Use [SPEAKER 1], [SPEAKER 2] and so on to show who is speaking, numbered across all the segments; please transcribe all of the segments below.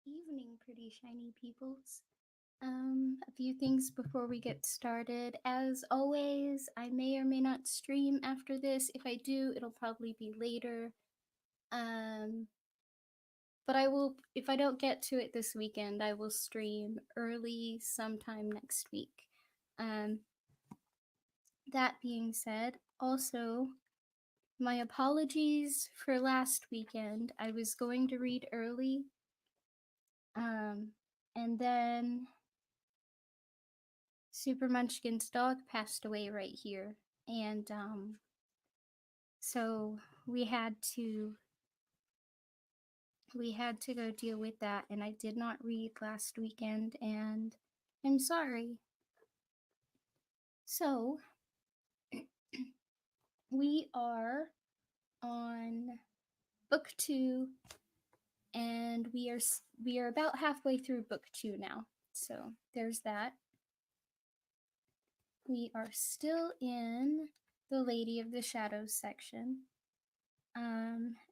[SPEAKER 1] Good evening, pretty shiny peoples. A few things before we get started. As always, I may or may not stream after this. If I do, it'll probably be later. Um, but I will, if I don't get to it this weekend, I will stream early sometime next week. Um, that being said, also, my apologies for last weekend. I was going to read early, um, and then Super Munchkin's dog passed away right here. And so we had to we had to go deal with that, and I did not read last weekend, and I'm sorry. So we are on book 2, and we are about halfway through book 2 now. So there's that. We are still in the Lady of the Shadows section.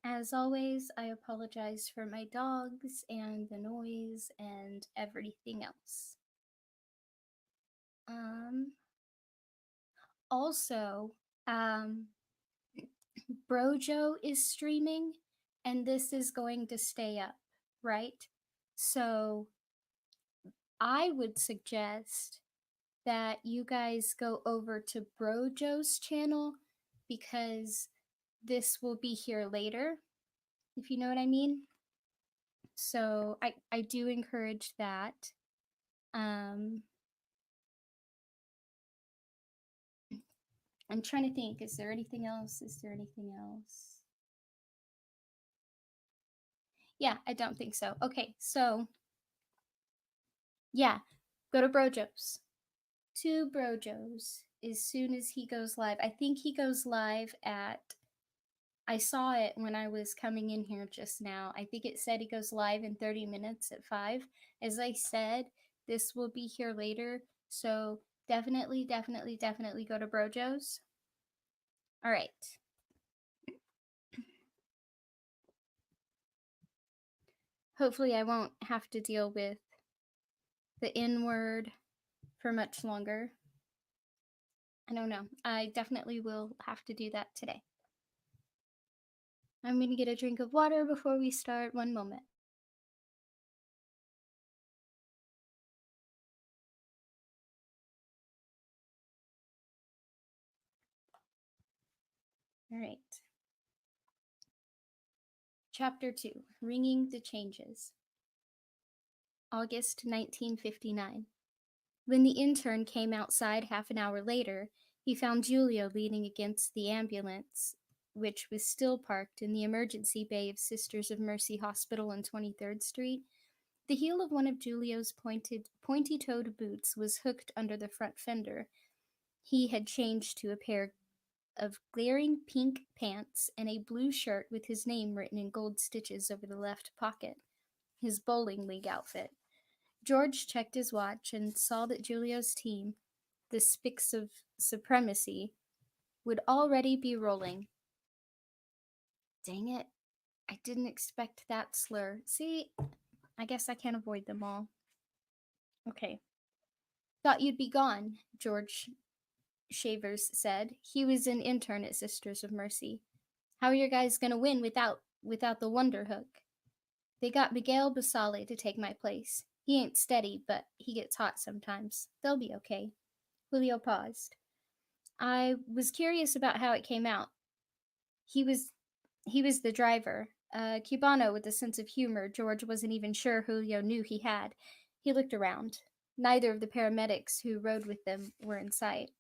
[SPEAKER 1] As always, I apologize for my dogs and the noise and everything else. Um, also, Brojo is streaming, and this is going to stay up, right? So I would suggest that you guys go over to Brojo's channel because this will be here later, if you know what I mean. So I do encourage that. Um, I'm trying to think. Is there anything else? Is there anything else? Yeah, I don't think so. Okay, so yeah, go to Brojo's. To Brojo's as soon as he goes live. I think he goes live at. I saw it when I was coming in here just now. I think it said he goes live in 30 minutes at 5. As I said, this will be here later. So definitely, definitely, definitely go to Brojo's. All right. Hopefully, I won't have to deal with the N word for much longer. I don't know. I definitely will have to do that today. I'm going to get a drink of water before we start. One moment. All right. Chapter 2, Ringing the Changes. August 1959. When the intern came outside half an hour later, he found Julia leaning against the ambulance, which was still parked in the emergency bay of Sisters of Mercy Hospital on 23rd Street. The heel of one of Julio's pointy-toed boots was hooked under the front fender. He had changed to a pair of glaring pink pants and a blue shirt with his name written in gold stitches over the left pocket. His bowling league outfit. George checked his watch and saw that Julio's team, the Spicks of Supremacy, would already be rolling. Dang it. I didn't expect that slur. See, I guess I can't avoid them all. Okay. Thought you'd be gone, George Shavers said. He was an intern at Sisters of Mercy. How are your guys gonna win without the Wonder Hook? They got Miguel Basale to take my place. He ain't steady, but he gets hot sometimes. They'll be okay. Julio paused. I was curious about how it came out. He was the driver. Cubano with a sense of humor George wasn't even sure Julio knew he had. He looked around. Neither of the paramedics who rode with them were in sight.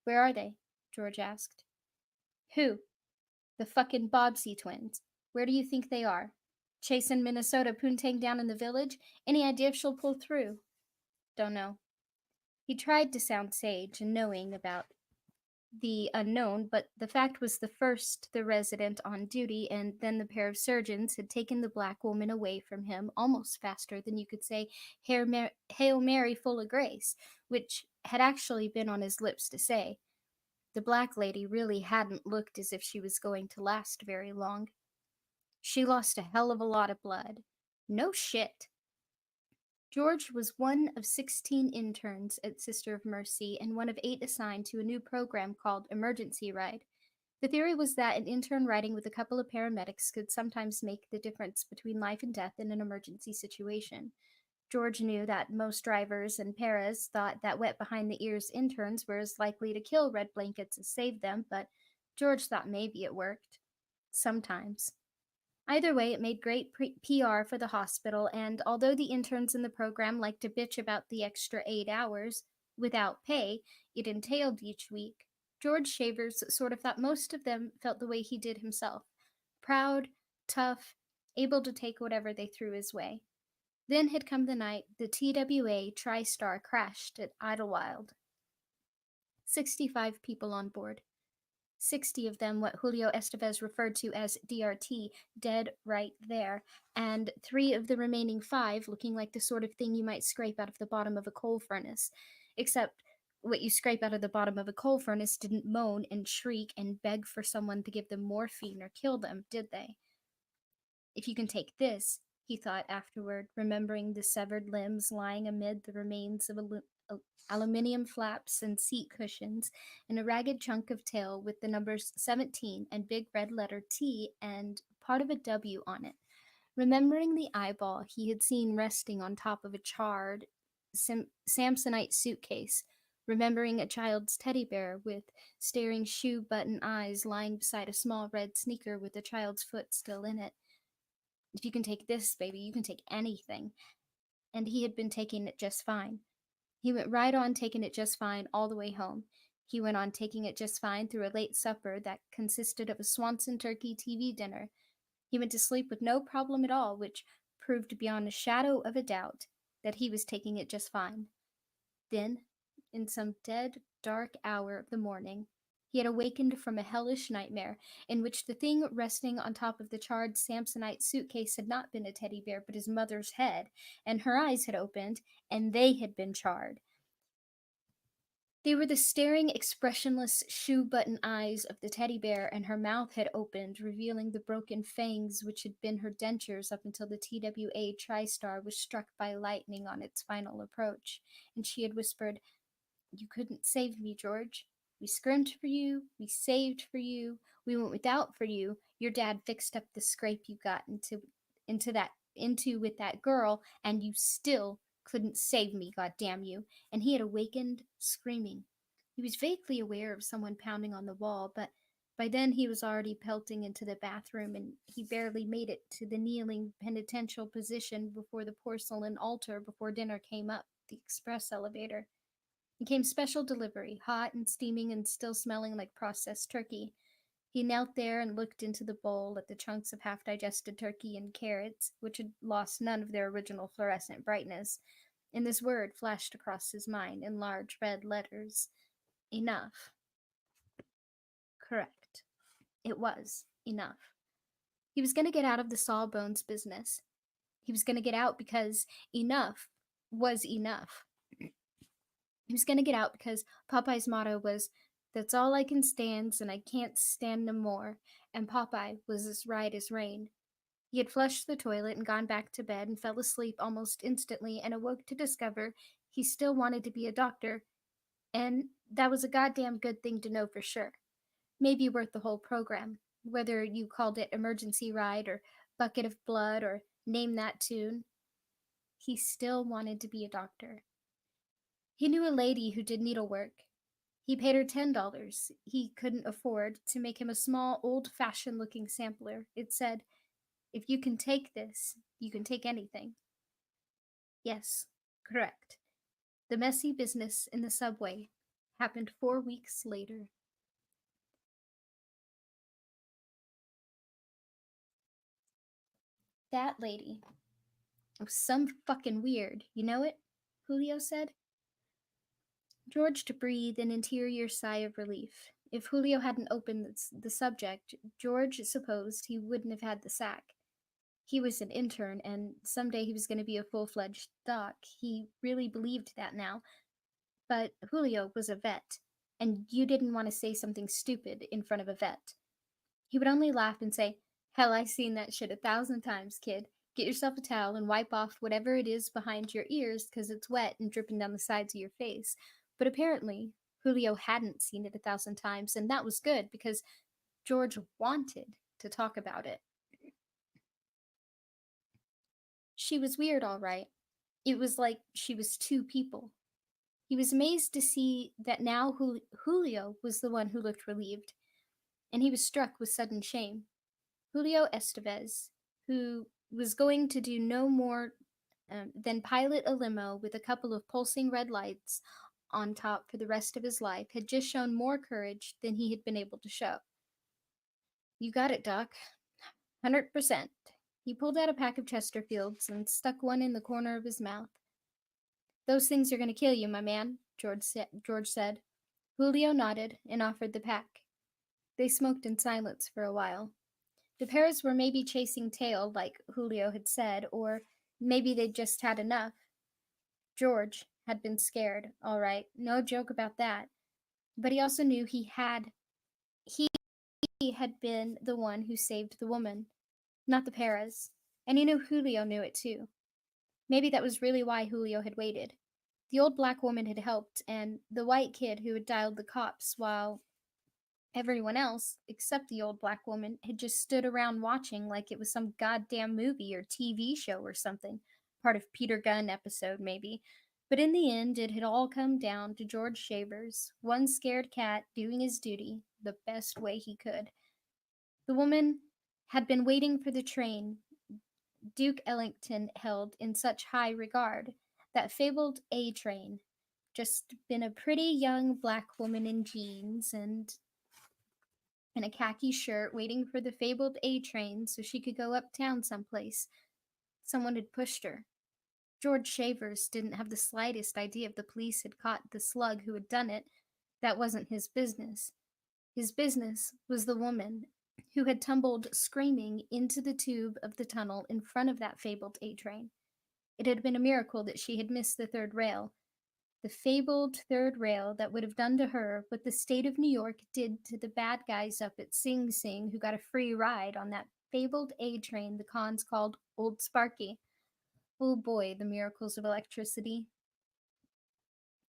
[SPEAKER 1] Where are they? George asked. Who? The fucking Bobbsey twins. Where do you think they are? Chasing Minnesota Poontang down in the village? Any idea if she'll pull through? Don't know. He tried to sound sage and knowing about the unknown, but the fact was the resident on duty and then the pair of surgeons had taken the black woman away from him almost faster than you could say Hail Mary full of grace, which had actually been on his lips to say. The black lady really hadn't looked as if she was going to last very long. She lost a hell of a lot of blood. No shit. George was one of 16 interns at Sister of Mercy and one of 8 assigned to a new program called Emergency Ride. The theory was that an intern riding with a couple of paramedics could sometimes make the difference between life and death in an emergency situation. George knew that most drivers and paras thought that wet behind the ears interns were as likely to kill red blankets as save them, but George thought maybe it worked. Sometimes. Either way, it made great PR for the hospital, and although the interns in the program liked to bitch about the extra 8 hours without pay it entailed each week, George Shavers sort of thought most of them felt the way he did himself, proud, tough, able to take whatever they threw his way. Then had come the night the TWA TriStar crashed at Idlewild. 65 people on board. 60 of them what Julio Estevez referred to as DRT, dead right there, and 3 of the remaining 5 looking like the sort of thing you might scrape out of the bottom of a coal furnace. Except what you scrape out of the bottom of a coal furnace didn't moan and shriek and beg for someone to give them morphine or kill them, did they? If you can take this, he thought afterward, remembering the severed limbs lying amid the remains of aluminium flaps and seat cushions, and a ragged chunk of tail with the numbers 17 and big red letter T and part of a W on it. Remembering the eyeball he had seen resting on top of a charred Samsonite suitcase, remembering a child's teddy bear with staring shoe button eyes lying beside a small red sneaker with a child's foot still in it. If you can take this, baby, you can take anything. And he had been taking it just fine. He went right on taking it just fine all the way home. He went on taking it just fine through a late supper that consisted of a Swanson turkey TV dinner. He went to sleep with no problem at all, which proved beyond a shadow of a doubt that he was taking it just fine. Then, in some dead, dark hour of the morning, he had awakened from a hellish nightmare in which the thing resting on top of the charred Samsonite suitcase had not been a teddy bear but his mother's head, and her eyes had opened, and they had been charred. They were the staring, expressionless shoe button eyes of the teddy bear, and her mouth had opened, revealing the broken fangs which had been her dentures up until the TWA TriStar was struck by lightning on its final approach. And she had whispered, "You couldn't save me, George. We scrimped for you, we saved for you, we went without for you. Your dad fixed up the scrape you got into with that girl, and you still couldn't save me, goddamn you." And he had awakened screaming. He was vaguely aware of someone pounding on the wall, but by then he was already pelting into the bathroom, and he barely made it to the kneeling penitential position before the porcelain altar before dinner came up the express elevator. It came special delivery, hot and steaming and still smelling like processed turkey. He knelt there and looked into the bowl at the chunks of half-digested turkey and carrots, which had lost none of their original fluorescent brightness, and this word flashed across his mind in large red letters. Enough. Correct. It was enough. He was going to get out of the sawbones business. He was going to get out because enough was enough. He was going to get out because Popeye's motto was, "That's all I can stand, and I can't stand no more," and Popeye was as right as rain. He had flushed the toilet and gone back to bed and fell asleep almost instantly and awoke to discover he still wanted to be a doctor, and that was a goddamn good thing to know for sure. Maybe worth the whole program, whether you called it Emergency Ride or Bucket of Blood or name that tune. He still wanted to be a doctor. He knew a lady who did needlework. He paid her $10 he couldn't afford to make him a small, old-fashioned looking sampler. It said, "If you can take this, you can take anything." Yes, correct. The messy business in the subway happened 4 weeks later. That lady was some fucking weird, you know it? Julio said. George breathed an interior sigh of relief. If Julio hadn't opened the subject, George supposed he wouldn't have had the sack. He was an intern, and someday he was going to be a full-fledged doc. He really believed that now. But Julio was a vet, and you didn't want to say something stupid in front of a vet. He would only laugh and say, "Hell, I seen that shit 1,000 times, kid. Get yourself a towel and wipe off whatever it is behind your ears because it's wet and dripping down the sides of your face. But apparently, Julio hadn't seen it 1,000 times, and that was good because George wanted to talk about it. She was weird, all right. It was like she was two people. He was amazed to see that now Julio was the one who looked relieved, and he was struck with sudden shame. Julio Estevez, who was going to do no more than pilot a limo with a couple of pulsing red lights on top for the rest of his life, had just shown more courage than he had been able to show. You got it, Doc. 100%. He pulled out a pack of Chesterfields and stuck one in the corner of his mouth. Those things are going to kill you, my man, George said. Julio nodded and offered the pack. They smoked in silence for a while. The pairs were maybe chasing tail, like Julio had said, or maybe they'd just had enough. George had been scared, all right, no joke about that. But he also knew he had been the one who saved the woman, not the Perez. And he knew Julio knew it too. Maybe that was really why Julio had waited. The old black woman had helped, and the white kid who had dialed the cops while everyone else, except the old black woman, had just stood around watching like it was some goddamn movie or TV show or something. Part of Peter Gunn episode, maybe. But in the end, it had all come down to George Shavers, one scared cat doing his duty the best way he could. The woman had been waiting for the train Duke Ellington held in such high regard, that fabled A train. Just been a pretty young black woman in jeans and in a khaki shirt waiting for the fabled A train so she could go uptown someplace. Someone had pushed her. George Shavers didn't have the slightest idea if the police had caught the slug who had done it. That wasn't his business. His business was the woman who had tumbled screaming into the tube of the tunnel in front of that fabled A train. It had been a miracle that she had missed the third rail, the fabled third rail that would have done to her what the state of New York did to the bad guys up at Sing Sing who got a free ride on that fabled A train the cons called Old Sparky. Oh boy, the miracles of electricity.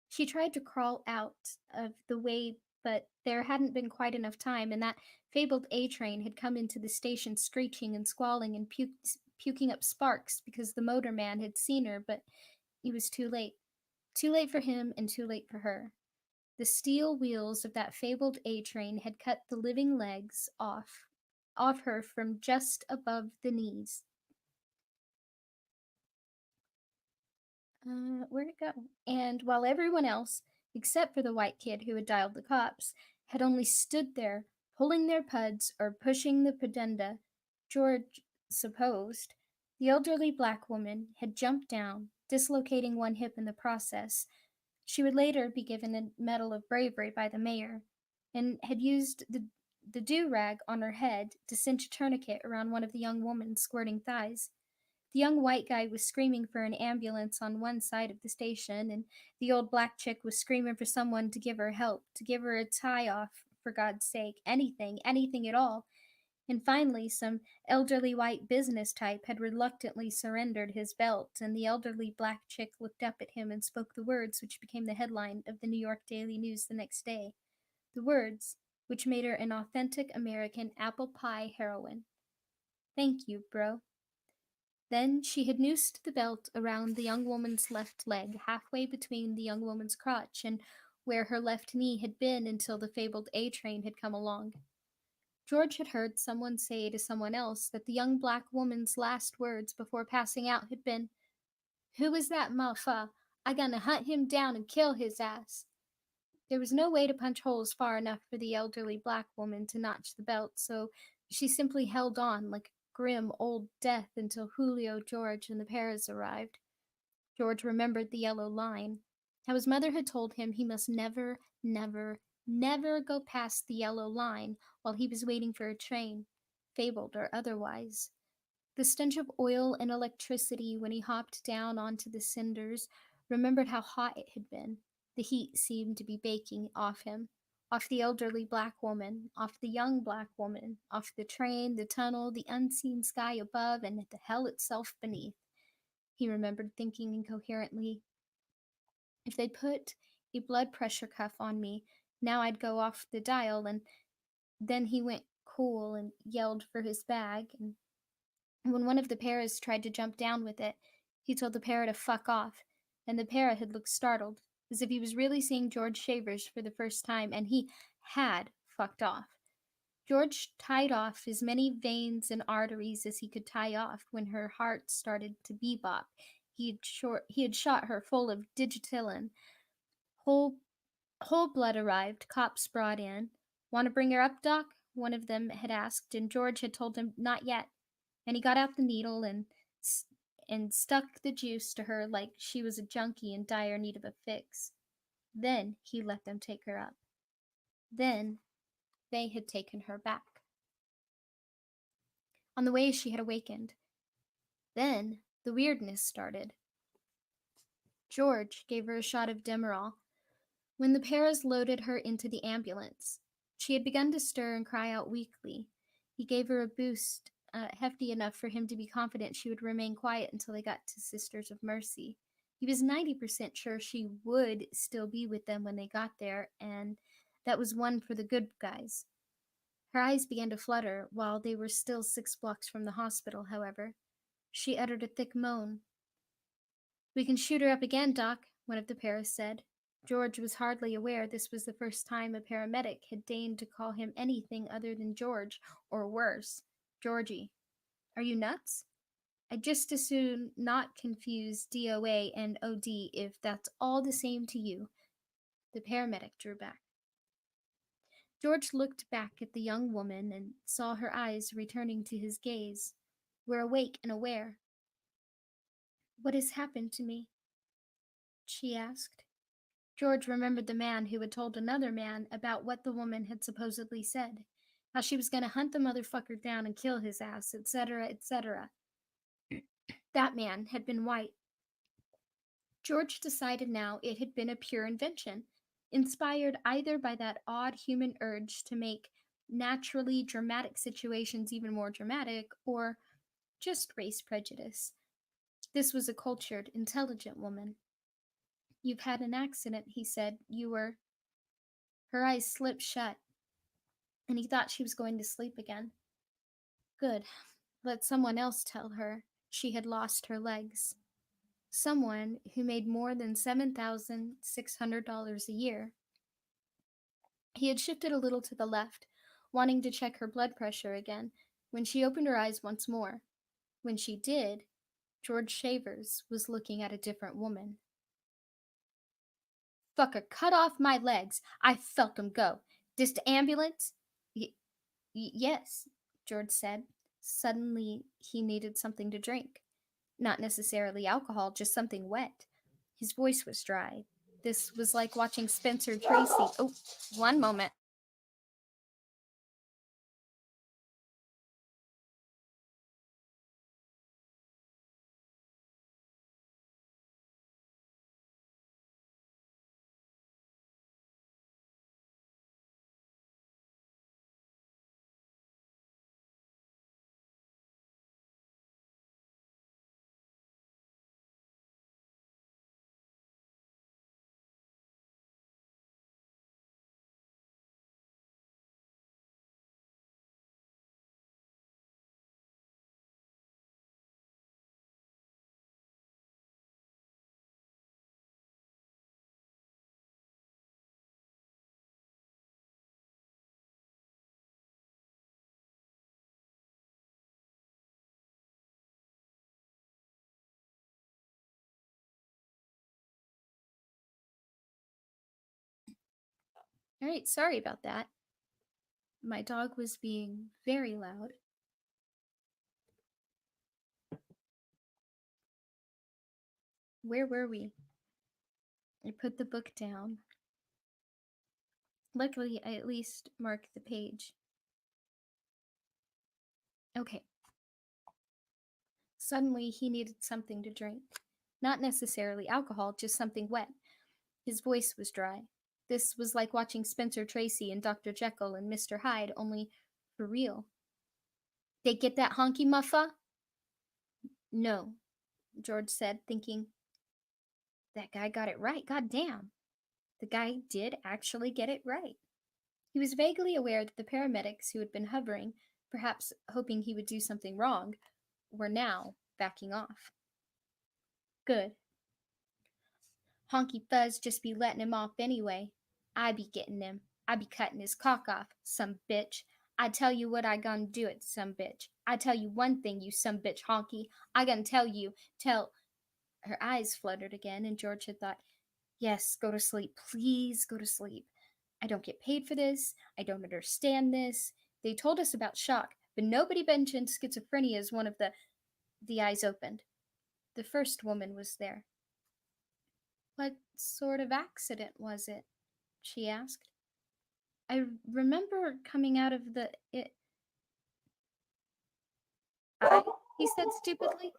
[SPEAKER 1] She tried to crawl out of the way, but there hadn't been quite enough time, and that fabled A train had come into the station screeching and squalling and puking up sparks because the motorman had seen her, but he was too late. Too late for him and too late for her. The steel wheels of that fabled A train had cut the living legs off her from just above the knees. Where'd it go? And while everyone else, except for the white kid who had dialed the cops, had only stood there, pulling their puds or pushing the pudenda, George supposed, the elderly black woman had jumped down, dislocating one hip in the process. She would later be given a Medal of Bravery by the mayor, and had used the do-rag on her head to cinch a tourniquet around one of the young woman's squirting thighs. The young white guy was screaming for an ambulance on one side of the station, and the old black chick was screaming for someone to give her help, to give her a tie off, for God's sake, anything, anything at all. And finally, some elderly white business type had reluctantly surrendered his belt, and the elderly black chick looked up at him and spoke the words which became the headline of the New York Daily News the next day. The words which made her an authentic American apple pie heroine. Thank you, bro. Then she had noosed the belt around the young woman's left leg, halfway between the young woman's crotch and where her left knee had been until the fabled A train had come along. George had heard someone say to someone else that the young black woman's last words before passing out had been, "Who is that moffa? I gonna hunt him down and kill his ass." There was no way to punch holes far enough for the elderly black woman to notch the belt, so she simply held on like grim old death until Julio, George, and the Perez arrived. George remembered the yellow line, how his mother had told him he must never, never, never go past the yellow line while he was waiting for a train, fabled or otherwise. The stench of oil and electricity when he hopped down onto the cinders, remembered how hot it had been. The heat seemed to be baking off him. Off the elderly black woman, off the young black woman, off the train, the tunnel, the unseen sky above, and the hell itself beneath. He remembered thinking incoherently. If they'd put a blood pressure cuff on me, now I'd go off the dial, and then he went cool and yelled for his bag, and when one of the parrots tried to jump down with it, he told the parrot to fuck off, and the parrot had looked startled, as if he was really seeing George Shavers for the first time, and he had fucked off. George tied off as many veins and arteries as he could tie off when her heart started to bebop. He had shot her full of digitalin. Whole Whole blood arrived. Cops brought in. Want to bring her up, Doc? One of them had asked, and George had told him not yet. And he got out the needle and stuck the juice to her like she was a junkie in dire need of a fix. Then he let them take her up. Then they had taken her back. On the way, she had awakened. Then the weirdness started. George gave her a shot of Demerol. When the Paras loaded her into the ambulance, she had begun to stir and cry out weakly. He gave her a boost, hefty enough for him to be confident she would remain quiet until they got to Sisters of Mercy. He was 90% sure she would still be with them when they got there, and that was one for the good guys. Her eyes began to flutter while they were still 6 blocks from the hospital, however. She uttered a thick moan. We can shoot her up again, Doc, one of the Paras said. George was hardly aware this was the first time a paramedic had deigned to call him anything other than George, or worse, Georgie. Are you nuts? I'd just as soon not confuse DOA and OD if that's all the same to you. The paramedic drew back. George looked back at the young woman and saw her eyes returning to his gaze, were awake and aware. What has happened to me? She asked. George remembered the man who had told another man about what the woman had supposedly said, how she was going to hunt the motherfucker down and kill his ass, etc., etc. That man had been white. George decided now it had been a pure invention, inspired either by that odd human urge to make naturally dramatic situations even more dramatic, or just race prejudice. This was a cultured, intelligent woman. You've had an accident, he said. You were. Her eyes slipped shut, and he thought she was going to sleep again. Good. Let someone else tell her she had lost her legs. Someone who made more than $7,600 a year. He had shifted a little to the left, wanting to check her blood pressure again, when she opened her eyes once more. When she did, George Shavers was looking at a different woman. Fucker cut off my legs. I felt 'em go. This the ambulance? Yes, George said. Suddenly, he needed something to drink. Not necessarily alcohol, just something wet. His voice was dry. This was like watching Spencer Tracy. Oh, one moment. All right, sorry about that. My dog was being very loud. Where were we? I put the book down. Luckily, I at least marked the page. Okay. Suddenly, he needed something to drink. Not necessarily alcohol, just something wet. His voice was dry. This was like watching Spencer Tracy and Dr. Jekyll and Mr. Hyde, only for real. They get that honky muffa? No, George said, thinking, that guy got it right. God damn. The guy did actually get it right. He was vaguely aware that the paramedics who had been hovering, perhaps hoping he would do something wrong, were now backing off. Good. Honky Fuzz just be letting him off anyway. I be getting him. I be cutting his cock off, some bitch. I tell you what I gonna do it, some bitch. I tell you one thing, you some bitch honky. I gonna tell. Her eyes fluttered again, and George had thought, yes, go to sleep. Please go to sleep. I don't get paid for this. I don't understand this. They told us about shock, but nobody mentioned schizophrenia as one of the eyes opened. The first woman was there. What sort of accident was it? She asked. I remember coming out of I, he said stupidly.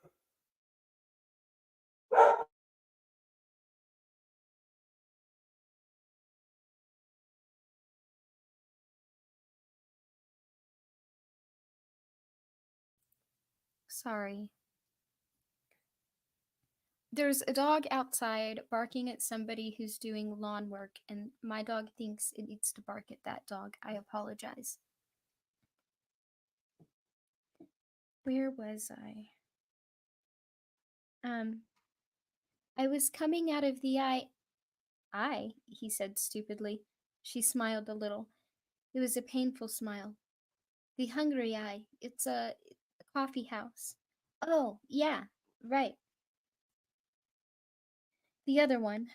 [SPEAKER 1] Sorry. There's a dog outside barking at somebody who's doing lawn work, and my dog thinks it needs to bark at that dog. I apologize. Where was I? I was coming out of the eye, he said stupidly. She smiled a little. It was a painful smile. The Hungry Eye. It's a coffee house. Oh, yeah, right. The other one,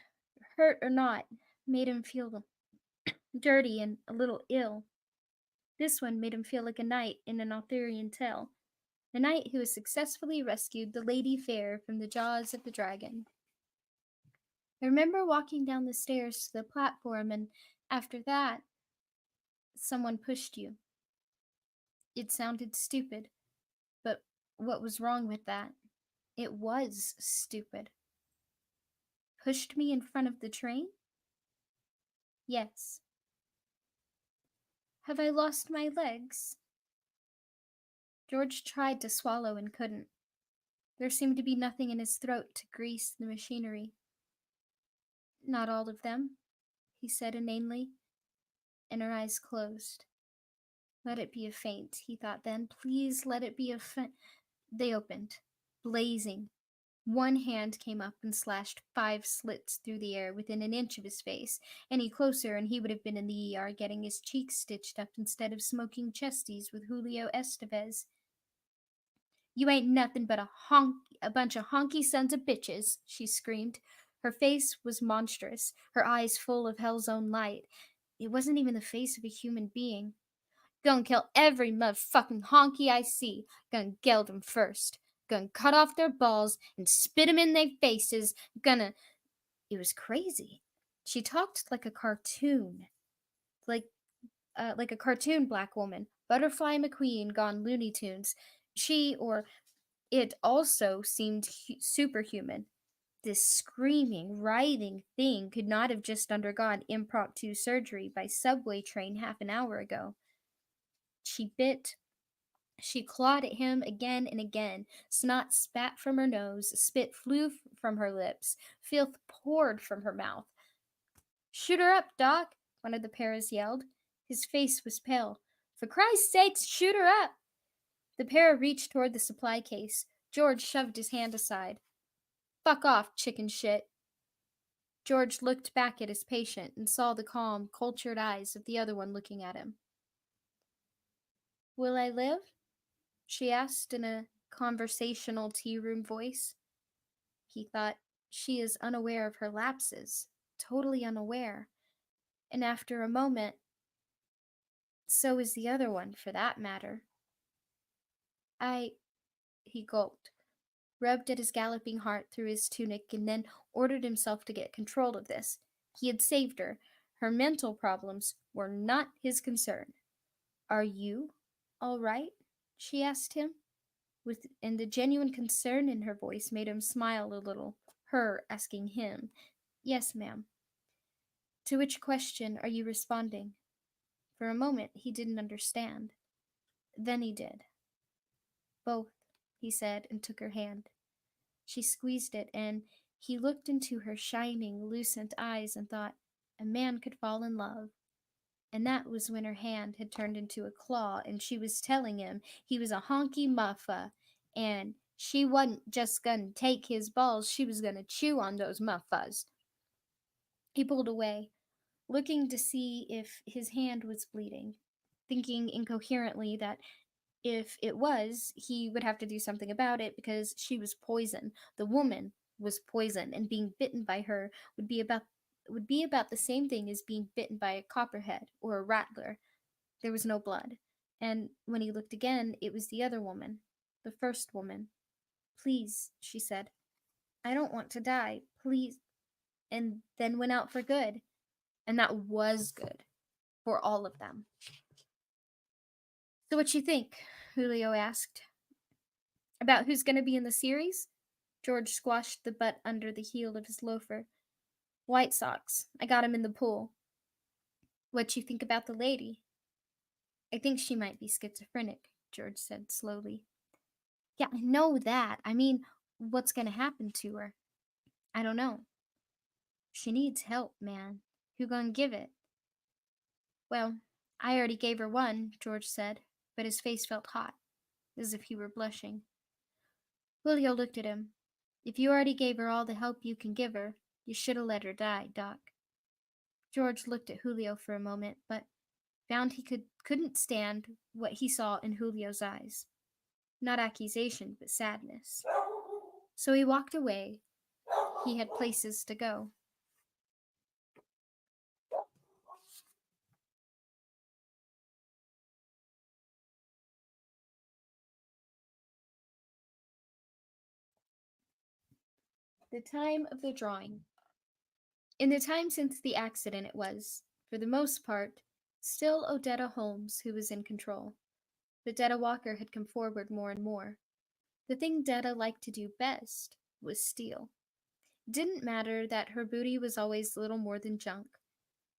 [SPEAKER 1] hurt or not, made him feel dirty and a little ill. This one made him feel like a knight in an Arthurian tale, a knight who has successfully rescued the Lady Fair from the jaws of the dragon. I remember walking down the stairs to the platform, and after that, someone pushed you. It sounded stupid, but what was wrong with that? It was stupid. Pushed me in front of the train? Yes. Have I lost my legs? George tried to swallow and couldn't. There seemed to be nothing in his throat to grease the machinery. Not all of them, he said inanely, and her eyes closed. Let it be a feint, he thought then. Please let it be a feint. They opened, blazing. One hand came up and slashed 5 slits through the air within an inch of his face. Any closer, and he would have been in the ER getting his cheeks stitched up instead of smoking chesties with Julio Estevez. You ain't nothing but a bunch of honky sons of bitches, she screamed. Her face was monstrous, her eyes full of hell's own light. It wasn't even the face of a human being. Gonna kill every motherfucking honky I see. Gonna geld 'em first. Gonna cut off their balls and spit 'em in their faces. Gonna. It was crazy. She talked like a cartoon. Like a cartoon black woman. Butterfly McQueen gone Looney Tunes. She, or it also seemed superhuman. This screaming, writhing thing could not have just undergone impromptu surgery by subway train half an hour ago. She bit. She clawed at him again and again. Snot spat from her nose, spit flew from her lips, filth poured from her mouth. Shoot her up, Doc, one of the paras yelled. His face was pale. For Christ's sake, shoot her up! The para reached toward the supply case. George shoved his hand aside. Fuck off, chicken shit. George looked back at his patient and saw the calm, cultured eyes of the other one looking at him. Will I live? She asked in a conversational tea-room voice. He thought, she is unaware of her lapses, totally unaware. And after a moment, so is the other one, for that matter. He gulped, rubbed at his galloping heart through his tunic, and then ordered himself to get control of this. He had saved her. Her mental problems were not his concern. Are you all right? She asked him, and the genuine concern in her voice made him smile a little. Her asking him. Yes, ma'am. To which question are you responding? For a moment he didn't understand. Then he did. Both, he said, and took her hand. She squeezed it, and he looked into her shining, lucent eyes and thought, a man could fall in love. And that was when her hand had turned into a claw, and she was telling him he was a honky muffa, and she wasn't just gonna take his balls, she was gonna chew on those muffas. He pulled away, looking to see if his hand was bleeding, thinking incoherently that if it was, he would have to do something about it because she was poison. The woman was poison, and being bitten by her would be about the same thing as being bitten by a copperhead or a rattler. There was no blood. And when he looked again, it was the other woman, the first woman. Please, she said, I don't want to die. Please. And then went out for good. And that was good for all of them. So what you think? Julio asked. About who's going to be in the series? George squashed the butt under the heel of his loafer. White Sox. I got him in the pool. What you think about the lady? I think she might be schizophrenic, George said slowly. Yeah, I know that. I mean, what's going to happen to her? I don't know. She needs help, man. Who gonna give it? Well, I already gave her one, George said, but his face felt hot, as if he were blushing. Julio looked at him. If you already gave her all the help you can give her, you should have let her die, Doc. George looked at Julio for a moment, but found he couldn't stand what he saw in Julio's eyes. Not accusation, but sadness. So he walked away. He had places to go. The time of the drawing. In the time since the accident, it was, for the most part, still Odetta Holmes who was in control. But Detta Walker had come forward more and more. The thing Detta liked to do best was steal. It didn't matter that her booty was always little more than junk,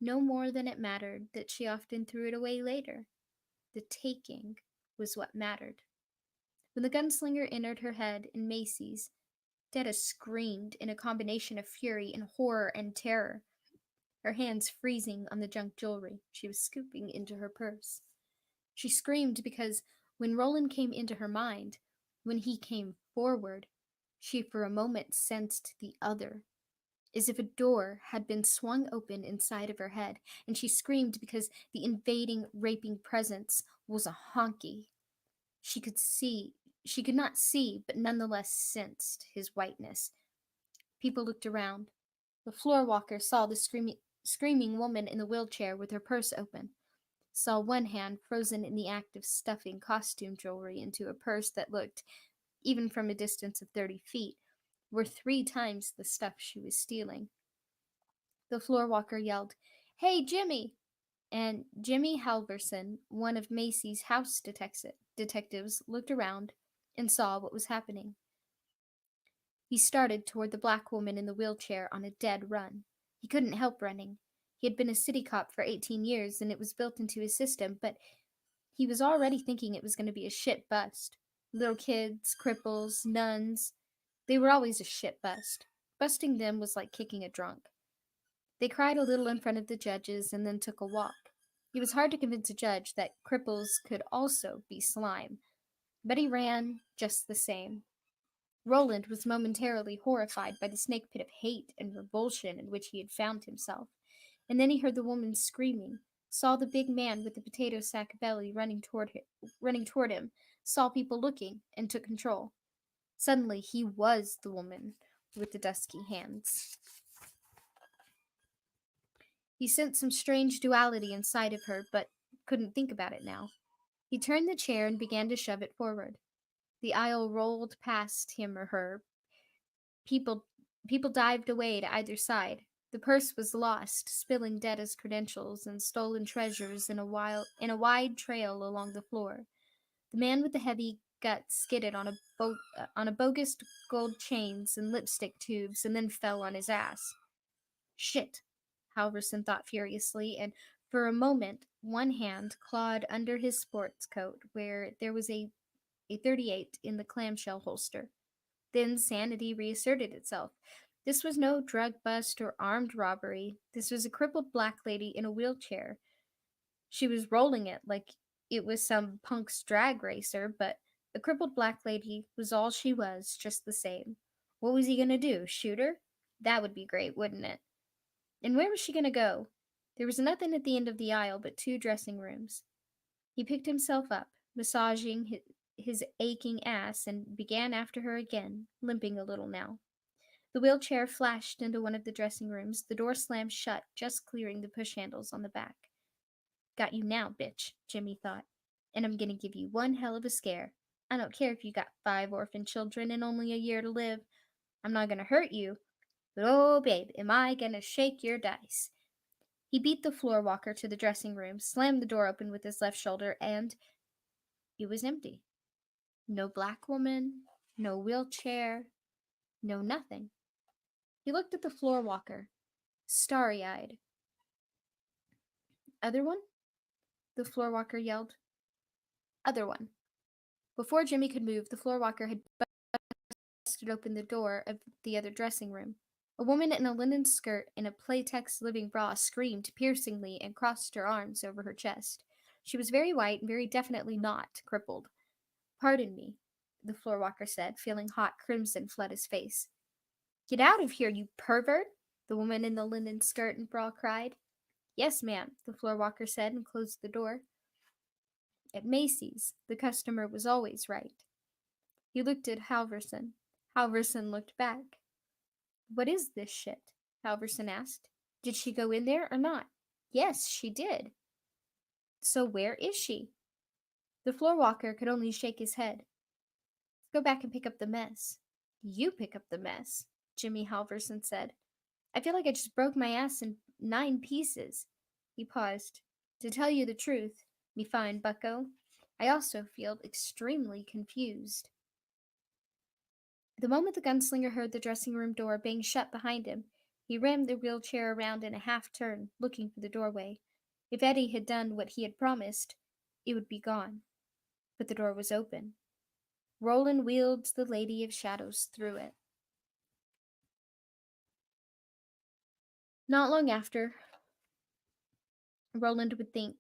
[SPEAKER 1] no more than it mattered that she often threw it away later. The taking was what mattered. When the gunslinger entered her head in Macy's, Detta screamed in a combination of fury and horror and terror, her hands freezing on the junk jewelry she was scooping into her purse. She screamed because when Roland came into her mind, when he came forward, she for a moment sensed the other, as if a door had been swung open inside of her head, and she screamed because the invading, raping presence was a honky. She could not see, but nonetheless sensed his whiteness. People looked around. The floor walker saw the screaming woman in the wheelchair with her purse open, saw one hand frozen in the act of stuffing costume jewelry into a purse that looked, even from a distance of 30 feet, were 3 times the stuff she was stealing. The floor walker yelled, Hey, Jimmy! And Jimmy Halverson, one of Macy's house detectives, looked around and saw what was happening. He started toward the black woman in the wheelchair on a dead run. He couldn't help running. He had been a city cop for 18 years, and it was built into his system, but he was already thinking it was going to be a shit bust. Little kids, cripples, nuns, they were always a shit bust. Busting them was like kicking a drunk. They cried a little in front of the judges and then took a walk. It was hard to convince a judge that cripples could also be slime, but he ran just the same. Roland was momentarily horrified by the snake pit of hate and revulsion in which he had found himself, and then he heard the woman screaming, saw the big man with the potato sack belly running toward him, saw people looking, and took control. Suddenly he was the woman with the dusky hands. He sensed some strange duality inside of her, but couldn't think about it now. He turned the chair and began to shove it forward. The aisle rolled past him or her. People dived away to either side. The purse was lost, spilling Detta's credentials and stolen treasures in a wide trail along the floor. The man with the heavy gut skidded on a bogus gold chains and lipstick tubes and then fell on his ass. Shit. Halverson thought furiously, and for a moment one hand clawed under his sports coat where there was a 38 in the clamshell holster. Then sanity reasserted itself. This was no drug bust or armed robbery. This was a crippled black lady in a wheelchair. She was rolling it like it was some punk's drag racer, but a crippled black lady was all she was, just the same. What was he gonna do? Shoot her? That would be great, wouldn't it? And where was she gonna go? There was nothing at the end of the aisle but two dressing rooms. He picked himself up, massaging his aching ass, and began after her again, limping a little now. The wheelchair flashed into one of the dressing rooms. The door slammed shut, just clearing the push handles on the back. Got you now, bitch, Jimmy thought. And I'm gonna give you one hell of a scare. I don't care if you got 5 orphan children and only a year to live. I'm not gonna hurt you, but oh, babe, am I gonna shake your dice. He beat the floor walker to the dressing room, slammed the door open with his left shoulder, and it was empty. No black woman, no wheelchair, no nothing. He looked at the floor walker, starry eyed. Other one? The floor walker yelled. Other one. Before Jimmy could move, the floor walker had busted open the door of the other dressing room. A woman in a linen skirt and a Playtex living bra screamed piercingly and crossed her arms over her chest. She was very white and very definitely not crippled. Pardon me, the floor walker said, feeling hot crimson flood his face. Get out of here, you pervert, the woman in the linen skirt and bra cried. Yes, ma'am, the floor walker said and closed the door. At Macy's, the customer was always right. He looked at Halverson. Halverson looked back. What is this shit? Halverson asked. Did she go in there or not? Yes, she did. So where is she? The floor walker could only shake his head. Go back and pick up the mess. You pick up the mess, Jimmy Halverson said. I feel like I just broke my ass in 9 pieces. He paused. To tell you the truth, me fine bucko, I also feel extremely confused. The moment the gunslinger heard the dressing room door bang shut behind him, he rammed the wheelchair around in a half turn, looking for the doorway. If Eddie had done what he had promised, it would be gone. But the door was open. Roland wheeled the Lady of Shadows through it. Not long after, Roland would think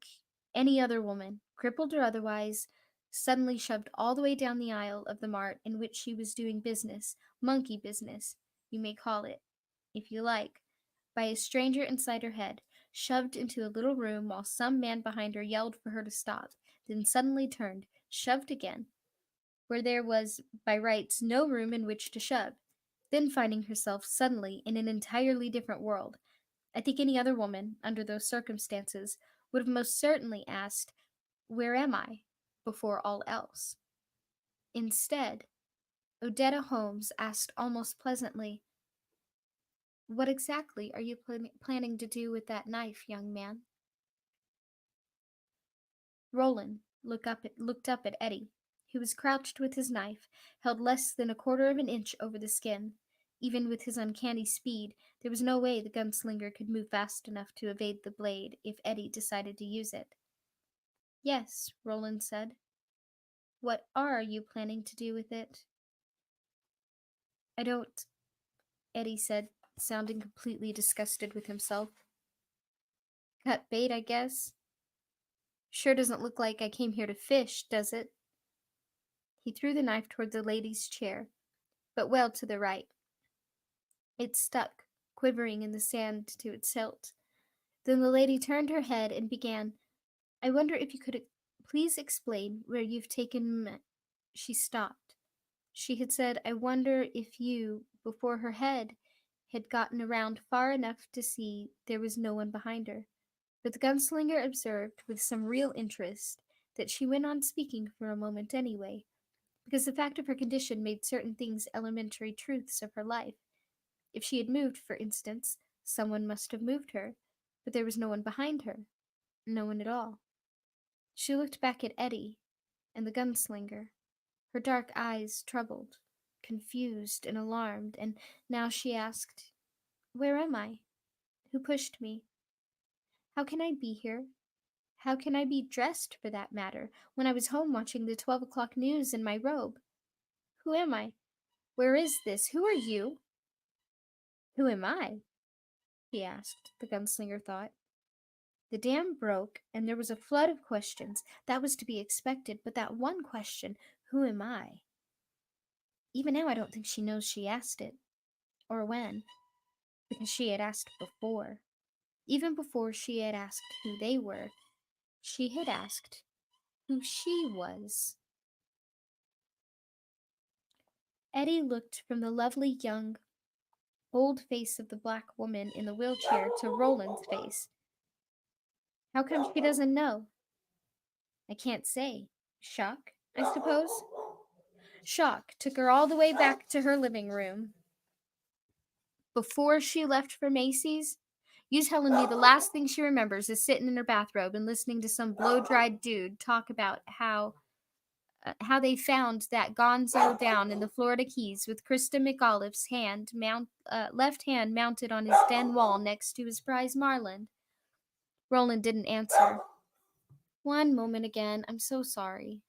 [SPEAKER 1] any other woman, crippled or otherwise, suddenly shoved all the way down the aisle of the mart in which she was doing business, monkey business, you may call it, if you like, by a stranger inside her head, shoved into a little room while some man behind her yelled for her to stop, then suddenly turned, shoved again, where there was, by rights, no room in which to shove, then finding herself suddenly in an entirely different world. I think any other woman, under those circumstances, would have most certainly asked, Where am I? Before all else. Instead, Odetta Holmes asked almost pleasantly, What exactly are you planning to do with that knife, young man? Roland looked up at Eddie, who was crouched with his knife, held less than a quarter of an inch over the skin. Even with his uncanny speed, there was no way the gunslinger could move fast enough to evade the blade if Eddie decided to use it. Yes, Roland said. What are you planning to do with it? I don't, Eddie said, sounding completely disgusted with himself. Cut bait, I guess. Sure doesn't look like I came here to fish, does it? He threw the knife toward the lady's chair, but well to the right. It stuck, quivering in the sand to its hilt. Then the lady turned her head and began, I wonder if you could please explain where you've taken She stopped. She had said, I wonder if you, before her head, had gotten around far enough to see there was no one behind her. But the gunslinger observed with some real interest that she went on speaking for a moment anyway, because the fact of her condition made certain things elementary truths of her life. If she had moved, for instance, someone must have moved her, but there was no one behind her. No one at all. She looked back at Eddie and the gunslinger, her dark eyes troubled, confused, and alarmed, and now she asked, Where am I? Who pushed me? How can I be here? How can I be dressed, for that matter, when I was home watching the 12 o'clock news in my robe? Who am I? Where is this? Who are you? Who am I? He asked, the gunslinger thought. The dam broke, and there was a flood of questions. That was to be expected, but that one question, who am I? Even now, I don't think she knows she asked it, or when, because she had asked before. Even before she had asked who they were, she had asked who she was. Eddie looked from the lovely young, old face of the black woman in the wheelchair to Roland's face. How come she doesn't know? I can't say. Shock, I suppose? Shock took her all the way back to her living room. Before she left for Macy's, you telling me the last thing she remembers is sitting in her bathrobe and listening to some blow-dried dude talk about how they found that gonzo down in the Florida Keys with Krista McAuliffe's left hand mounted on his den wall next to his prize marlin. Roland didn't answer. One moment again. I'm so sorry.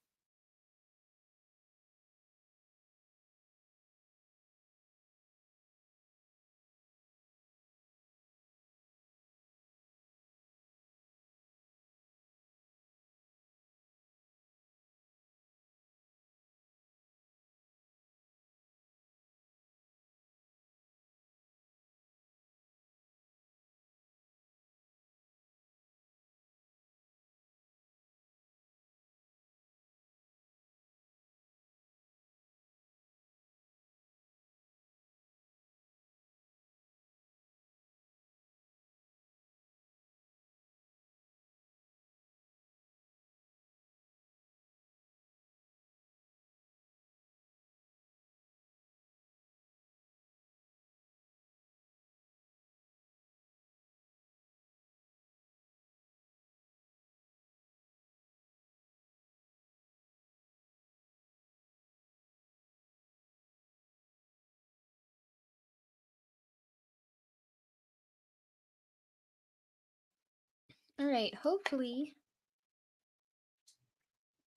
[SPEAKER 1] All right, hopefully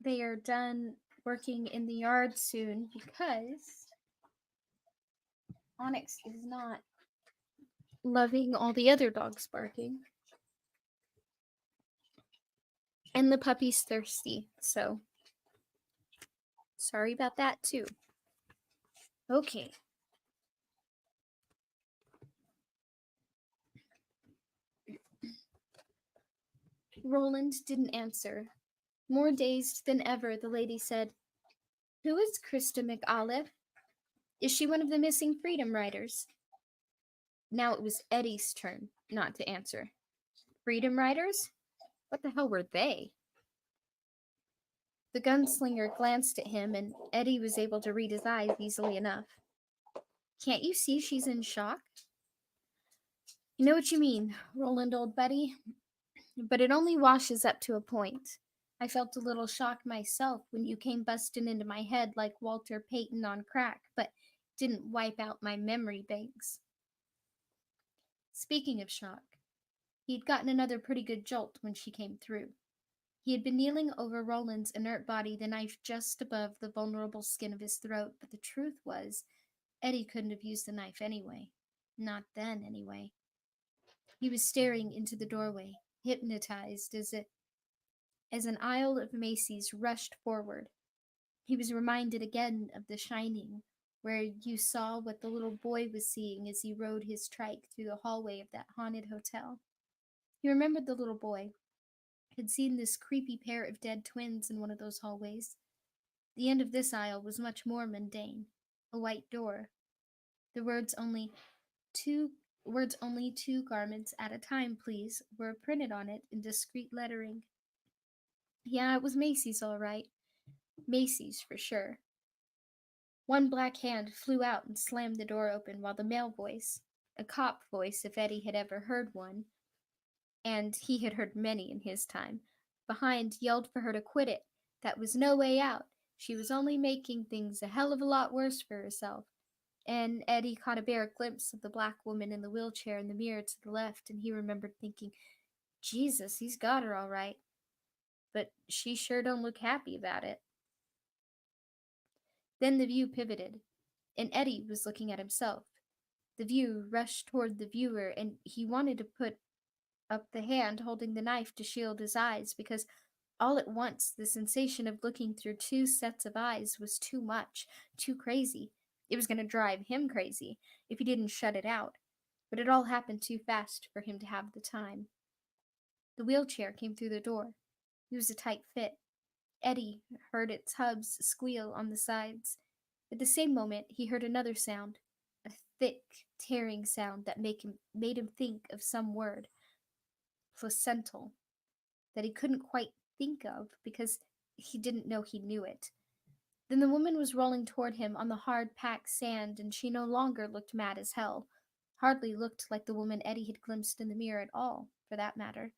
[SPEAKER 1] they are done working in the yard soon because Onyx is not loving all the other dogs barking. And the puppy's thirsty, so sorry about that too. Okay. Roland didn't answer. More dazed than ever, the lady said, Who is Krista McAuliffe? Is she one of the missing Freedom Riders? Now it was Eddie's turn not to answer. Freedom Riders? What the hell were they? The gunslinger glanced at him, and Eddie was able to read his eyes easily enough. Can't you see she's in shock? You know what you mean, Roland, old buddy. But it only washes up to a point. I felt a little shock myself when you came busting into my head like Walter Payton on crack, but didn't wipe out my memory banks. Speaking of shock, he'd gotten another pretty good jolt when she came through. He had been kneeling over Roland's inert body, the knife just above the vulnerable skin of his throat, but the truth was, Eddie couldn't have used the knife anyway. Not then, anyway. He was staring into the doorway, hypnotized as an aisle of Macy's rushed forward. He was reminded again of The Shining, where you saw what the little boy was seeing as he rode his trike through the hallway of that haunted hotel. He remembered the little boy had seen this creepy pair of dead twins in one of those hallways. The end of this aisle was much more mundane. A white door. The words only two garments at a time, please, were printed on it in discreet lettering. Yeah, it was Macy's, all right. Macy's, for sure. One black hand flew out and slammed the door open while the male voice, a cop voice if Eddie had ever heard one, and he had heard many in his time, behind yelled for her to quit it. That was no way out. She was only making things a hell of a lot worse for herself. And Eddie caught a bare glimpse of the black woman in the wheelchair in the mirror to the left, and he remembered thinking, Jesus, he's got her all right. But she sure don't look happy about it. Then the view pivoted, and Eddie was looking at himself. The view rushed toward the viewer, and he wanted to put up the hand holding the knife to shield his eyes, because all at once the sensation of looking through two sets of eyes was too much, too crazy. It was going to drive him crazy if he didn't shut it out. But it all happened too fast for him to have the time. The wheelchair came through the door. It was a tight fit. Eddie heard its hubs squeal on the sides. At the same moment, he heard another sound, a thick, tearing sound that made him think of some word, placental, that he couldn't quite think of because he didn't know he knew it. Then the woman was rolling toward him on the hard packed sand, and she no longer looked mad as hell. Hardly looked like the woman Eddie had glimpsed in the mirror at all, for that matter.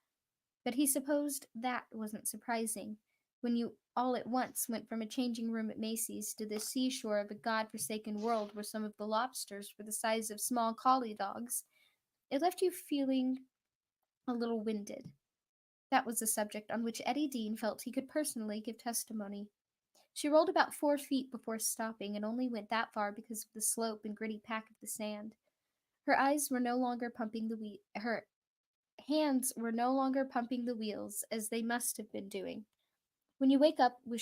[SPEAKER 1] But he supposed that wasn't surprising, when you all at once went from a changing room at Macy's to the seashore of a god-forsaken world where some of the lobsters were the size of small collie dogs. It left you feeling a little winded. That was a subject on which Eddie Dean felt he could personally give testimony. She rolled about 4 feet before stopping, and only went that far because of the slope and gritty pack of the sand. Her eyes were no longer pumping her hands were no longer pumping the wheels as they must have been doing. When you wake up with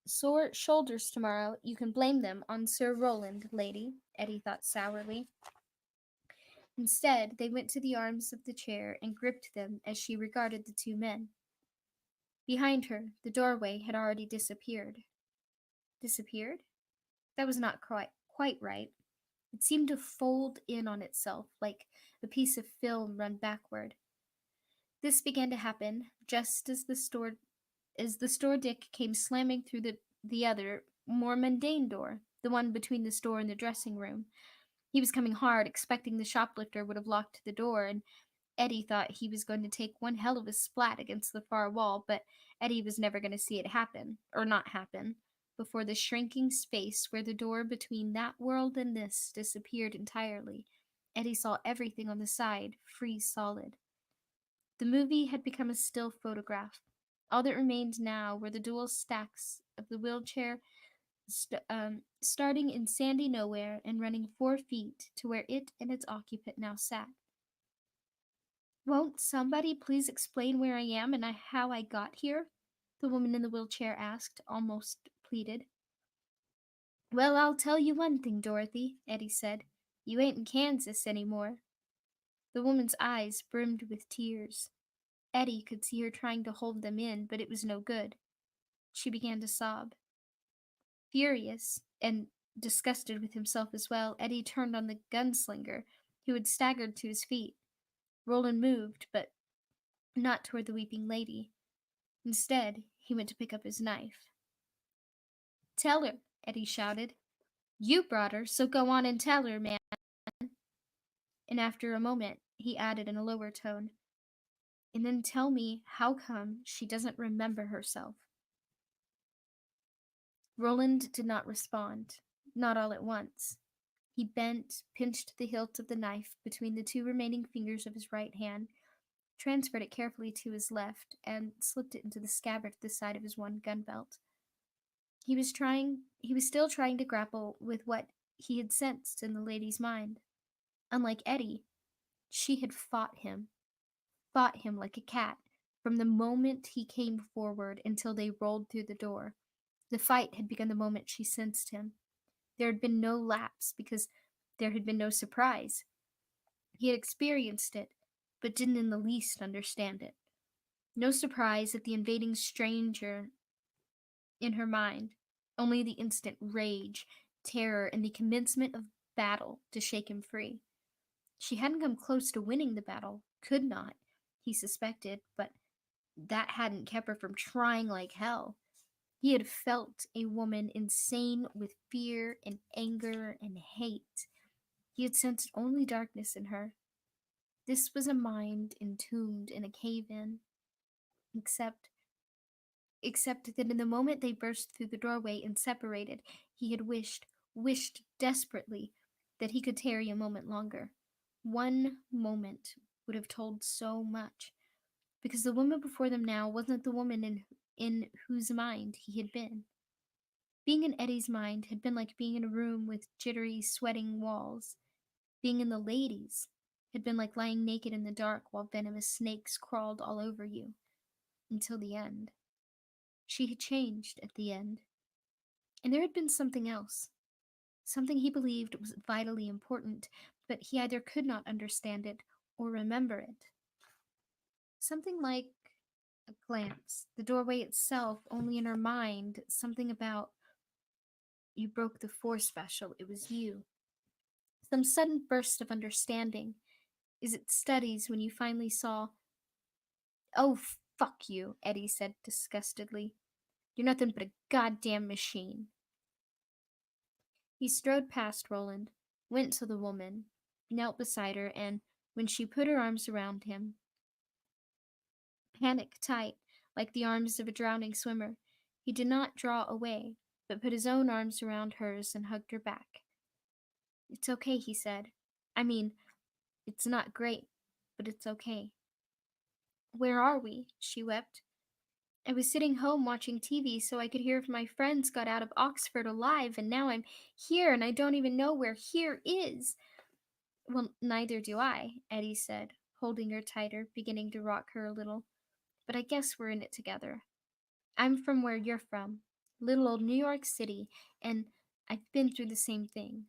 [SPEAKER 1] sore shoulders tomorrow, you can blame them on Sir Roland, lady, Eddie thought sourly. Instead, they went to the arms of the chair and gripped them as she regarded the two men. Behind her, the doorway had already disappeared. Disappeared? That was not quite right. It seemed to fold in on itself like a piece of film run backward. This began to happen just as the store Dick came slamming through the other, more mundane door, the one between the store and the dressing room. He was coming hard, expecting the shoplifter would have locked the door, and Eddie thought he was going to take one hell of a splat against the far wall, but Eddie was never going to see it happen, or not happen, before the shrinking space where the door between that world and this disappeared entirely. Eddie saw everything on the side freeze solid. The movie had become a still photograph. All that remained now were the dual stacks of the wheelchair starting in sandy nowhere and running 4 feet to where it and its occupant now sat. Won't somebody please explain where I am and how I got here? The woman in the wheelchair asked, almost pleaded. Well, I'll tell you one thing, Dorothy, Eddie said. You ain't in Kansas any more. The woman's eyes brimmed with tears. Eddie could see her trying to hold them in, but it was no good. She began to sob. Furious and disgusted with himself as well, Eddie turned on the gunslinger, who had staggered to his feet. Roland moved, but not toward the weeping lady. Instead, he went to pick up his knife. Tell her, Eddie shouted. You brought her, so go on and tell her, man. And after a moment, he added in a lower tone, and then tell me how come she doesn't remember herself. Roland did not respond, not all at once. He bent, pinched the hilt of the knife between the two remaining fingers of his right hand, transferred it carefully to his left, and slipped it into the scabbard at the side of his one gun belt. He was still trying to grapple with what he had sensed in the lady's mind. Unlike Eddie, she had fought him like a cat, from the moment he came forward until they rolled through the door. The fight had begun the moment she sensed him. There had been no lapse because there had been no surprise. He had experienced it, but didn't in the least understand it. No surprise at the invading stranger in her mind, only the instant rage, terror, and the commencement of battle to shake him free. She hadn't come close to winning the battle, could not, he suspected, but that hadn't kept her from trying like hell. He had felt a woman insane with fear and anger and hate. He had sensed only darkness in her. This was a mind entombed in a cave-in. Except that in the moment they burst through the doorway and separated, he had wished wished desperately that he could tarry a moment longer. One moment would have told so much, because the woman before them now wasn't the woman in whose mind he had been. Being in Eddie's mind had been like being in a room with jittery, sweating walls. Being in the ladies had been like lying naked in the dark while venomous snakes crawled all over you. Until the end. She had changed at the end. And there had been something else. Something he believed was vitally important, but he either could not understand it or remember it. Something like a glance, the doorway itself, only in her mind, something about you broke the four special, it was you. Some sudden burst of understanding. Is it studies when you finally saw? Oh, fuck you, Eddie said disgustedly. You're nothing but a goddamn machine. He strode past Roland, went to the woman, knelt beside her, and when she put her arms around him, panic tight, like the arms of a drowning swimmer, he did not draw away, but put his own arms around hers and hugged her back. It's okay, he said. I mean, it's not great, but it's okay. Where are we? She wept. I was sitting home watching TV so I could hear if my friends got out of Oxford alive, and now I'm here and I don't even know where here is. Well, neither do I, Eddie said, holding her tighter, beginning to rock her a little. But I guess we're in it together. I'm from where you're from, little old New York City, and I've been through the same thing.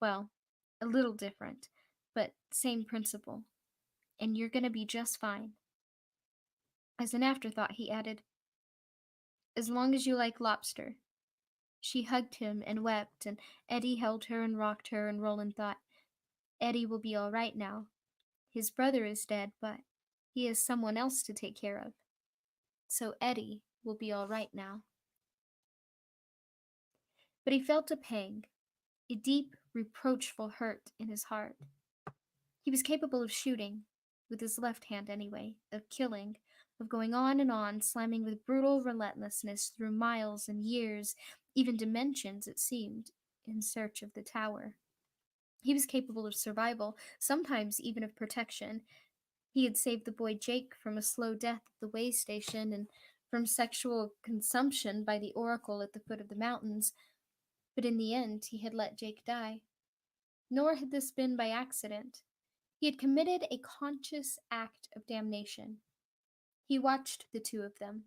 [SPEAKER 1] Well, a little different, but same principle. And you're gonna be just fine. As an afterthought, he added, as long as you like lobster. She hugged him and wept, and Eddie held her and rocked her, and Roland thought, Eddie will be all right now. His brother is dead, but he has someone else to take care of. So Eddie will be all right now. But he felt a pang, a deep, reproachful hurt in his heart. He was capable of shooting, with his left hand anyway, of killing, of going on, slamming with brutal relentlessness through miles and years, even dimensions, it seemed, in search of the tower. He was capable of survival, sometimes even of protection. He had saved the boy Jake from a slow death at the way station and from sexual consumption by the oracle at the foot of the mountains, but in the end he had let Jake die. Nor had this been by accident. He had committed a conscious act of damnation. He watched the two of them,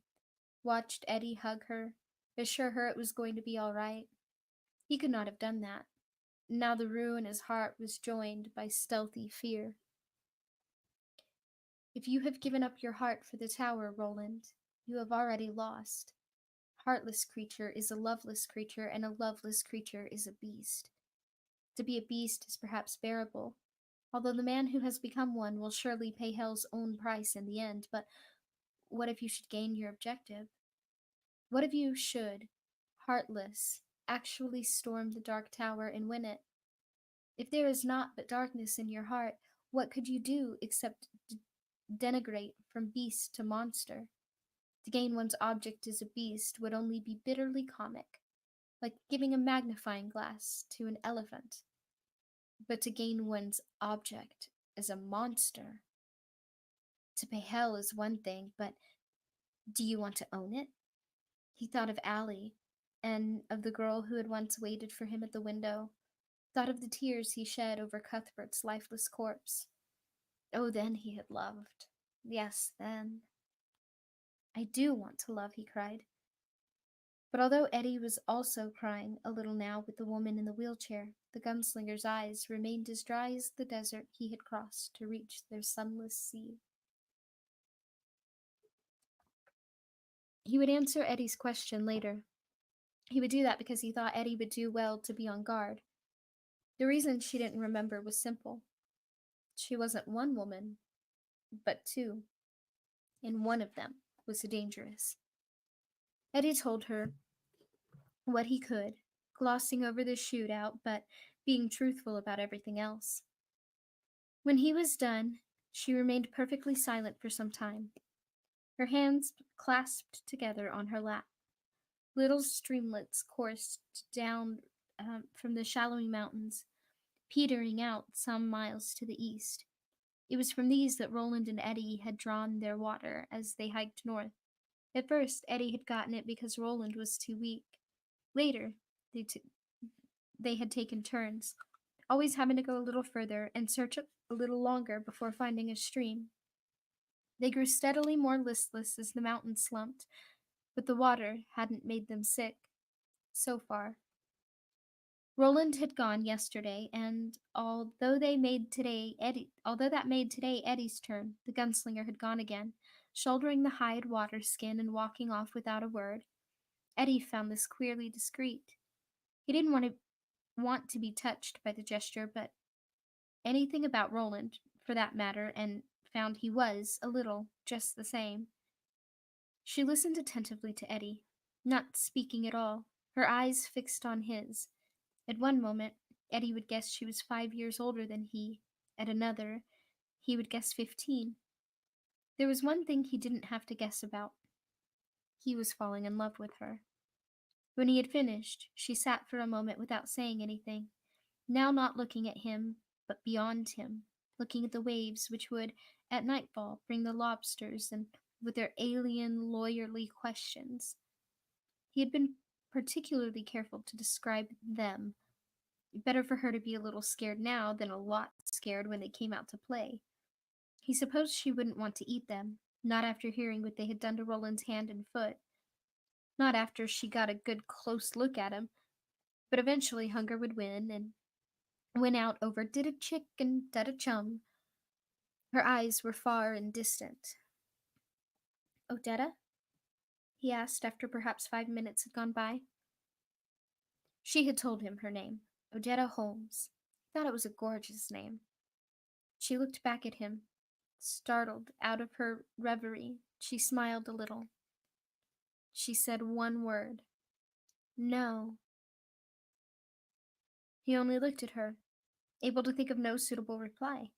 [SPEAKER 1] watched Eddie hug her, assure her it was going to be all right. He could not have done that. Now the rue in his heart was joined by stealthy fear. If you have given up your heart for the tower, Roland, you have already lost. Heartless creature is a loveless creature, and a loveless creature is a beast. To be a beast is perhaps bearable, although the man who has become one will surely pay hell's own price in the end, but what if you should gain your objective? What if you should, heartless, actually storm the Dark Tower and win it? If there is naught but darkness in your heart, what could you do except denigrate from beast to monster? To gain one's object as a beast would only be bitterly comic, like giving a magnifying glass to an elephant. But to gain one's object as a monster, to pay hell is one thing, but do you want to own it? He thought of Allie, and of the girl who had once waited for him at the window, thought of the tears he shed over Cuthbert's lifeless corpse. Oh, then he had loved. Yes, then. I do want to love, he cried. But although Eddie was also crying a little now with the woman in the wheelchair, the gunslinger's eyes remained as dry as the desert he had crossed to reach their sunless sea. He would answer Eddie's question later. He would do that because he thought Eddie would do well to be on guard. The reason she didn't remember was simple. She wasn't one woman, but two, and one of them was dangerous. Eddie told her what he could, glossing over the shootout, but being truthful about everything else. When he was done, she remained perfectly silent for some time, her hands clasped together on her lap. Little streamlets coursed down from the shallowing mountains, petering out some miles to the east. It was from these that Roland and Eddie had drawn their water as they hiked north. At first, Eddie had gotten it because Roland was too weak. Later, they, t- they had taken turns, always having to go a little further and search a little longer before finding a stream. They grew steadily more listless as the mountains slumped, but the water hadn't made them sick, so far. Roland had gone yesterday, and although that made today Eddie's turn, the gunslinger had gone again, shouldering the hide water skin and walking off without a word. Eddie found this queerly discreet. He didn't want to be touched by the gesture, but anything about Roland, for that matter, and found he was, a little, just the same. She listened attentively to Eddie, not speaking at all, her eyes fixed on his. At one moment, Eddie would guess she was 5 years older than he. At another, he would guess 15. There was one thing he didn't have to guess about. He was falling in love with her. When he had finished, she sat for a moment without saying anything, now not looking at him, but beyond him, looking at the waves which would, at nightfall, bring the lobsters and with their alien, lawyerly questions. He had been particularly careful to describe them. Better for her to be a little scared now than a lot scared when they came out to play. He supposed she wouldn't want to eat them, not after hearing what they had done to Roland's hand and foot, not after she got a good close look at him, but eventually hunger would win and win out over did a chick and did a chum. Her eyes were far and distant. Odetta? He asked after perhaps 5 minutes had gone by. She had told him her name, Odetta Holmes. He thought it was a gorgeous name. She looked back at him, startled out of her reverie. She smiled a little. She said one word. No. He only looked at her, able to think of no suitable reply.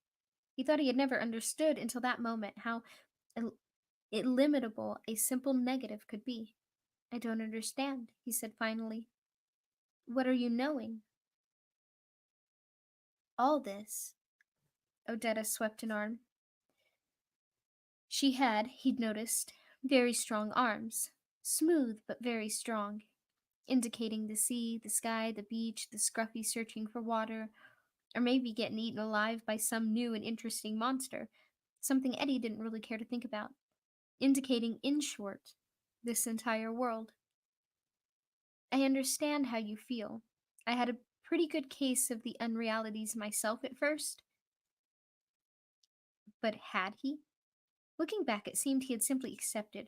[SPEAKER 1] He thought he had never understood until that moment how illimitable a simple negative could be. I don't understand, he said finally. What are you knowing? All this. Odetta swept an arm. She had, he'd noticed, very strong arms, smooth but very strong, indicating the sea, the sky, the beach, the scruffy searching for water, or maybe getting eaten alive by some new and interesting monster, something Eddie didn't really care to think about, indicating, in short, this entire world. I understand how you feel. I had a pretty good case of the unrealities myself at first. But had he? Looking back, it seemed he had simply accepted.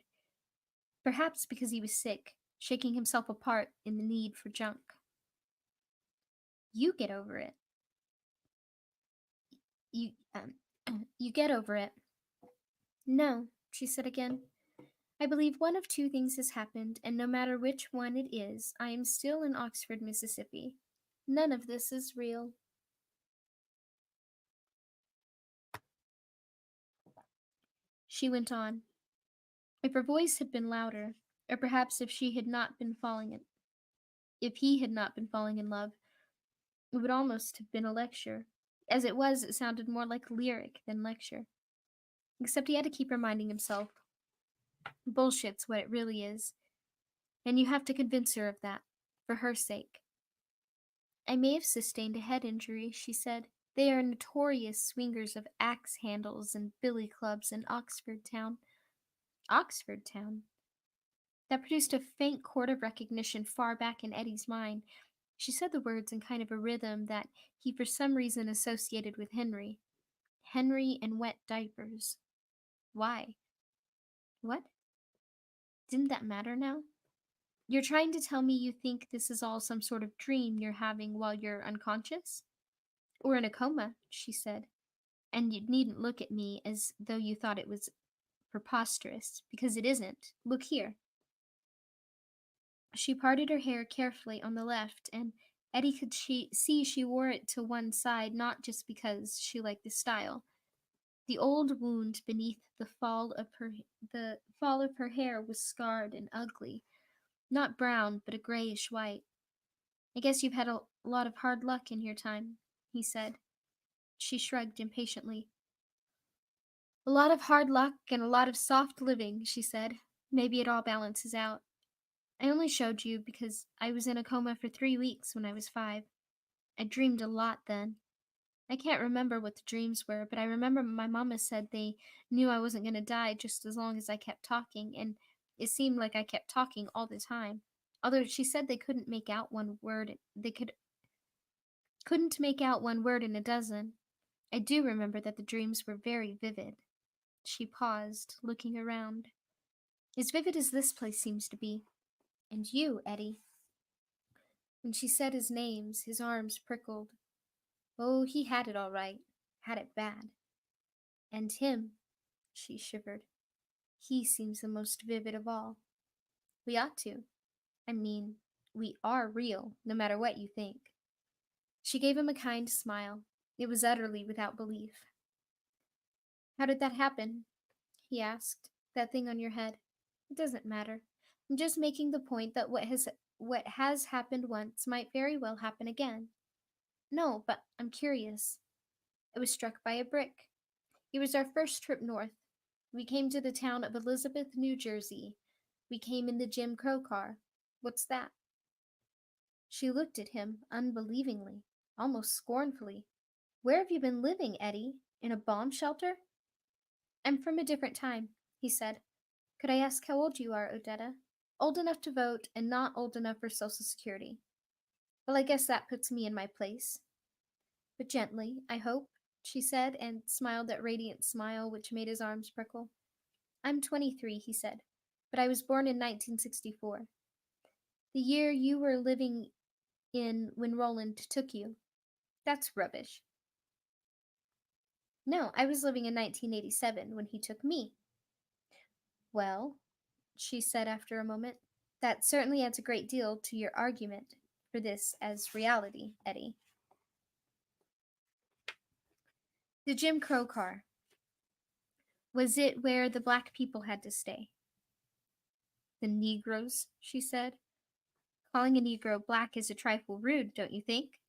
[SPEAKER 1] Perhaps because he was sick, shaking himself apart in the need for junk. You get over it. You, you get over it. No, she said again. I believe one of two things has happened, and no matter which one it is, I am still in Oxford, Mississippi. None of this is real. She went on. If her voice had been louder, or perhaps if he had not been falling in love, it would almost have been a lecture. As it was, it sounded more like lyric than lecture. Except he had to keep reminding himself, bullshit's what it really is, and you have to convince her of that, for her sake. I may have sustained a head injury, she said. They are notorious swingers of axe handles and billy clubs in Oxford Town. Oxford Town? That produced a faint chord of recognition far back in Eddie's mind. She said the words in kind of a rhythm that he for some reason associated with Henry. Henry and wet diapers. Why? What? Didn't that matter now? You're trying to tell me you think this is all some sort of dream you're having while you're unconscious? Or in a coma, she said. And you needn't look at me as though you thought it was preposterous, because it isn't. Look here. She parted her hair carefully on the left, and Eddie could see she wore it to one side not just because she liked the style. The old wound beneath the fall of her hair was scarred and ugly, not brown but a grayish white. I guess you've had a lot of hard luck in your time, he said. She shrugged impatiently. A lot of hard luck and a lot of soft living, she said. Maybe it all balances out. I only showed you because I was in a coma for 3 weeks when I was 5. I dreamed a lot then. I can't remember what the dreams were, but I remember my mama said they knew I wasn't going to die just as long as I kept talking, and it seemed like I kept talking all the time. Although she said they couldn't make out one word, couldn't make out one word in a dozen. I do remember that the dreams were very vivid. She paused, looking around. As vivid as this place seems to be. And you, Eddie. When she said his names, his arms prickled. Oh, he had it all right. Had it bad. And him, she shivered. He seems the most vivid of all. We ought to. I mean, we are real, no matter what you think. She gave him a kind smile. It was utterly without belief. How did that happen? He asked. That thing on your head. It doesn't matter. I'm just making the point that what has happened once might very well happen again. No, but I'm curious. I was struck by a brick. It was our first trip north. We came to the town of Elizabeth, New Jersey. We came in the Jim Crow car. What's that? She looked at him unbelievingly, almost scornfully. Where have you been living, Eddie? In a bomb shelter? I'm from a different time, he said. Could I ask how old you are, Odetta? Old enough to vote and not old enough for Social Security. Well, I guess that puts me in my place. But gently, I hope, she said, and smiled that radiant smile which made his arms prickle. I'm 23, he said, but I was born in 1964. The year you were living in when Roland took you. That's rubbish. No, I was living in 1987 when he took me. Well, she said after a moment, that certainly adds a great deal to your argument for this as reality, Eddie. The Jim Crow car. Was it where the black people had to stay? The Negroes, she said. Calling a Negro black is a trifle rude, don't you think?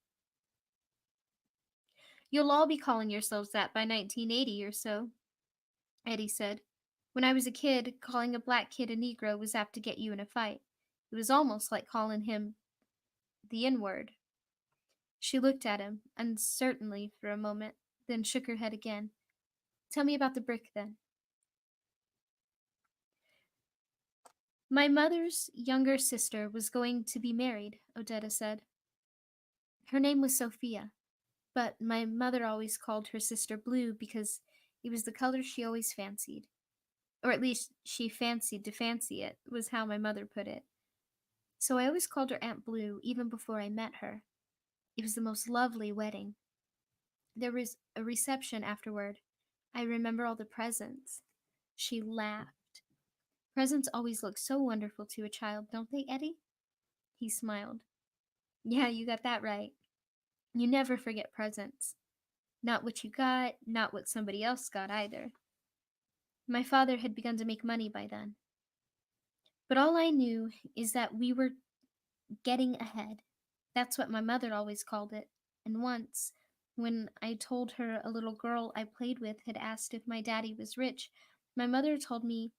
[SPEAKER 1] You'll all be calling yourselves that by 1980 or so, Eddie said. When I was a kid, calling a black kid a Negro was apt to get you in a fight. It was almost like calling him the N-word. She looked at him, uncertainly for a moment, then shook her head again. Tell me about the brick, then. My mother's younger sister was going to be married, Odetta said. Her name was Sophia, but my mother always called her sister Blue because it was the color she always fancied. Or at least she fancied to fancy it, was how my mother put it. So I always called her Aunt Blue even before I met her. It was the most lovely wedding. There was a reception afterward. I remember all the presents. She laughed. Presents always look so wonderful to a child, don't they, Eddie? He smiled. Yeah, you got that right. You never forget presents. Not what you got, not what somebody else got either. My father had begun to make money by then. But all I knew is that we were getting ahead. That's what my mother always called it. And once, when I told her a little girl I played with had asked if my daddy was rich, my mother told me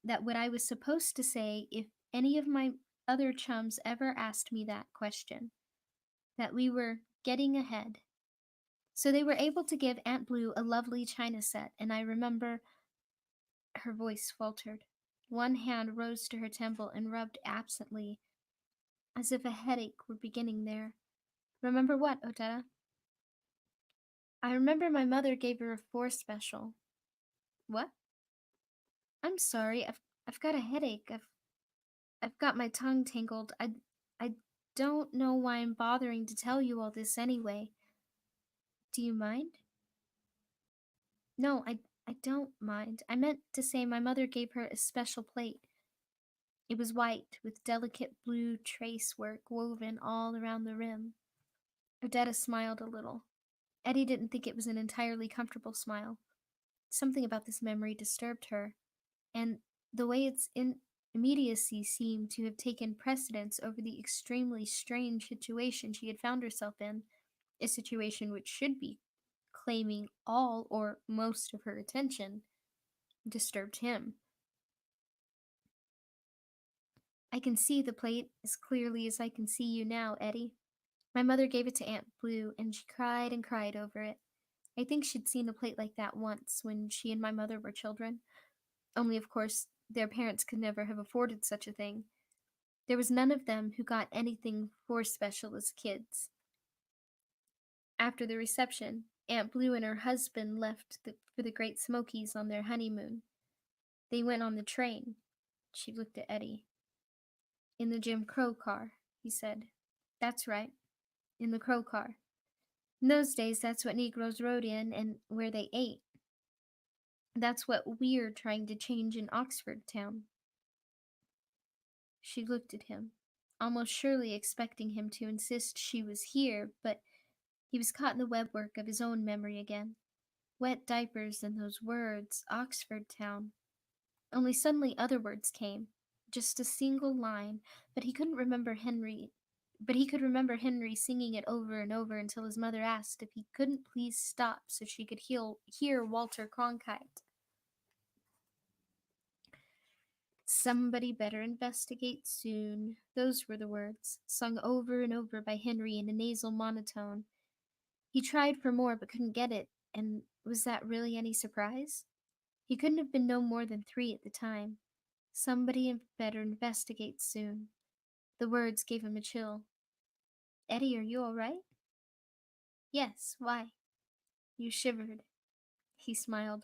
[SPEAKER 1] that what I was supposed to say if any of my other chums ever asked me that question, that we were getting ahead. So they were able to give Aunt Blue a lovely china set, and I remember her voice faltered. One hand rose to her temple and rubbed absently, as if a headache were beginning there. Remember what, Odetta? I remember my mother gave her a 4 special. What? I'm sorry, I've got a headache. I've got my tongue tangled. I don't know why I'm bothering to tell you all this anyway. Do you mind? No, I don't mind. I meant to say my mother gave her a special plate. It was white, with delicate blue trace work woven all around the rim. Odetta smiled a little. Eddie didn't think it was an entirely comfortable smile. Something about this memory disturbed her, and the way Immediacy seemed to have taken precedence over the extremely strange situation she had found herself in, a situation which should be claiming all or most of her attention, disturbed him. I can see the plate as clearly as I can see you now, Eddie. My mother gave it to Aunt Blue, and she cried and cried over it. I think she'd seen a plate like that once when she and my mother were children, only of course their parents could never have afforded such a thing. There was none of them who got anything for special as kids. After the reception, Aunt Blue and her husband left for the Great Smokies on their honeymoon. They went on the train. She looked at Eddie. In the Jim Crow car, he said. That's right, in the Crow car. In those days, that's what Negroes rode in and where they ate. That's what we're trying to change in Oxford Town. She looked at him, almost surely expecting him to insist she was here, but he was caught in the webwork of his own memory again. Wet diapers and those words, Oxford Town. Only suddenly other words came. Just a single line, but he couldn't remember Henry. But he could remember Henry singing it over and over until his mother asked if he couldn't please stop so she could hear Walter Cronkite. Somebody better investigate soon. Those were the words, sung over and over by Henry in a nasal monotone. He tried for more but couldn't get it, and was that really any surprise? He couldn't have been no more than 3 at the time. Somebody better investigate soon. The words gave him a chill. Eddie, are you all right? Yes, why? You shivered. He smiled.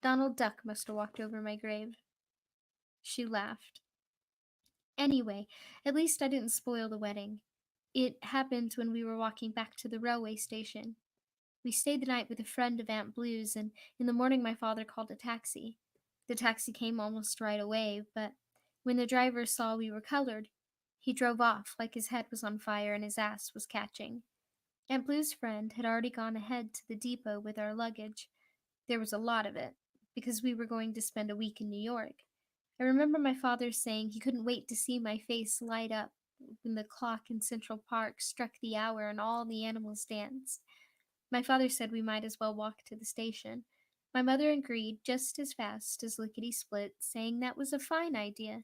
[SPEAKER 1] Donald Duck must have walked over my grave. She laughed. Anyway, at least I didn't spoil the wedding. It happened when we were walking back to the railway station. We stayed the night with a friend of Aunt Blue's, and in the morning my father called a taxi. The taxi came almost right away, but when the driver saw we were colored, he drove off like his head was on fire and his ass was catching. Aunt Blue's friend had already gone ahead to the depot with our luggage. There was a lot of it, because we were going to spend a week in New York. I remember my father saying he couldn't wait to see my face light up when the clock in Central Park struck the hour and all the animals danced. My father said we might as well walk to the station. My mother agreed just as fast as lickety split, saying that was a fine idea.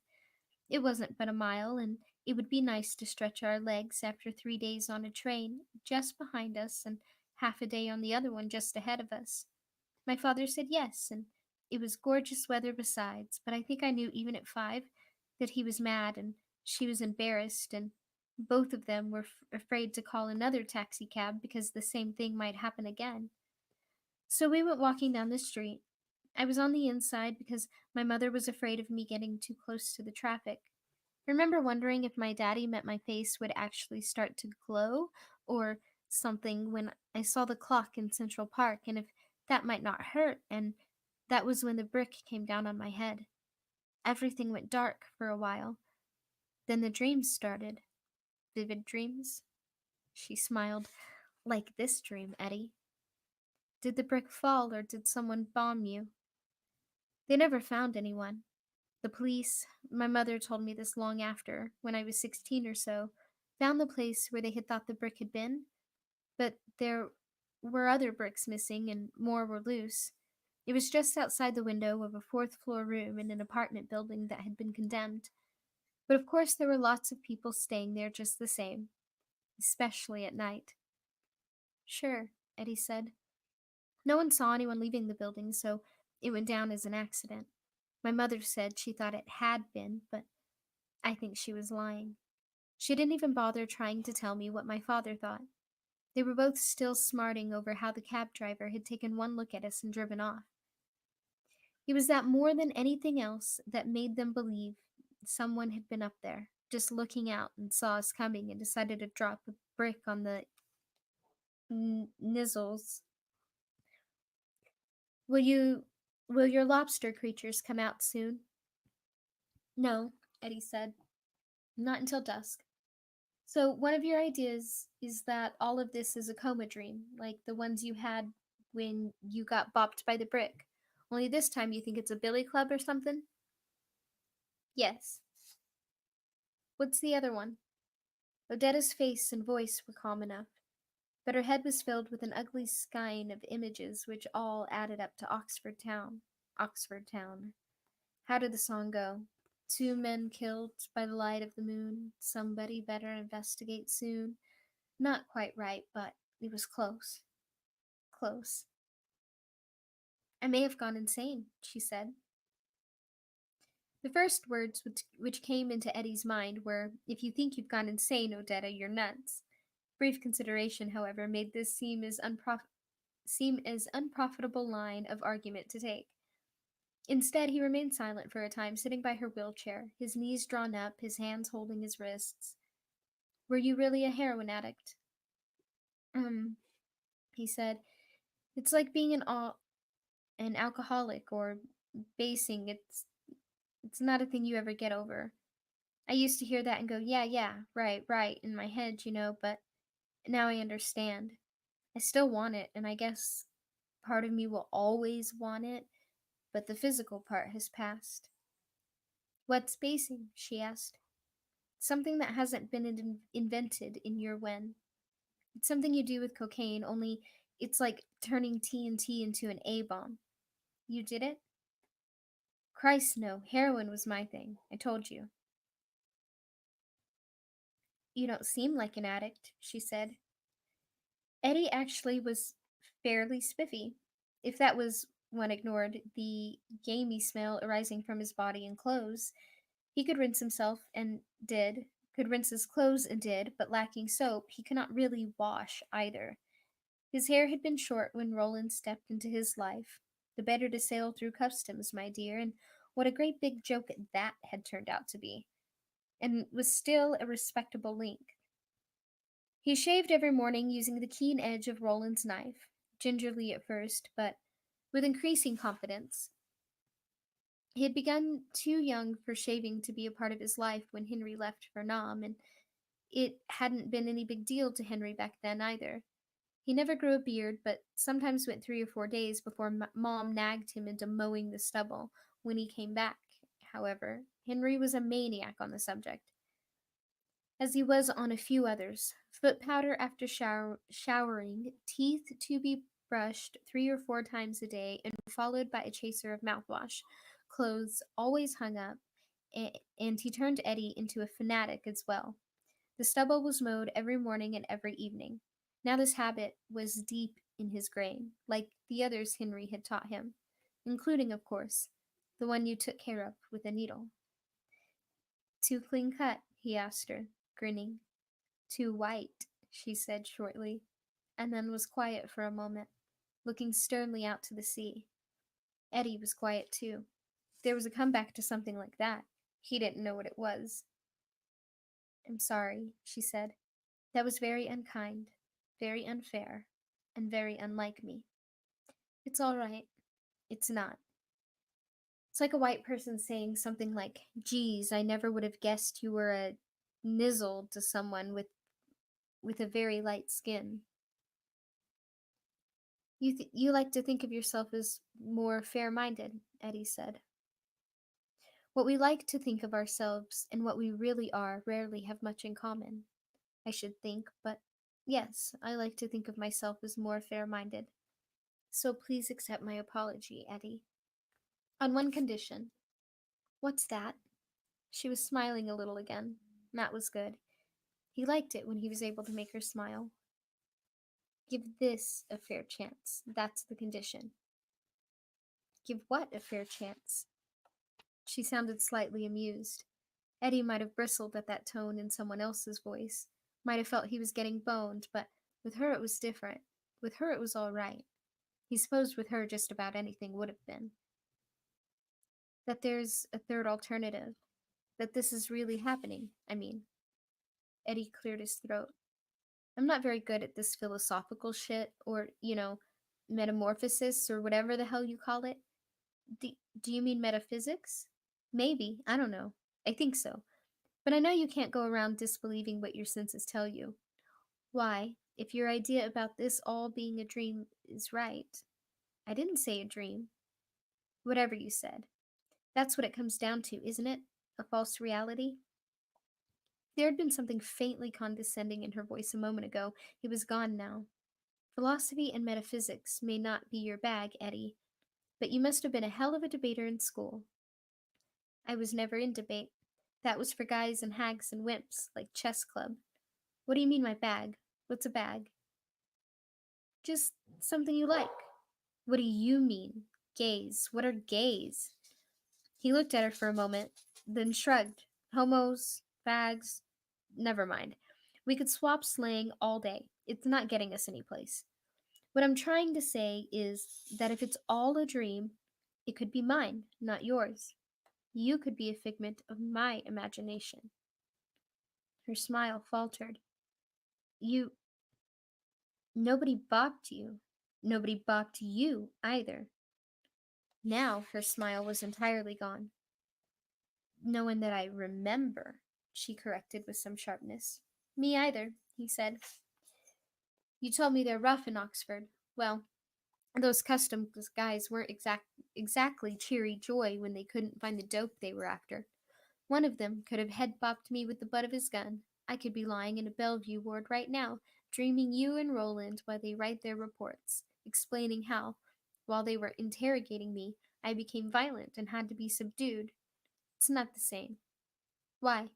[SPEAKER 1] It wasn't but a mile, and it would be nice to stretch our legs after 3 days on a train just behind us and half a day on the other one just ahead of us. My father said yes, and it was gorgeous weather besides, but I think I knew even at 5 that he was mad and she was embarrassed, and both of them were afraid to call another taxicab because the same thing might happen again. So we went walking down the street. I was on the inside because my mother was afraid of me getting too close to the traffic. I remember wondering if my daddy meant my face would actually start to glow or something when I saw the clock in Central Park, and if that might not hurt, and that was when the brick came down on my head. Everything went dark for a while. Then the dreams started. Vivid dreams. She smiled. Like this dream, Eddie. Did the brick fall or did someone bomb you? They never found anyone. The police, my mother told me this long after, when I was 16 or so, found the place where they had thought the brick had been, but there were other bricks missing and more were loose. It was just outside the window of a fourth floor room in an apartment building that had been condemned. But of course, there were lots of people staying there just the same, especially at night. Sure, Eddie said. No one saw anyone leaving the building, so it went down as an accident. My mother said she thought it had been, but I think she was lying. She didn't even bother trying to tell me what my father thought. They were both still smarting over how the cab driver had taken one look at us and driven off. It was that more than anything else that made them believe someone had been up there, just looking out and saw us coming and decided to drop a brick on the nizzles. Will your lobster creatures come out soon? No, Eddie said. Not until dusk. So one of your ideas is that all of this is a coma dream, like the ones you had when you got bopped by the brick. Only this time you think it's a billy club or something? Yes. What's the other one? Odetta's face and voice were calm enough, but her head was filled with an ugly skein of images which all added up to Oxford Town. Oxford Town. How did the song go? Two men killed by the light of the moon. Somebody better investigate soon. Not quite right, but it was close. Close. I may have gone insane, she said. The first words which came into Eddie's mind were, "If you think you've gone insane, Odetta, you're nuts." Brief consideration, however, made this seem as unprofitable line of argument to take. Instead, he remained silent for a time, sitting by her wheelchair, his knees drawn up, his hands holding his wrists. "Were you really a heroin addict?" Um, he said. "It's like being an alcoholic or basing. It's not a thing you ever get over. I used to hear that and go, yeah, yeah, right, right, in my head, but now I understand. I still want it, and I guess part of me will always want it, but the physical part has passed." "What's basing?" she asked. "Something that hasn't been invented in your when. It's something you do with cocaine, only it's like turning TNT into an A bomb. You did it?" "Christ, no. Heroin was my thing. I told you." "You don't seem like an addict," she said. Eddie actually was fairly spiffy, if that was one ignored the gamey smell arising from his body and clothes. He could rinse himself and did, could rinse his clothes and did, but lacking soap, he could not really wash either. His hair had been short when Roland stepped into his life, the better to sail through customs, my dear, and what a great big joke that had turned out to be, and was still a respectable link. He shaved every morning using the keen edge of Roland's knife, gingerly at first, but with increasing confidence. He had begun too young for shaving to be a part of his life when Henry left for Nam, and it hadn't been any big deal to Henry back then either. He never grew a beard, but sometimes went 3 or 4 days before Mom nagged him into mowing the stubble when he came back. However, Henry was a maniac on the subject, as he was on a few others. Foot powder after showering, teeth to be brushed 3 or 4 times a day, and followed by a chaser of mouthwash, clothes always hung up, and he turned Eddie into a fanatic as well. The stubble was mowed every morning and every evening. Now this habit was deep in his grain, like the others Henry had taught him, including, of course, the one you took care of with a needle. "Too clean cut?" he asked her, grinning. "Too white," she said shortly, and then was quiet for a moment, looking sternly out to the sea. Eddie was quiet too. There was a comeback to something like that. He didn't know what it was. "I'm sorry," she said. "That was very unkind, very unfair, and very unlike me." "It's all right." "It's not. It's like a white person saying something like, 'Geez, I never would have guessed you were a nizzle' to someone with a very light skin." You like to think of yourself as more fair-minded," Eddie said. "What we like to think of ourselves and what we really are rarely have much in common, I should think, but yes, I like to think of myself as more fair-minded. So please accept my apology, Eddie. On one condition." "What's that?" She was smiling a little again. That was good. He liked it when he was able to make her smile. "Give this a fair chance. That's the condition." "Give what a fair chance?" She sounded slightly amused. Eddie might have bristled at that tone in someone else's voice, might have felt he was getting boned, but with her it was different. With her it was all right. He supposed with her just about anything would have been. "That there's a third alternative. That this is really happening, I mean." Eddie cleared his throat. "I'm not very good at this philosophical shit, or, metamorphosis, or whatever the hell you call it." Do, do you mean metaphysics?" "Maybe. I don't know. I think so. But I know you can't go around disbelieving what your senses tell you. Why, if your idea about this all being a dream is right." "I didn't say a dream." "Whatever you said. That's what it comes down to, isn't it? A false reality? There had been something faintly condescending in her voice a moment ago. It was gone now. Philosophy and metaphysics may not be your bag, Eddie, but you must have been a hell of a debater in school. I was never in debate. That was for guys and hags and wimps, like chess club. What do you mean my bag? What's a bag? Just something you like. What do you mean? Gays. What are gays? He looked at her for a moment, then shrugged. Homos, fags, never mind. We could swap slang all day. It's not getting us anyplace. What I'm trying to say is that if it's all a dream, it could be mine, not yours. You could be a figment of my imagination. Her smile faltered. You. Nobody balked you. Nobody balked you either. Now her smile was entirely gone. No one that I remember, she corrected with some sharpness. Me either, he said. You told me they're rough in Oxford. Well, those customs guys weren't exactly cheery joy when they couldn't find the dope they were after. One of them could have head-bopped me with the butt of his gun. I could be lying in a Bellevue ward right now, dreaming you and Roland while they write their reports, explaining how, while they were interrogating me, I became violent and had to be subdued. It's not the same. Why?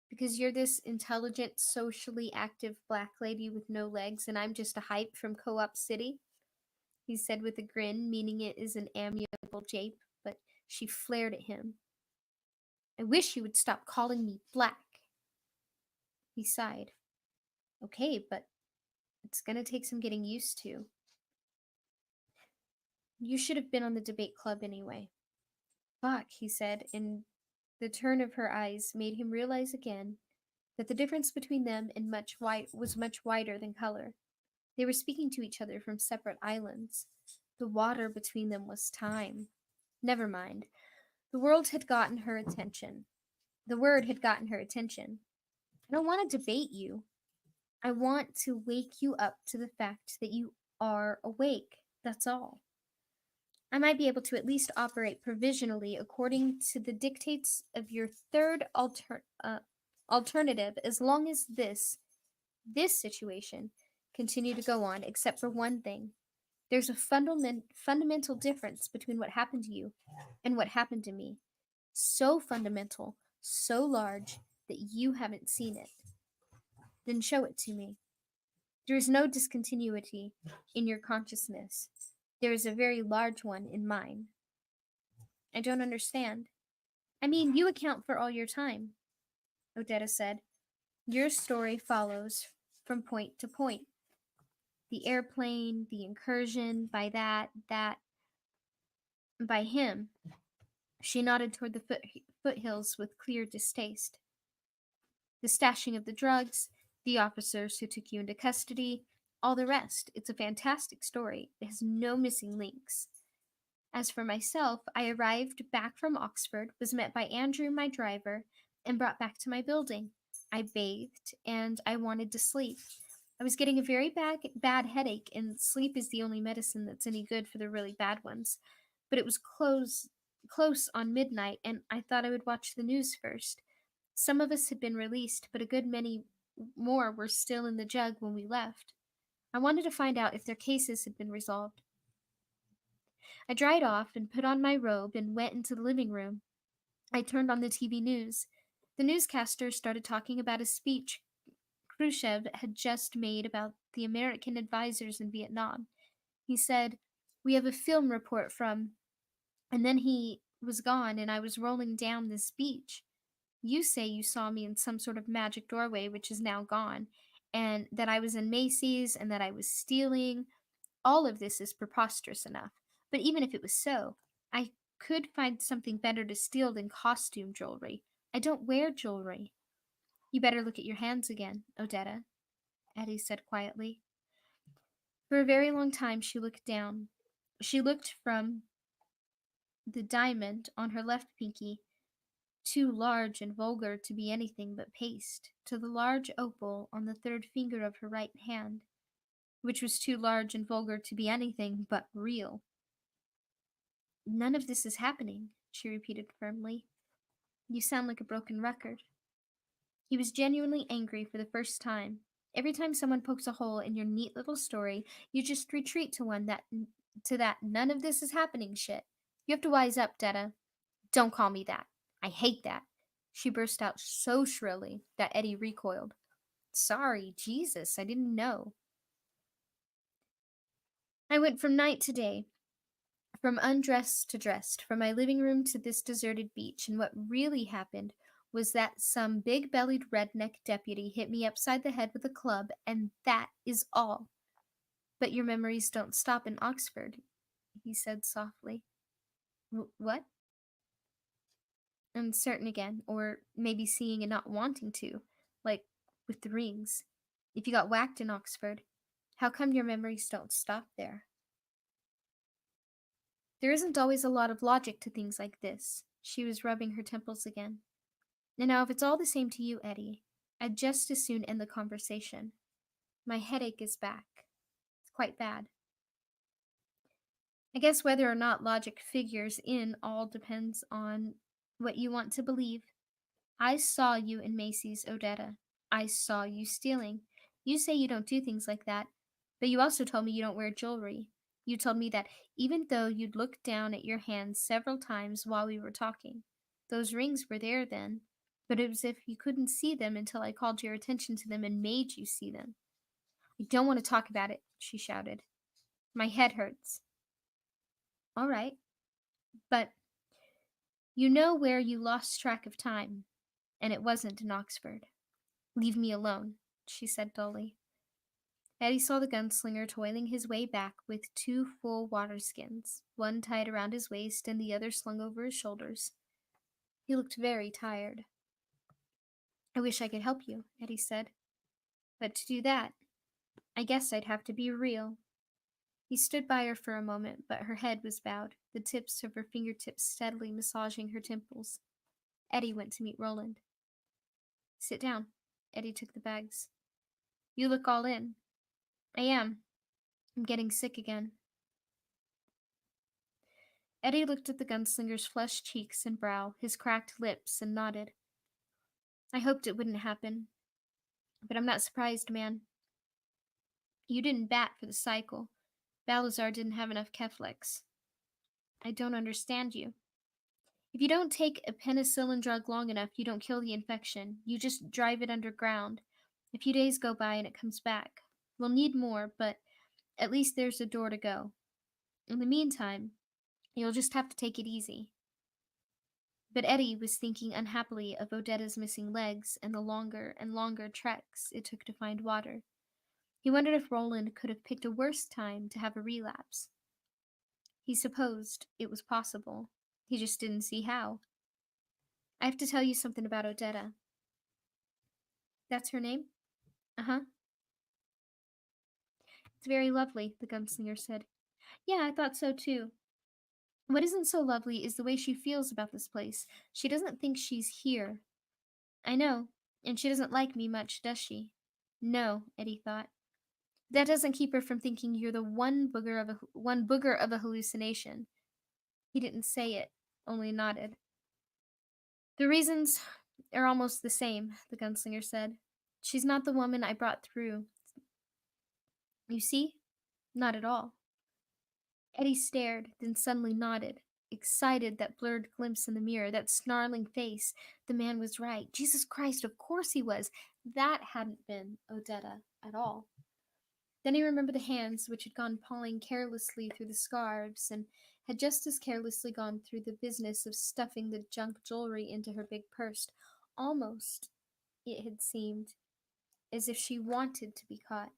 [SPEAKER 1] Because you're this intelligent, socially active black lady with no legs, and I'm just a hype from Co-op City? He said with a grin, meaning it as an amiable jape, but she flared at him. I wish you would stop calling me black. He sighed. Okay, but it's gonna take some getting used to. You should have been on the debate club anyway. Fuck, he said, and the turn of her eyes made him realize again that the difference between them and was much wider than color. They were speaking to each other from separate islands. The water between them was time. Never mind. The world had gotten her attention. The word had gotten her attention. I don't want to debate you. I want to wake you up to the fact that you are awake. That's all. I might be able to at least operate provisionally according to the dictates of your third alternative as long as this situation continue to go on, except for one thing. There's a fundamental difference between what happened to you and what happened to me. So fundamental, so large that you haven't seen it. Then show it to me. There is no discontinuity in your consciousness. There is a very large one in mine. I don't understand. I mean, you account for all your time, Odetta said. Your story follows from point to point. The airplane, the incursion, by by him. She nodded toward the foothills with clear distaste. The stashing of the drugs, the officers who took you into custody, all the rest. It's a fantastic story. It has no missing links. As for myself, I arrived back from Oxford, was met by Andrew, my driver, and brought back to my building. I bathed, and I wanted to sleep. I was getting a very bad headache, and sleep is the only medicine that's any good for the really bad ones. But it was close on midnight, and I thought I would watch the news first. Some of us had been released, but a good many more were still in the jug when we left. I wanted to find out if their cases had been resolved. I dried off and put on my robe and went into the living room. I turned on the TV news. The newscaster started talking about a speech Khrushchev had just made about the American advisors in Vietnam. He said, "We have a film report from," and then he was gone and I was rolling down this beach. You say you saw me in some sort of magic doorway, which is now gone, and that I was in Macy's and that I was stealing. All of this is preposterous enough. But even if it was so, I could find something better to steal than costume jewelry. I don't wear jewelry. You better look at your hands again, Odetta, Eddie said quietly. For a very long time she looked down. She looked from the diamond on her left pinky, too large and vulgar to be anything but paste, to the large opal on the third finger of her right hand, which was too large and vulgar to be anything but real. None of this is happening, she repeated firmly. You sound like a broken record. He was genuinely angry for the first time. Every time someone pokes a hole in your neat little story, you just retreat to that none of this is happening shit. You have to wise up, Detta. Don't call me that. I hate that. She burst out so shrilly that Eddie recoiled. Sorry, Jesus, I didn't know. I went from night to day, from undressed to dressed, from my living room to this deserted beach, and what really happened was that some big bellied redneck deputy hit me upside the head with a club, and that is all. But your memories don't stop in Oxford, he said softly. What? Uncertain again, or maybe seeing and not wanting to, like with the rings. If you got whacked in Oxford, how come your memories don't stop there? There isn't always a lot of logic to things like this. She was rubbing her temples again. And now, if it's all the same to you, Eddie, I'd just as soon end the conversation. My headache is back. It's quite bad. I guess whether or not logic figures in all depends on what you want to believe. I saw you in Macy's, Odetta. I saw you stealing. You say you don't do things like that, but you also told me you don't wear jewelry. You told me that even though you'd looked down at your hands several times while we were talking, those rings were there then, but it was as if you couldn't see them until I called your attention to them and made you see them. I don't want to talk about it, she shouted. My head hurts. All right, but you know where you lost track of time, and it wasn't in Oxford. Leave me alone, she said dully. Eddie saw the gunslinger toiling his way back with two full water skins, one tied around his waist and the other slung over his shoulders. He looked very tired. I wish I could help you, Eddie said. But to do that, I guess I'd have to be real. He stood by her for a moment, but her head was bowed, the tips of her fingertips steadily massaging her temples. Eddie went to meet Roland. Sit down. Eddie took the bags. You look all in. I am. I'm getting sick again. Eddie looked at the gunslinger's flushed cheeks and brow, his cracked lips, and nodded. I hoped it wouldn't happen, but I'm not surprised, man. You didn't bat for the cycle. Balazar didn't have enough Keflex. I don't understand you. If you don't take a penicillin drug long enough, you don't kill the infection. You just drive it underground. A few days go by and it comes back. We'll need more, but at least there's a door to go. In the meantime, you'll just have to take it easy. But Eddie was thinking unhappily of Odetta's missing legs and the longer and longer treks it took to find water. He wondered if Roland could have picked a worse time to have a relapse. He supposed it was possible. He just didn't see how. I have to tell you something about Odetta. That's her name? Uh-huh. It's very lovely, the gunslinger said. Yeah, I thought so too. What isn't so lovely is the way she feels about this place. She doesn't think she's here. I know, and she doesn't like me much, does she? No, Eddie thought. That doesn't keep her from thinking you're the one booger of a hallucination. He didn't say it, only nodded. The reasons are almost the same, the gunslinger said. She's not the woman I brought through. You see? Not at all. Eddie stared, then suddenly nodded. Excited, that blurred glimpse in the mirror, that snarling face. The man was right. Jesus Christ, of course he was. That hadn't been Odetta at all. Then he remembered the hands which had gone pawing carelessly through the scarves, and had just as carelessly gone through the business of stuffing the junk jewelry into her big purse. Almost, it had seemed, as if she wanted to be caught.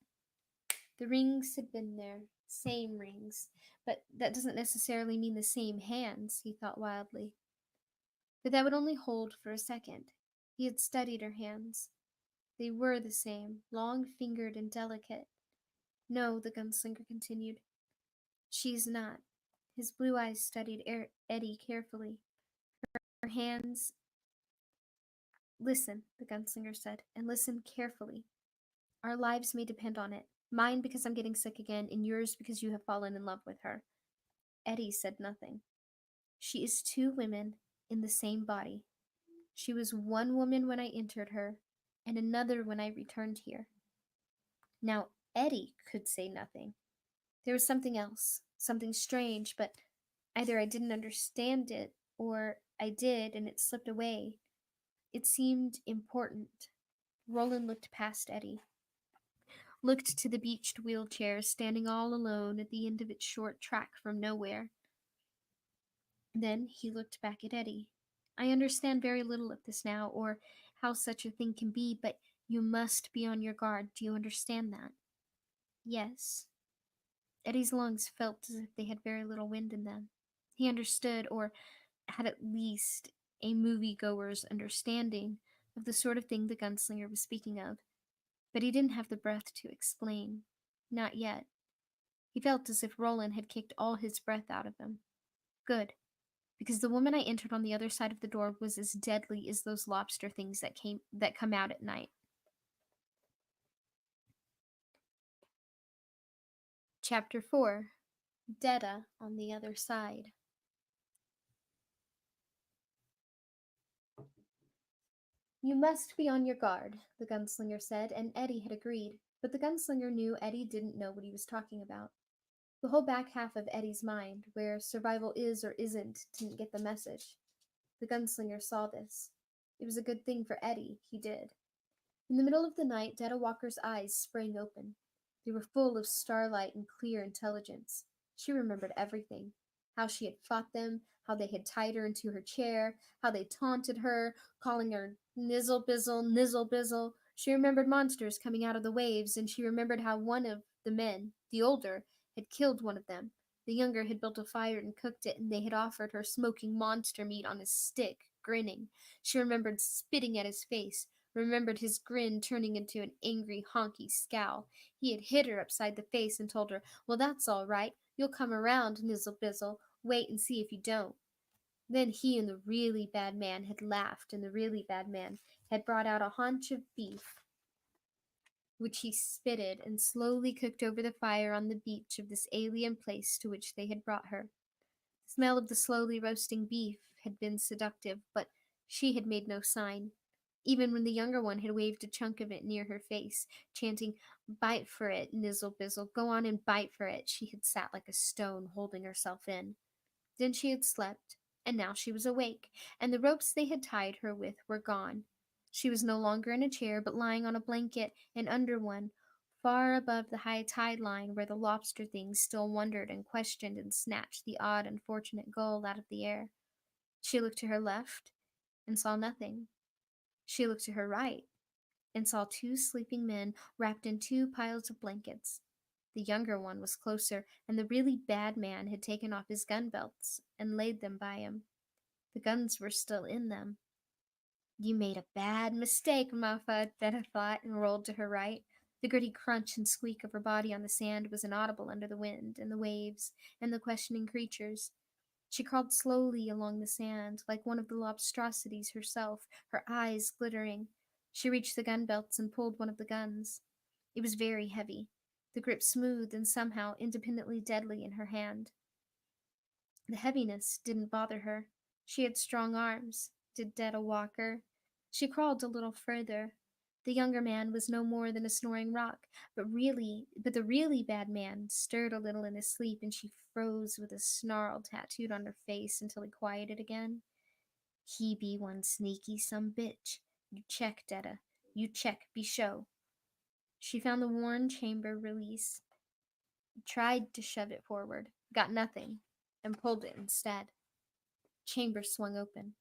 [SPEAKER 1] The rings had been there, same rings, but that doesn't necessarily mean the same hands, he thought wildly. But that would only hold for a second. He had studied her hands. They were the same, long-fingered and delicate. No, the gunslinger continued. She's not. His blue eyes studied Eddie carefully. Her hands... Listen, the gunslinger said, and listen carefully. Our lives may depend on it. Mine because I'm getting sick again, and yours because you have fallen in love with her. Eddie said nothing. She is two women in the same body. She was one woman when I entered her, and another when I returned here. Now, Eddie could say nothing. There was something else, something strange, but either I didn't understand it, or I did and it slipped away. It seemed important. Roland looked past Eddie, looked to the beached wheelchair standing all alone at the end of its short track from nowhere. Then he looked back at Eddie. I understand very little of this now, or how such a thing can be, but you must be on your guard. Do you understand that? Yes. Eddie's lungs felt as if they had very little wind in them. He understood, or had at least a moviegoer's understanding of the sort of thing the gunslinger was speaking of, but he didn't have the breath to explain. Not yet. He felt as if Roland had kicked all his breath out of him. Good, because the woman I entered on the other side of the door was as deadly as those lobster things that come out at night. Chapter 4. Detta on the Other Side. You must be on your guard, the gunslinger said, and Eddie had agreed, but the gunslinger knew Eddie didn't know what he was talking about. The whole back half of Eddie's mind, where survival is or isn't, didn't get the message. The gunslinger saw this. It was a good thing for Eddie, he did. In the middle of the night, Detta Walker's eyes sprang open. They were full of starlight and clear intelligence. She remembered everything. How she had fought them, how they had tied her into her chair, how they taunted her, calling her Nizzle Bizzle, Nizzle Bizzle. She remembered monsters coming out of the waves, and she remembered how one of the men, the older, had killed one of them. The younger had built a fire and cooked it, and they had offered her smoking monster meat on a stick, grinning. She remembered spitting at his face, remembered his grin turning into an angry, honky scowl. He had hit her upside the face and told her, "Well, that's all right. You'll come around, Nizzle Bizzle. Wait and see if you don't." Then he and the really bad man had laughed, and the really bad man had brought out a haunch of beef, which he spitted and slowly cooked over the fire on the beach of this alien place to which they had brought her. The smell of the slowly roasting beef had been seductive, but she had made no sign. Even when the younger one had waved a chunk of it near her face, chanting, "Bite for it, Nizzle Bizzle, go on and bite for it," she had sat like a stone, holding herself in. Then she had slept, and now she was awake, and the ropes they had tied her with were gone. She was no longer in a chair, but lying on a blanket, and under one, far above the high tide line where the lobster things still wondered and questioned and snatched the odd, unfortunate gull out of the air. She looked to her left and saw nothing. She looked to her right and saw two sleeping men wrapped in two piles of blankets. The younger one was closer, and the really bad man had taken off his gun belts and laid them by him. The guns were still in them. "You made a bad mistake, Muffa," Detta thought, and rolled to her right. The gritty crunch and squeak of her body on the sand was inaudible under the wind and the waves and the questioning creatures. She crawled slowly along the sand, like one of the lobstrosities herself, her eyes glittering. She reached the gun belts and pulled one of the guns. It was very heavy, the grip smooth and somehow independently deadly in her hand. The heaviness didn't bother her. She had strong arms, did Detta Walker. She crawled a little further. The younger man was no more than a snoring rock, but the really bad man stirred a little in his sleep, and she froze with a snarl tattooed on her face until he quieted again. "He be one sneaky some bitch. You check, Detta. You check, be show." She found the worn chamber release, tried to shove it forward, got nothing, and pulled it instead. Chamber swung open.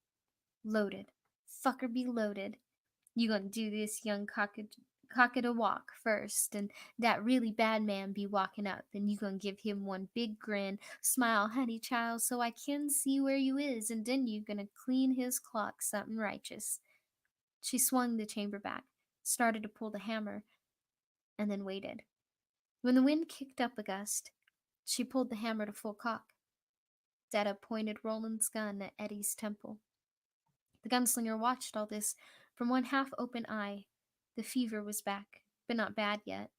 [SPEAKER 1] Loaded. Fucker be loaded. You gonna do this young cockada walk first, and that really bad man be walking up, and you gonna give him one big grin, smile, honey child, so I can see where you is, and then you gonna clean his clock something righteous. She swung the chamber back, started to pull the hammer, and then waited. When the wind kicked up a gust, she pulled the hammer to full cock. Detta pointed Roland's gun at Eddie's temple. The gunslinger watched all this from one half-open eye. The fever was back, but not bad yet.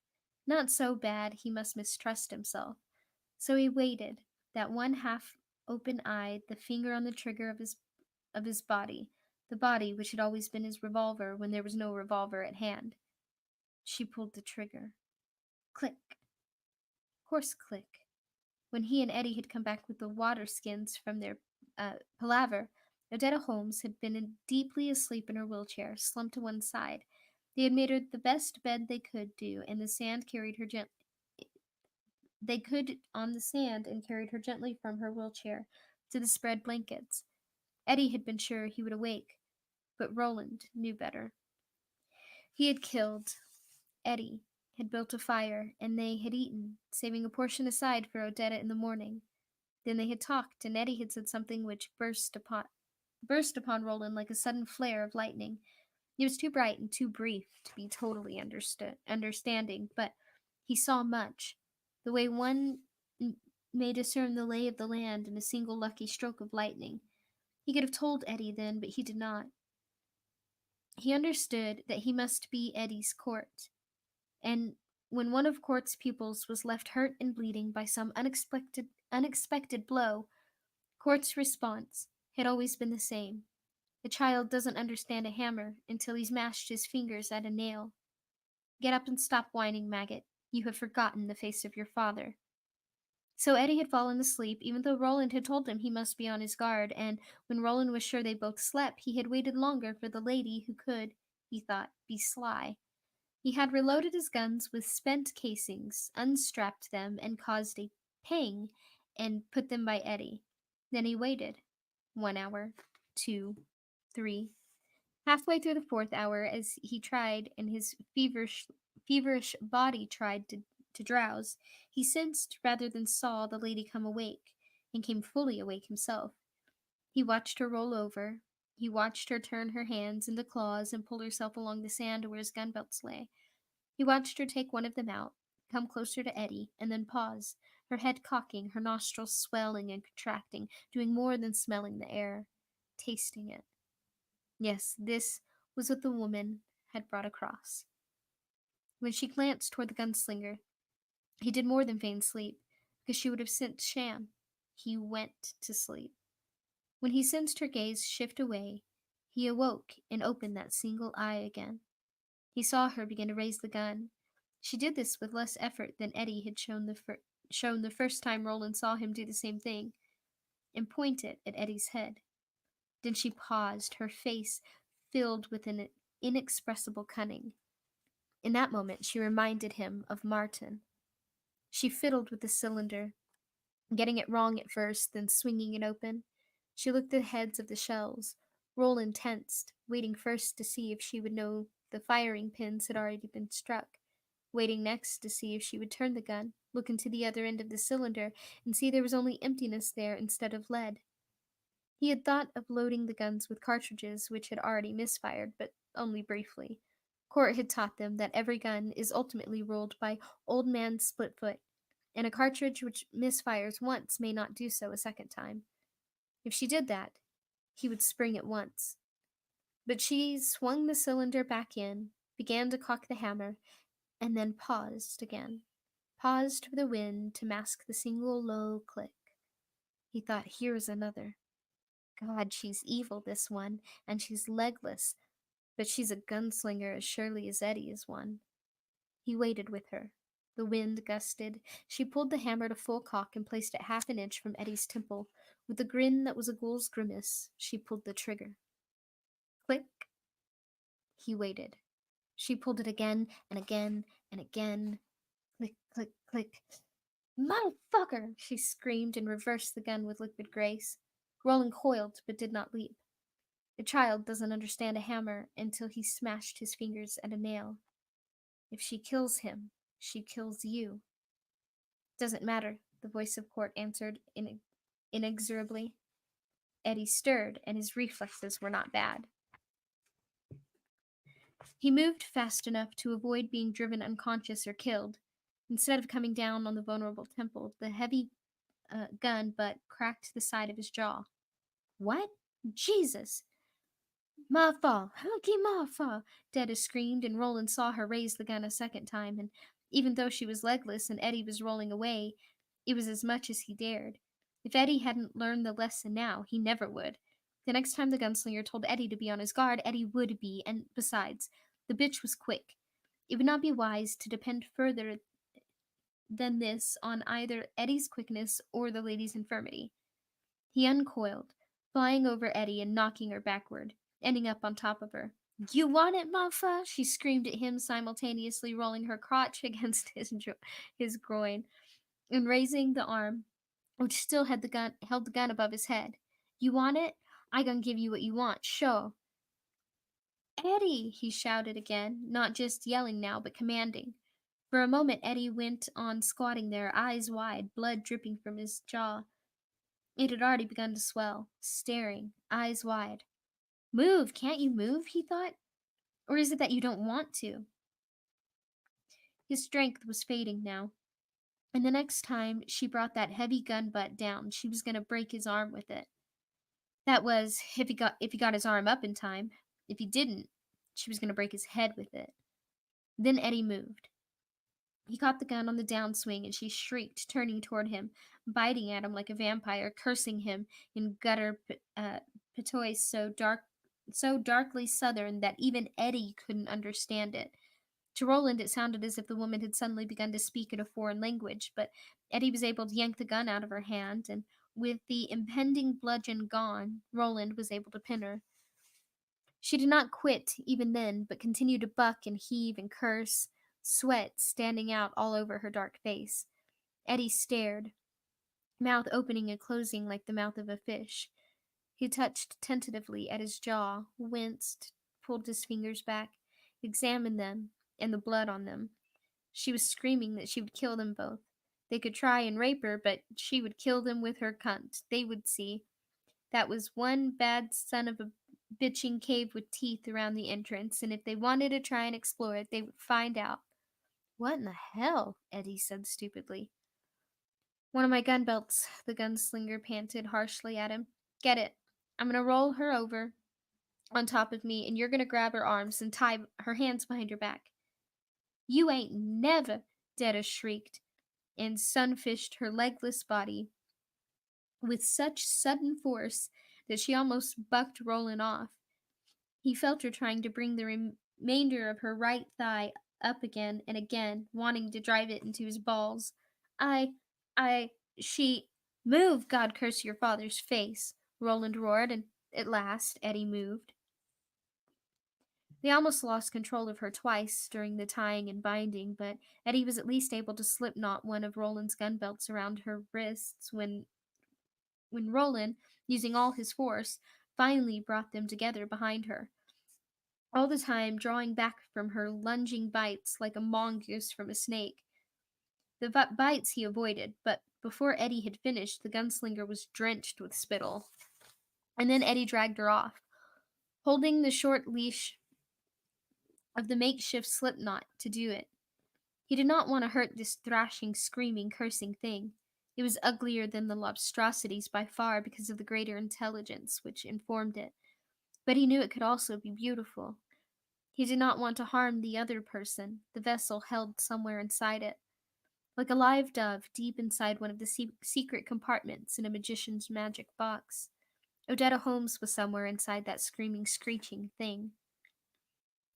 [SPEAKER 1] Not so bad he must mistrust himself. So he waited, that one half-open eye, the finger on the trigger of his body, the body which had always been his revolver when there was no revolver at hand. She pulled the trigger. Click. Hoarse click. When he and Eddie had come back with the water skins from their palaver, Odetta Holmes had been deeply asleep in her wheelchair, slumped to one side. They had made her the best bed they could do, and the sand carried her gently. They could on the sand and carried her gently from her wheelchair to the spread blankets. Eddie had been sure he would awake, but Roland knew better. He had killed. Eddie had built a fire, and they had eaten, saving a portion aside for Odetta in the morning. Then they had talked, and Eddie had said something which burst upon Roland like a sudden flare of lightning. It was too bright and too brief to be totally understanding, but he saw much, the way one may discern the lay of the land in a single lucky stroke of lightning. He could have told Eddie then, but he did not. He understood that he must be Eddie's Court, and when one of Court's pupils was left hurt and bleeding by some unexpected blow, Court's response had always been the same. A child doesn't understand a hammer until he's mashed his fingers at a nail. Get up and stop whining, maggot. You have forgotten the face of your father. So Eddie had fallen asleep, even though Roland had told him he must be on his guard, and when Roland was sure they both slept, he had waited longer for the lady who could, he thought, be sly. He had reloaded his guns with spent casings, unstrapped them, and caused a pang, and put them by Eddie. Then he waited. 1 hour, 2, 3. Halfway through the 4th hour, as he tried, and his feverish body tried to drowse, he sensed rather than saw the lady come awake, and came fully awake himself. He watched her roll over. He watched her turn her hands into claws and pull herself along the sand to where his gun belts lay. He watched her take one of them out, come closer to Eddie, and then pause, her head cocking, her nostrils swelling and contracting, doing more than smelling the air, tasting it. Yes, this was what the woman had brought across. When she glanced toward the gunslinger, he did more than feign sleep, because she would have sent sham. He went to sleep. When he sensed her gaze shift away, he awoke and opened that single eye again. He saw her begin to raise the gun. She did this with less effort than Eddie had shown the first time Roland saw him do the same thing, and point it at Eddie's head. Then she paused, her face filled with an inexpressible cunning. In that moment she reminded him of Martin. She fiddled with the cylinder, getting it wrong at first, then swinging it open. She looked at the heads of the shells. Roland tensed, waiting first to see if she would know the firing pins had already been struck, waiting next to see if she would turn the gun, look into the other end of the cylinder, and see there was only emptiness there instead of lead. He had thought of loading the guns with cartridges which had already misfired, but only briefly. Court had taught them that every gun is ultimately ruled by Old Man Splitfoot, and a cartridge which misfires once may not do so a second time. If she did that, he would spring at once. But she swung the cylinder back in, began to cock the hammer, and then paused again. Paused for the wind to mask the single low click. He thought, here's another. God, she's evil, this one, and she's legless, but she's a gunslinger as surely as Eddie is one. He waited with her. The wind gusted. She pulled the hammer to full cock and placed it half an inch from Eddie's temple. With a grin that was a ghoul's grimace, she pulled the trigger. Click. He waited. She pulled it again and again and again. Click, click, click. Motherfucker! She screamed and reversed the gun with liquid grace. Roland coiled but did not leap. A child doesn't understand a hammer until he's smashed his fingers at a nail. If she kills him, she kills you. Doesn't matter, the voice of Court answered inexorably. Eddie stirred, and his reflexes were not bad. He moved fast enough to avoid being driven unconscious or killed. Instead of coming down on the vulnerable temple, the heavy gun butt cracked the side of his jaw. What? Jesus! Ma fa! Hunky ma fa! Detta screamed, and Roland saw her raise the gun a second time, and even though she was legless and Eddie was rolling away, it was as much as he dared. If Eddie hadn't learned the lesson now, he never would. The next time the gunslinger told Eddie to be on his guard, Eddie would be, and besides, the bitch was quick. It would not be wise to depend further than this on either Eddie's quickness or the lady's infirmity. He uncoiled, flying over Eddie and knocking her backward, ending up on top of her. You want it, Muffa? She screamed at him, simultaneously rolling her crotch against his groin and raising the arm which still held the gun above his head. You want it? I gonna give you what you want, sure. Eddie, he shouted again, not just yelling now, but commanding. For a moment, Eddie went on squatting there, eyes wide, blood dripping from his jaw. It had already begun to swell, staring, eyes wide. Move, can't you move? He thought. Or is it that you don't want to? His strength was fading now, and the next time she brought that heavy gun butt down, she was going to break his arm with it. That was, if he got his arm up in time. If he didn't, she was going to break his head with it. Then Eddie moved. He caught the gun on the downswing, and she shrieked, turning toward him, biting at him like a vampire, cursing him in gutter patois so darkly southern that even Eddie couldn't understand it. To Roland, it sounded as if the woman had suddenly begun to speak in a foreign language, but Eddie was able to yank the gun out of her hand, and with the impending bludgeon gone, Roland was able to pin her. She did not quit even then, but continued to buck and heave and curse, sweat standing out all over her dark face. Eddie stared, mouth opening and closing like the mouth of a fish. He touched tentatively at his jaw, winced, pulled his fingers back, examined them, and the blood on them. She was screaming that she would kill them both. They could try and rape her, but she would kill them with her cunt. They would see. That was one bad son of a bitching cave with teeth around the entrance, and if they wanted to try and explore it, they would find out. What in the hell? Eddie said stupidly. One of my gun belts, the gunslinger panted harshly at him. Get it. I'm gonna roll her over on top of me, and you're gonna grab her arms and tie her hands behind her back. You ain't never, Detta shrieked, and sunfished her legless body with such sudden force that she almost bucked Roland off. He felt her trying to bring the remainder of her right thigh up again and again, wanting to drive it into his balls. I, she, move, God curse your father's face, Roland roared, and at last Eddie moved. They almost lost control of her twice during the tying and binding, but Eddie was at least able to slip knot one of Roland's gun belts around her wrists when Roland, using all his force, finally brought them together behind her, all the time drawing back from her lunging bites like a mongoose from a snake. The bites he avoided, but before Eddie had finished, the gunslinger was drenched with spittle. And then Eddie dragged her off, holding the short leash of the makeshift slip knot to do it. He did not want to hurt this thrashing, screaming, cursing thing. It was uglier than the lobstrosities by far because of the greater intelligence which informed it, but he knew it could also be beautiful. He did not want to harm the other person, the vessel held somewhere inside it, like a live dove deep inside one of the secret compartments in a magician's magic box. Odetta Holmes was somewhere inside that screaming, screeching thing.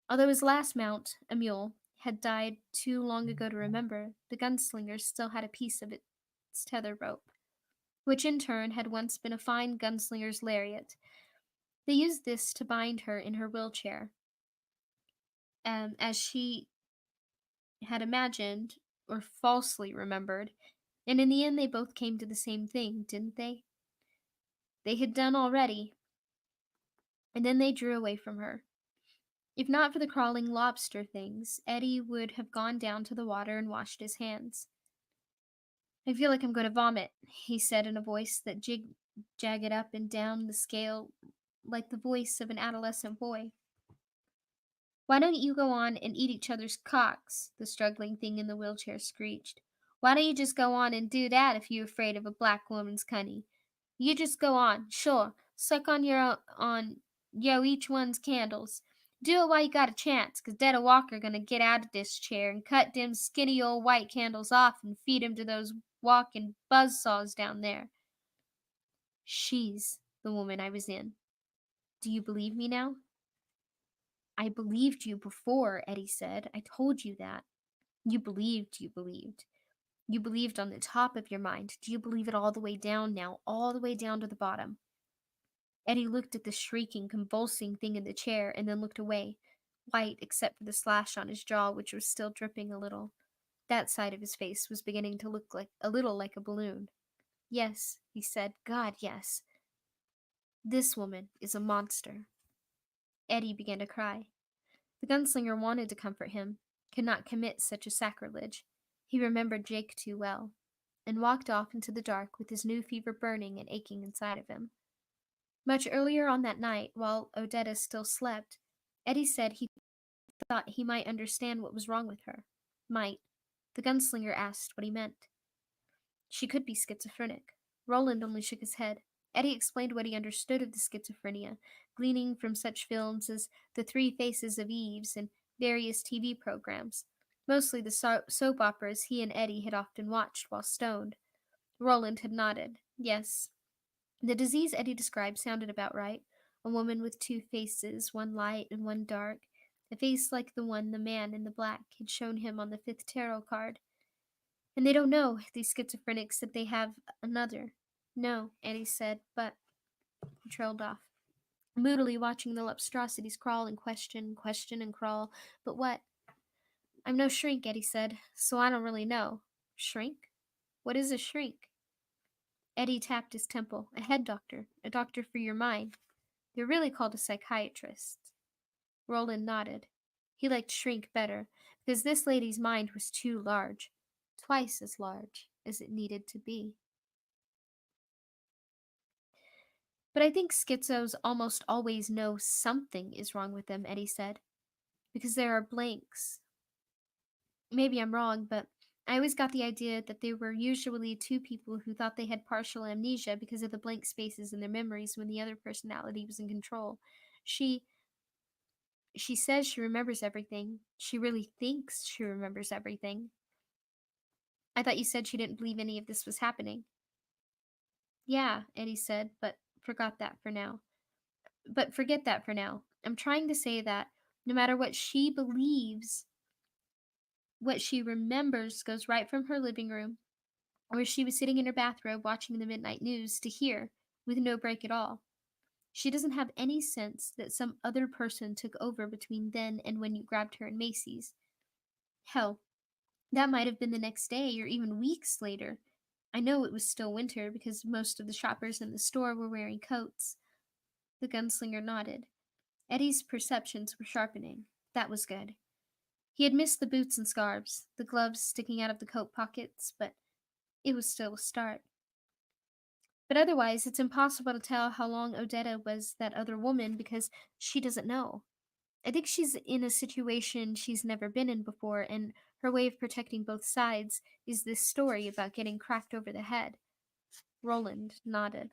[SPEAKER 1] Although his last mount, a mule, had died too long ago to remember, the gunslinger still had a piece of its tether rope, which in turn had once been a fine gunslinger's lariat. They used this to bind her in her wheelchair, as she had imagined, or falsely remembered, and in the end they both came to the same thing, didn't they? They had done already, and then they drew away from her. If not for the crawling lobster things, Eddie would have gone down to the water and washed his hands. I feel like I'm going to vomit, he said in a voice that jagged up and down the scale like the voice of an adolescent boy. Why don't you go on and eat each other's cocks? The struggling thing in the wheelchair screeched. Why don't you just go on and do that if you're afraid of a black woman's cunny? You just go on, sure. Suck on yo each one's candles. Do it while you got a chance, 'cause Detta Walker gonna get out of this chair and cut dem skinny old white candles off and feed 'em to those walking buzzsaws down there. She's the woman I was in. Do you believe me now? I believed you before, Eddie said. I told you that. You believed, you believed. You believed on the top of your mind. Do you believe it all the way down now, all the way down to the bottom? Eddie looked at the shrieking, convulsing thing in the chair and then looked away, white except for the slash on his jaw, which was still dripping a little. That side of his face was beginning to look like a little like a balloon. Yes, he said. God, yes. This woman is a monster. Eddie began to cry. The gunslinger wanted to comfort him, could not commit such a sacrilege. He remembered Jake too well, and walked off into the dark with his new fever burning and aching inside of him. Much earlier on that night, while Odetta still slept, Eddie said he thought he might understand what was wrong with her. Might. The gunslinger asked what he meant. She could be schizophrenic. Roland only shook his head. Eddie explained what he understood of the schizophrenia, gleaning from such films as The Three Faces of Eves and various TV programs, mostly the soap operas he and Eddie had often watched while stoned. Roland had nodded. Yes. The disease Eddie described sounded about right. A woman with two faces, one light and one dark, a face like the one the man in the black had shown him on the fifth tarot card. And they don't know, these schizophrenics, that they have another. No, Eddie said, but he trailed off, moodily watching the Lupstrosities crawl and question and crawl. But what? I'm no shrink, Eddie said, so I don't really know. Shrink? What is a shrink? Eddie tapped his temple. A head doctor. A doctor for your mind. They're really called a psychiatrist. Roland nodded. He liked shrink better, because this lady's mind was too large. Twice as large as it needed to be. But I think schizos almost always know something is wrong with them, Eddie said, because there are blanks. Maybe I'm wrong, but I always got the idea that there were usually two people who thought they had partial amnesia because of the blank spaces in their memories when the other personality was in control. She says she remembers everything. She really thinks she remembers everything. I thought you said she didn't believe any of this was happening. Yeah, Eddie said, but forget that for now. I'm trying to say that no matter what she believes, what she remembers goes right from her living room, where she was sitting in her bathrobe watching the midnight news, to here, with no break at all. She doesn't have any sense that some other person took over between then and when you grabbed her in Macy's. Hell, that might have been the next day or even weeks later. I know it was still winter because most of the shoppers in the store were wearing coats. The gunslinger nodded. Eddie's perceptions were sharpening. That was good. He had missed the boots and scarves, the gloves sticking out of the coat pockets, but it was still a start. But otherwise, it's impossible to tell how long Odetta was that other woman because she doesn't know. I think she's in a situation she's never been in before, and her way of protecting both sides is this story about getting cracked over the head. Roland nodded.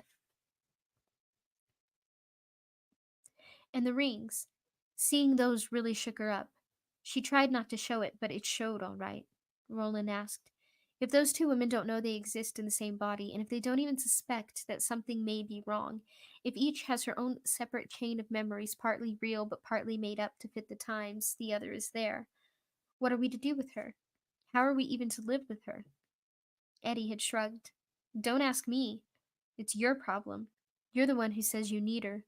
[SPEAKER 1] And the rings. Seeing those really shook her up. She tried not to show it, but it showed all right. Roland asked, if those two women don't know they exist in the same body, and if they don't even suspect that something may be wrong, if each has her own separate chain of memories, partly real but partly made up to fit the times the other is there, what are we to do with her? How are we even to live with her? Eddie had shrugged. Don't ask me. It's your problem. You're the one who says you need her.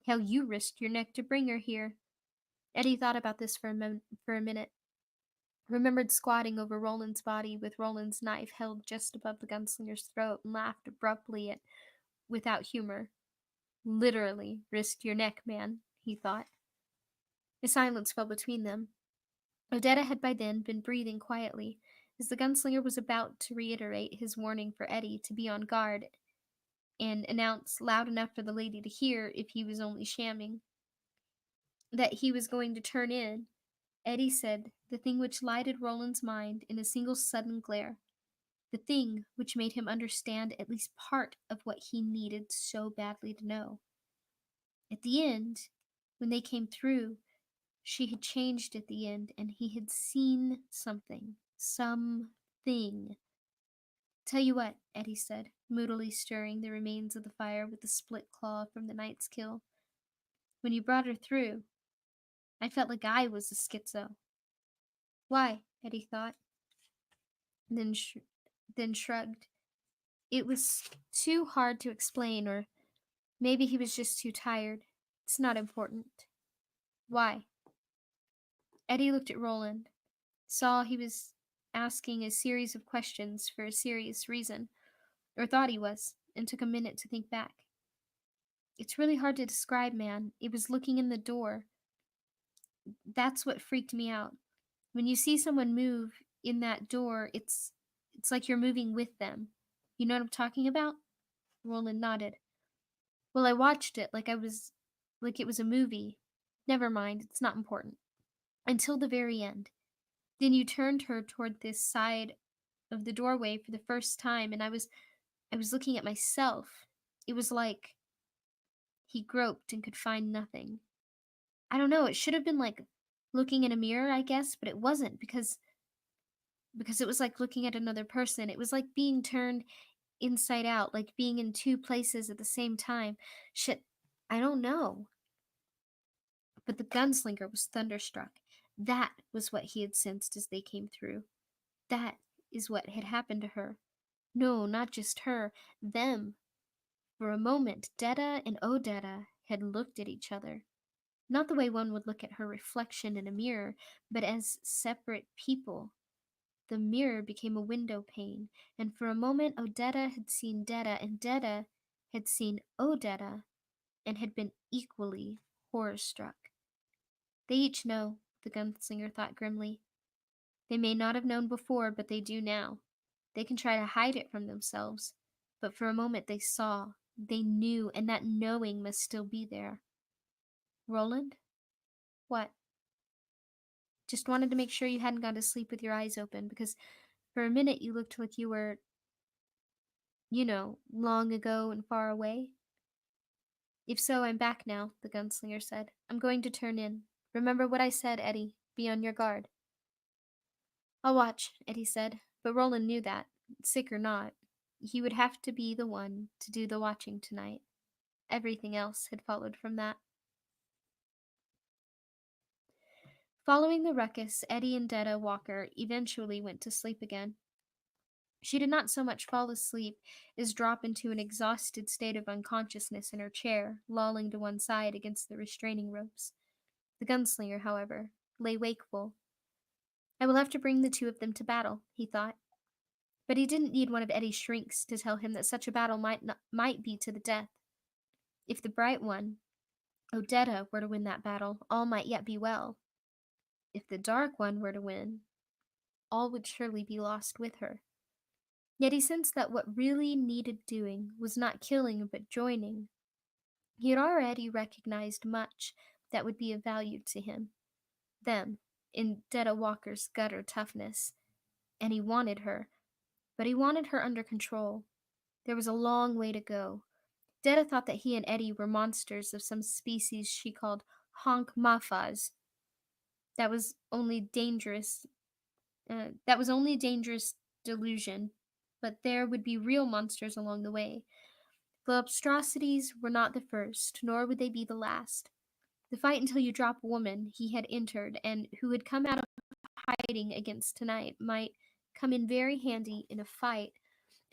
[SPEAKER 1] Hell, you risked your neck to bring her here. Eddie thought about this for a minute. Remembered squatting over Roland's body with Roland's knife held just above the gunslinger's throat and laughed abruptly without humor. Literally risked your neck, man, he thought. A silence fell between them. Odetta had by then been breathing quietly, as the gunslinger was about to reiterate his warning for Eddie to be on guard and announce loud enough for the lady to hear if he was only shamming that he was going to turn in. Eddie said the thing which lighted Roland's mind in a single sudden glare, the thing which made him understand at least part of what he needed so badly to know. At the end, when they came through, she had changed at the end, and he had seen something. Something. Tell you what, Eddie said, moodily stirring the remains of the fire with the split claw from the night's kill. when you brought her through, I felt like I was a schizo. Why? Eddie thought, then then shrugged. It was too hard to explain, or maybe he was just too tired. It's not important. Why? Eddie looked at Roland, saw he was asking a series of questions for a serious reason, or thought he was, and took a minute to think back. It's really hard to describe, man. It was looking in the door. That's what freaked me out. When you see someone move in that door, it's like you're moving with them. You know what I'm talking about? Roland nodded. Well, I watched it like it was a movie. Never mind, it's not important. Until the very end. Then you turned her toward this side of the doorway for the first time, and I was looking at myself. It was like he groped and could find nothing. I don't know, it should have been like looking in a mirror, I guess, but it wasn't because it was like looking at another person. It was like being turned inside out, like being in two places at the same time. Shit, I don't know. But the gunslinger was thunderstruck. That was what he had sensed as they came through. That is what had happened to her. No, not just her, them. For a moment, Detta and Odetta had looked at each other. Not the way one would look at her reflection in a mirror, but as separate people. The mirror became a window pane, and for a moment Odetta had seen Detta, and Detta had seen Odetta, and had been equally horror-struck. They each know, the gunslinger thought grimly. They may not have known before, but they do now. They can try to hide it from themselves, but for a moment they saw, they knew, and that knowing must still be there. Roland? What? Just wanted to make sure you hadn't gone to sleep with your eyes open, because for a minute you looked like you were, long ago and far away. If so, I'm back now, the gunslinger said. I'm going to turn in. Remember what I said, Eddie. Be on your guard. I'll watch, Eddie said, but Roland knew that, sick or not, he would have to be the one to do the watching tonight. Everything else had followed from that. Following the ruckus, Eddie and Detta Walker eventually went to sleep again. She did not so much fall asleep as drop into an exhausted state of unconsciousness in her chair, lolling to one side against the restraining ropes. The gunslinger, however, lay wakeful. I will have to bring the two of them to battle, he thought. But he didn't need one of Eddie's shrinks to tell him that such a battle might be to the death. If the bright one, Odetta, were to win that battle, all might yet be well. If the dark one were to win, all would surely be lost with her. Yet he sensed that what really needed doing was not killing but joining. He had already recognized much that would be of value to him. Them, in Detta Walker's gutter toughness. And he wanted her. But he wanted her under control. There was a long way to go. Detta thought that he and Eddie were monsters of some species she called Honk Mafaz. That was only dangerous delusion, but there would be real monsters along the way. The Obstrosities were not the first, nor would they be the last. The fight until you drop a woman he had entered and who had come out of hiding against tonight might come in very handy in a fight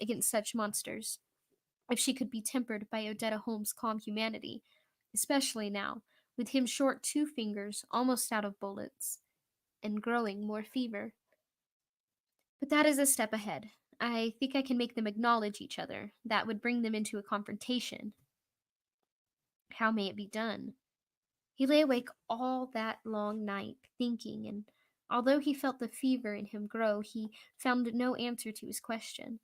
[SPEAKER 1] against such monsters, if she could be tempered by Odetta Holmes' calm humanity, especially now, with him short 2 fingers, almost out of bullets, and growing more fever. But that is a step ahead. I think I can make them acknowledge each other. That would bring them into a confrontation. How may it be done? He lay awake all that long night, thinking, and although he felt the fever in him grow, he found no answer to his question.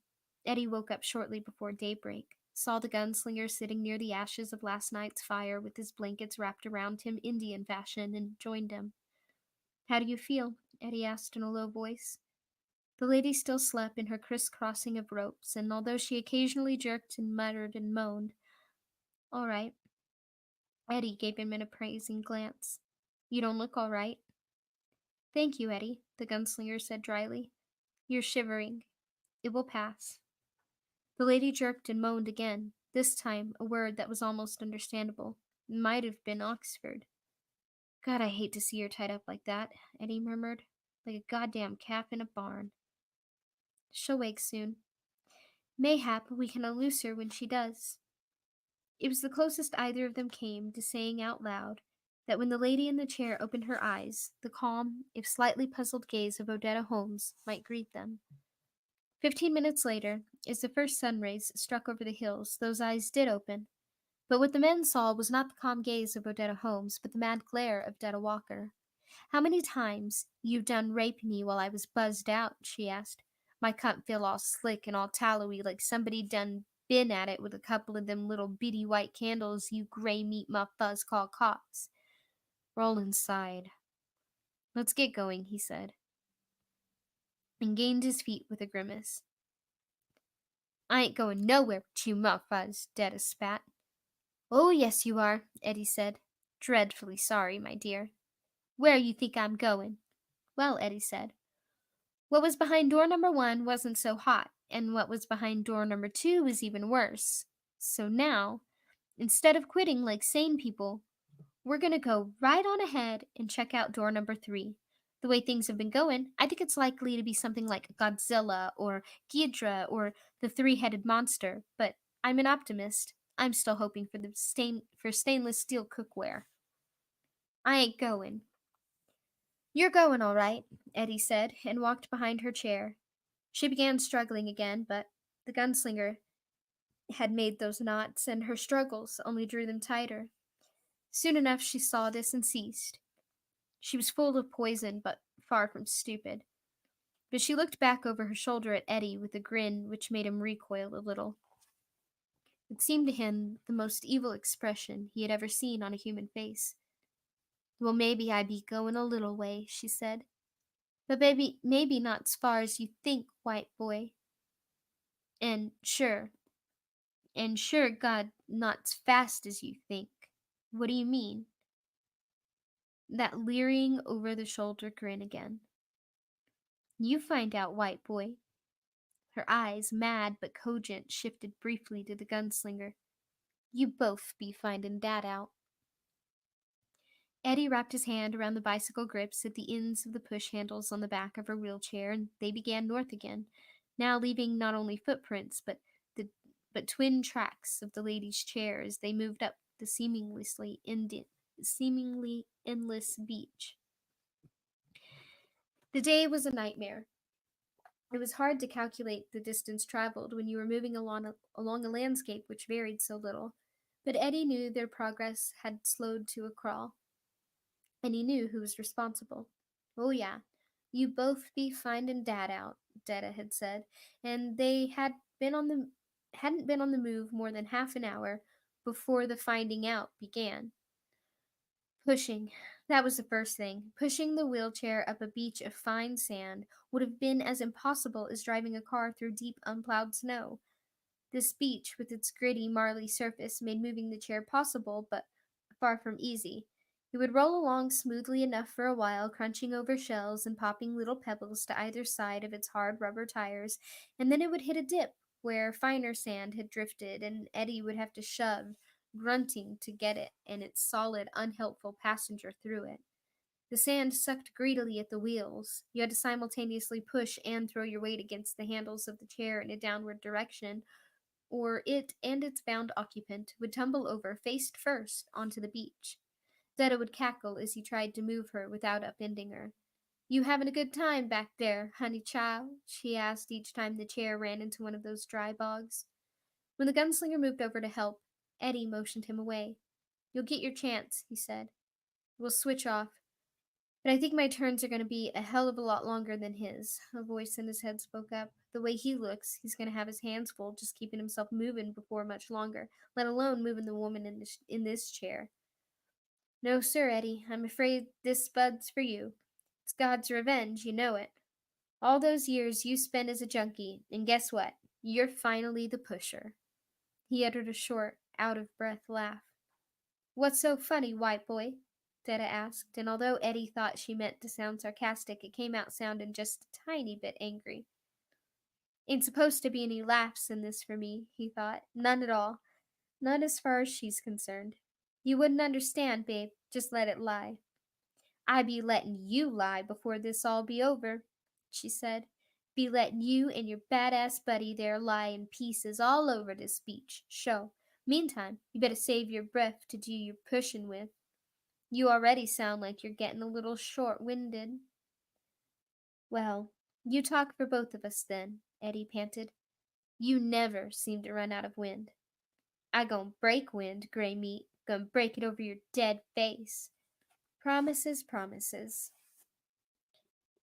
[SPEAKER 1] Eddie woke up shortly before daybreak, saw the gunslinger sitting near the ashes of last night's fire with his blankets wrapped around him Indian fashion, and joined him. How do you feel? Eddie asked in a low voice. The lady still slept in her crisscrossing of ropes, and although she occasionally jerked and muttered and moaned, all right. Eddie gave him an appraising glance. You don't look all right. Thank you, Eddie, the gunslinger said dryly. You're shivering. It will pass. The lady jerked and moaned again, this time a word that was almost understandable. Might have been Oxford. God, I hate to see her tied up like that, Eddie murmured. Like a goddamn calf in a barn. She'll wake soon. Mayhap we can unloose her when she does. It was the closest either of them came to saying out loud that when the lady in the chair opened her eyes, the calm, if slightly puzzled gaze of Odetta Holmes might greet them. 15 minutes later, as the first sun rays struck over the hills, those eyes did open. But what the men saw was not the calm gaze of Odetta Holmes, but the mad glare of Detta Walker. How many times you done raped me while I was buzzed out? She asked. My cunt feel all slick and all tallowy like somebody done been at it with a couple of them little beady white candles you gray meat muff fuzz call cops. Roland sighed. Let's get going, he said, and gained his feet with a grimace. I ain't going nowhere with you, muff fuzz, Detta spat. Oh, yes, you are, Eddie said. Dreadfully sorry, my dear. Where you think I'm going? Well, Eddie said, what was behind door number 1 wasn't so hot, and what was behind door number 2 was even worse. So now, instead of quitting like sane people, we're going to go right on ahead and check out door number 3. The way things have been going, I think it's likely to be something like Godzilla or Ghidra or the three-headed monster, but I'm an optimist. I'm still hoping for stainless steel cookware. I ain't going. You're going all right, Eddie said, and walked behind her chair. She began struggling again, but the gunslinger had made those knots, and her struggles only drew them tighter. Soon enough she saw this and ceased. She was full of poison, but far from stupid. But she looked back over her shoulder at Eddie with a grin which made him recoil a little. It seemed to him the most evil expression he had ever seen on a human face. Well, maybe I be going a little way, she said. But maybe not as far as you think, white boy. And sure, God, not as fast as you think. What do you mean? That leering over the shoulder grin again. You find out, white boy. Her eyes, mad but cogent, shifted briefly to the gunslinger. You both be findin' dat out. Eddie wrapped his hand around the bicycle grips at the ends of the push handles on the back of her wheelchair, and they began north again, now leaving not only footprints but twin tracks of the lady's chair as they moved up the seemingly endless beach. The day was a nightmare. It was hard to calculate the distance traveled when you were moving along a landscape which varied so little, but Eddie knew their progress had slowed to a crawl, and he knew who was responsible. Oh, yeah, you both be findin' Dad out, Detta had said, and they hadn't been on the move more than half an hour before the finding out began. Pushing. That was the first thing. Pushing the wheelchair up a beach of fine sand would have been as impossible as driving a car through deep, unplowed snow. This beach, with its gritty, marly surface, made moving the chair possible, but far from easy. It would roll along smoothly enough for a while, crunching over shells and popping little pebbles to either side of its hard rubber tires, and then it would hit a dip where finer sand had drifted, and Eddie would have to shove, grunting, to get it and its solid, unhelpful passenger through it. The sand sucked greedily at the wheels. You had to simultaneously push and throw your weight against the handles of the chair in a downward direction, or it and its bound occupant would tumble over face first onto the beach. Detta would cackle as he tried to move her without upending her. You having a good time back there, honey child? She asked each time the chair ran into one of those dry bogs. When the gunslinger moved over to help, Eddie motioned him away. You'll get your chance, he said. We'll switch off. But I think my turns are going to be a hell of a lot longer than his. A voice in his head spoke up. The way he looks, he's going to have his hands full just keeping himself moving before much longer, let alone moving the woman in this chair. No, sir, Eddie. I'm afraid this spud's for you. It's God's revenge, you know it. All those years you spent as a junkie, and guess what? You're finally the pusher. He uttered a short, out-of-breath laugh. What's so funny, white boy? Detta asked, and although Eddie thought she meant to sound sarcastic, it came out sounding just a tiny bit angry. Ain't supposed to be any laughs in this for me, he thought. None at all. None as far as she's concerned. You wouldn't understand, babe. Just let it lie. I be letting you lie before this all be over, she said. Be letting you and your badass buddy there lie in pieces all over this beach. Show. Meantime, you better save your breath to do your pushing with. You already sound like you're getting a little short-winded. Well, you talk for both of us then, Eddie panted. You never seem to run out of wind. I gon' break wind, gray meat. Gonna break it over your dead face. Promises, promises.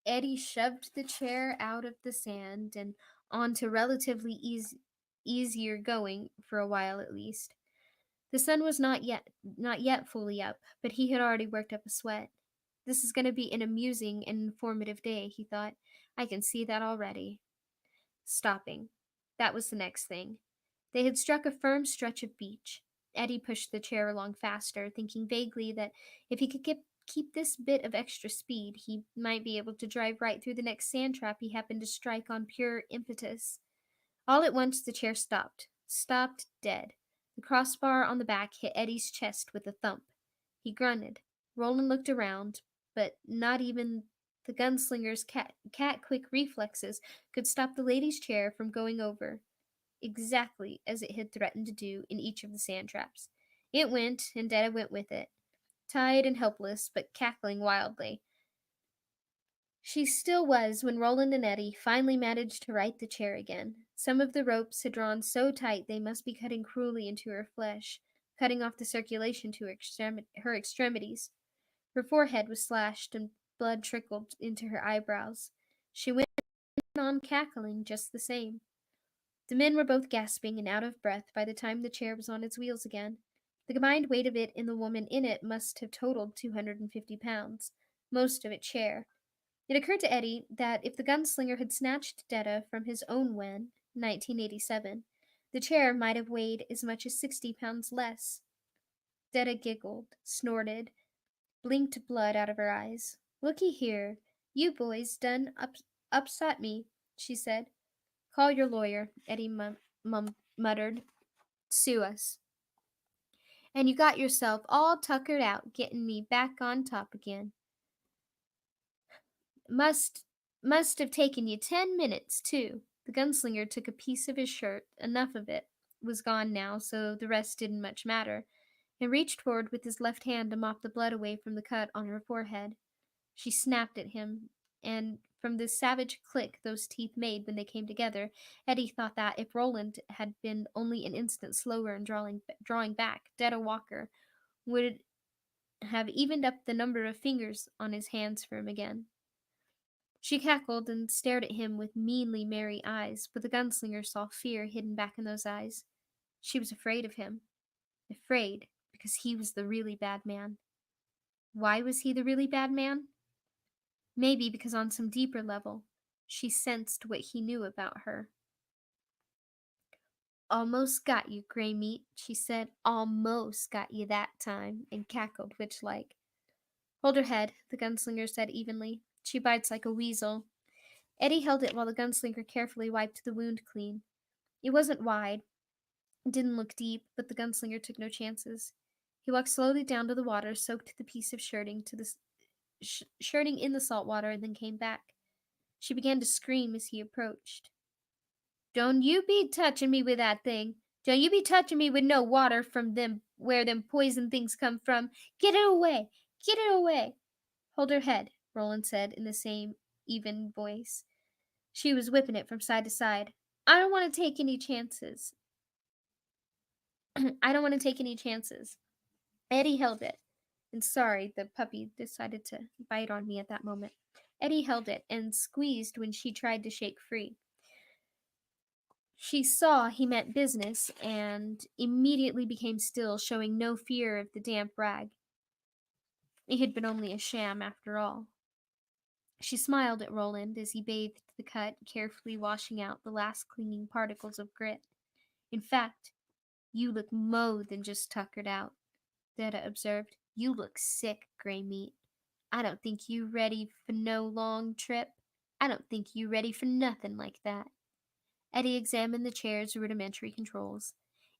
[SPEAKER 1] Eddie shoved the chair out of the sand and onto relatively easier going for a while at least. The sun was not yet fully up, but he had already worked up a sweat. This is going to be an amusing and informative day, he thought. I can see that already. Stopping. That was the next thing. They had struck a firm stretch of beach. Eddie pushed the chair along faster, thinking vaguely that if he could keep this bit of extra speed, he might be able to drive right through the next sand trap he happened to strike on pure impetus. All at once the chair stopped dead. The crossbar on the back hit Eddie's chest with a thump. He grunted. Roland looked around, but not even the gunslinger's cat-quick reflexes could stop the lady's chair from going over, exactly as it had threatened to do in each of the sand traps. It went, and Detta went with it, tied and helpless, but cackling wildly. She still was when Roland and Eddie finally managed to right the chair again. Some of the ropes had drawn so tight they must be cutting cruelly into her flesh, cutting off the circulation to her extremities. Her forehead was slashed and blood trickled into her eyebrows. She went on cackling just the same. The men were both gasping and out of breath by the time the chair was on its wheels again. The combined weight of it and the woman in it must have totaled 250 pounds, most of it chair. It occurred to Eddie that if the gunslinger had snatched Detta from his own when, 1987, the chair might have weighed as much as 60 pounds less. Detta giggled, snorted, blinked blood out of her eyes. Looky here, you boys done upset me, she said. Call your lawyer, Eddie muttered. Sue us. And you got yourself all tuckered out getting me back on top again. Must have taken you 10 minutes, too. The gunslinger took a piece of his shirt, enough of it was gone now, so the rest didn't much matter, and reached forward with his left hand to mop the blood away from the cut on her forehead. She snapped at him, and from the savage click those teeth made when they came together, Eddie thought that if Roland had been only an instant slower in drawing back, Detta Walker would have evened up the number of fingers on his hands for him again. She cackled and stared at him with meanly merry eyes, but the gunslinger saw fear hidden back in those eyes. She was afraid of him. Afraid because he was the really bad man. Why was he the really bad man? Maybe because on some deeper level, she sensed what he knew about her. Almost got you, Gray Meat, she said. Almost got you that time, and cackled witch-like. Hold her head, the gunslinger said evenly. She bites like a weasel. Eddie held it while the gunslinger carefully wiped the wound clean. It wasn't wide, it didn't look deep, but the gunslinger took no chances. He walked slowly down to the water, soaked the piece of shirting shirting in the salt water, and then came back. She began to scream as he approached. Don't you be touching me with that thing. Don't you be touching me with no water from them where them poison things come from. Get it away. Get it away. Hold her head, Roland said in the same even voice. She was whipping it from side to side. I don't want to take any chances. I don't want to take any chances. Eddie held it. And sorry, the puppy decided to bite on me at that moment. Eddie held it and squeezed when she tried to shake free. She saw he meant business and immediately became still, showing no fear of the damp rag. It had been only a sham after all. She smiled at Roland as he bathed the cut, carefully washing out the last clinging particles of grit. In fact, you look mo' than just tuckered out, Detta observed. You look sick, Gray Meat. I don't think you ready for no long trip. I don't think you ready for nothing like that. Eddie examined the chair's rudimentary controls.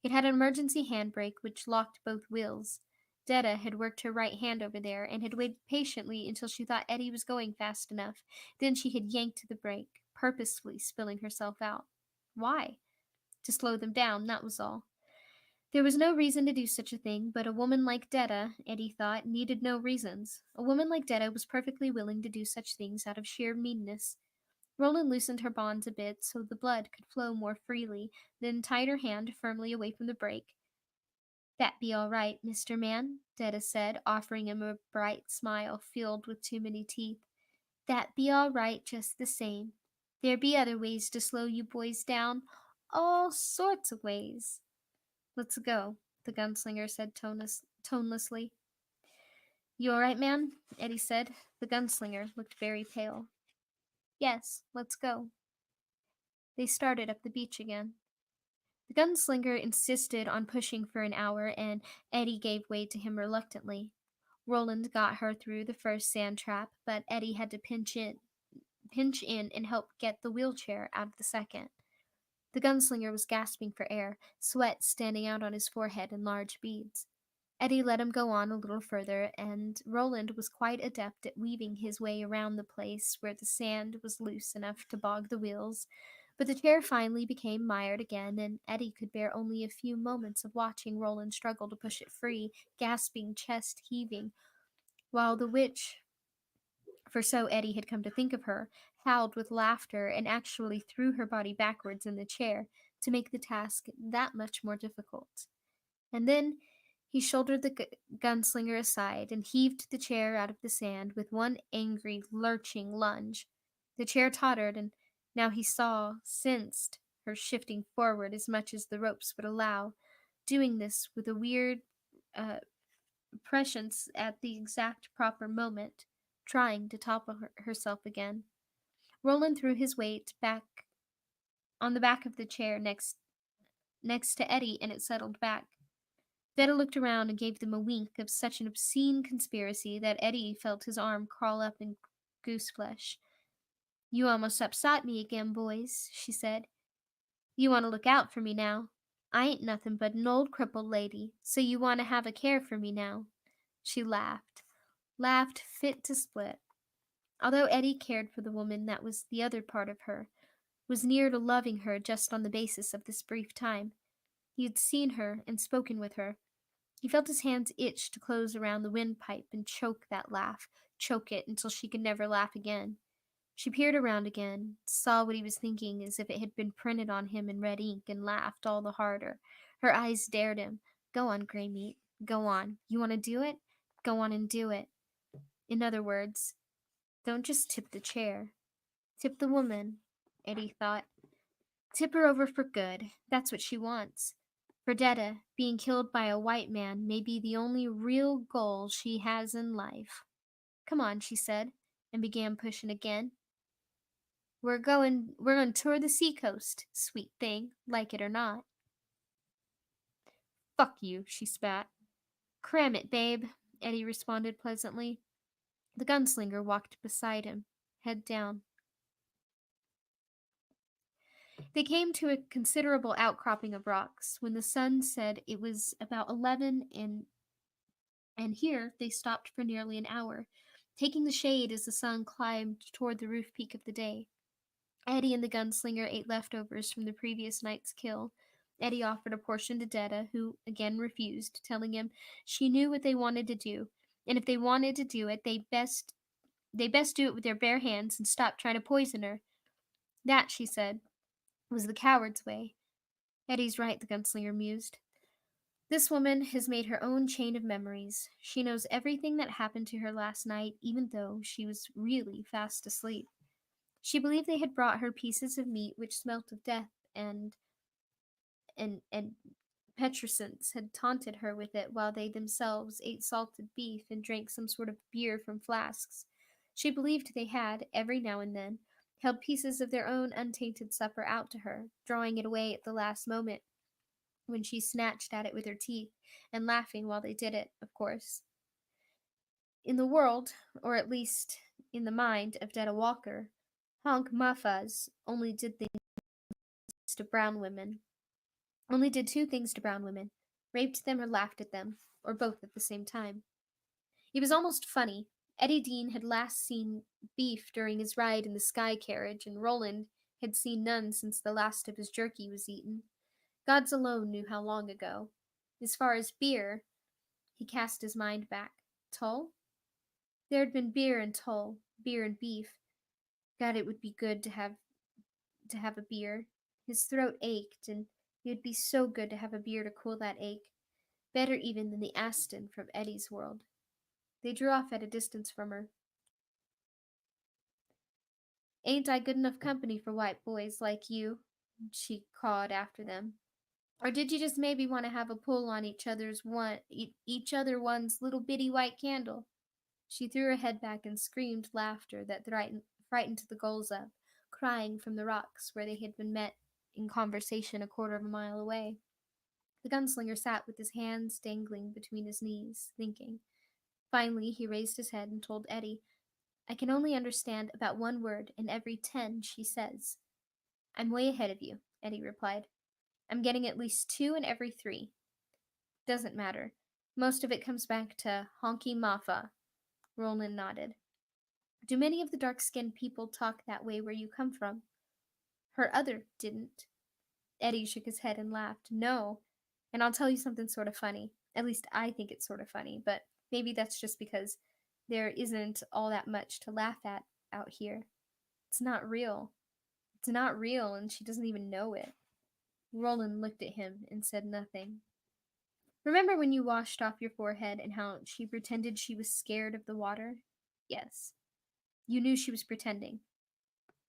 [SPEAKER 1] It had an emergency handbrake which locked both wheels. Detta had worked her right hand over there and had waited patiently until she thought Eddie was going fast enough. Then she had yanked the brake, purposefully spilling herself out. Why? To slow them down, that was all. There was no reason to do such a thing, but a woman like Detta, Eddie thought, needed no reasons. A woman like Detta was perfectly willing to do such things out of sheer meanness. Roland loosened her bonds a bit so the blood could flow more freely, then tied her hand firmly away from the brake. That be all right, Mr. Man, Detta said, offering him a bright smile filled with too many teeth. That be all right just the same. There be other ways to slow you boys down. All sorts of ways. Let's go, the gunslinger said tonelessly. You all right, man? Eddie said. The gunslinger looked very pale. Yes, let's go. They started up the beach again. The gunslinger insisted on pushing for an hour, and Eddie gave way to him reluctantly. Roland got her through the first sand trap, but Eddie had to pinch in and help get the wheelchair out of the second. The gunslinger was gasping for air, sweat standing out on his forehead in large beads. Eddie let him go on a little further, and Roland was quite adept at weaving his way around the place where the sand was loose enough to bog the wheels. But the chair finally became mired again, and Eddie could bear only a few moments of watching Roland struggle to push it free, gasping, chest heaving, while the witch, for so Eddie had come to think of her, howled with laughter and actually threw her body backwards in the chair to make the task that much more difficult. And then he shouldered the gunslinger aside and heaved the chair out of the sand with one angry, lurching lunge. The chair tottered, and now he saw, sensed, her shifting forward as much as the ropes would allow, doing this with a weird uh, prescience at the exact proper moment, trying to topple herself again. Roland threw his weight back on the back of the chair next to Eddie, and it settled back. Detta looked around and gave them a wink of such an obscene conspiracy that Eddie felt his arm crawl up in gooseflesh. You almost upsot me again, boys, she said. You want to look out for me now. I ain't nothing but an old crippled lady, so you want to have a care for me now. She laughed fit to split. Although Eddie cared for the woman that was the other part of her, was near to loving her just on the basis of this brief time. He had seen her and spoken with her. He felt his hands itch to close around the windpipe and choke that laugh, choke it until she could never laugh again. She peered around again, saw what he was thinking as if it had been printed on him in red ink, and laughed all the harder. Her eyes dared him. Go on, Greymeat. Go on. You want to do it? Go on and do it. In other words, don't just tip the chair. Tip the woman, Eddie thought. Tip her over for good. That's what she wants. For Detta, being killed by a white man may be the only real goal she has in life. Come on, she said, and began pushing again. We're going to tour the seacoast, sweet thing, like it or not. Fuck you, she spat. Cram it, babe, Eddie responded pleasantly. The gunslinger walked beside him, head down. They came to a considerable outcropping of rocks when the sun said it was about 11, and here they stopped for nearly an hour, taking the shade as the sun climbed toward the roof peak of the day. Eddie and the gunslinger ate leftovers from the previous night's kill. Eddie offered a portion to Detta, who again refused, telling him she knew what they wanted to do, and if they wanted to do it, they best do it with their bare hands and stop trying to poison her. That, she said, was the coward's way. Eddie's right, the gunslinger mused. This woman has made her own chain of memories. She knows everything that happened to her last night, even though she was really fast asleep. She believed they had brought her pieces of meat which smelt of death, and Petrescence had taunted her with it while they themselves ate salted beef and drank some sort of beer from flasks. She believed they had, every now and then, held pieces of their own untainted supper out to her, drawing it away at the last moment, when she snatched at it with her teeth, and laughing while they did it, of course. In the world, or at least in the mind of Detta Walker, Honk Mahfuz only did things to brown women. Only did two things to brown women: raped them, or laughed at them, or both at the same time. It was almost funny. Eddie Dean had last seen beef during his ride in the sky carriage, and Roland had seen none since the last of his jerky was eaten. Gods alone knew how long ago. As far as beer, he cast his mind back. Tull? There had been beer and Tull, beer and beef. God, it would be good to have a beer. His throat ached, and it would be so good to have a beer to cool that ache. Better even than the Aston from Eddie's world. They drew off at a distance from her. Ain't I good enough company for white boys like you? She cawed after them. Or did you just maybe want to have a pull on each other one's little bitty white candle? She threw her head back and screamed laughter that frightened the gulls up, crying from the rocks where they had been met in conversation a quarter of a mile away. The gunslinger sat with his hands dangling between his knees, thinking. Finally, he raised his head and told Eddie, I can only understand about one word in every 10 she says. I'm way ahead of you, Eddie replied. I'm getting at least 2 in every 3. Doesn't matter. Most of it comes back to honky mafa. Roland nodded. Do many of the dark-skinned people talk that way where you come from? Her other didn't. Eddie shook his head and laughed. No. And I'll tell you something sort of funny. At least I think it's sort of funny, but maybe that's just because there isn't all that much to laugh at out here. It's not real. It's not real, and she doesn't even know it. Roland looked at him and said nothing. Remember when you washed off your forehead and how she pretended she was scared of the water? Yes. You knew she was pretending.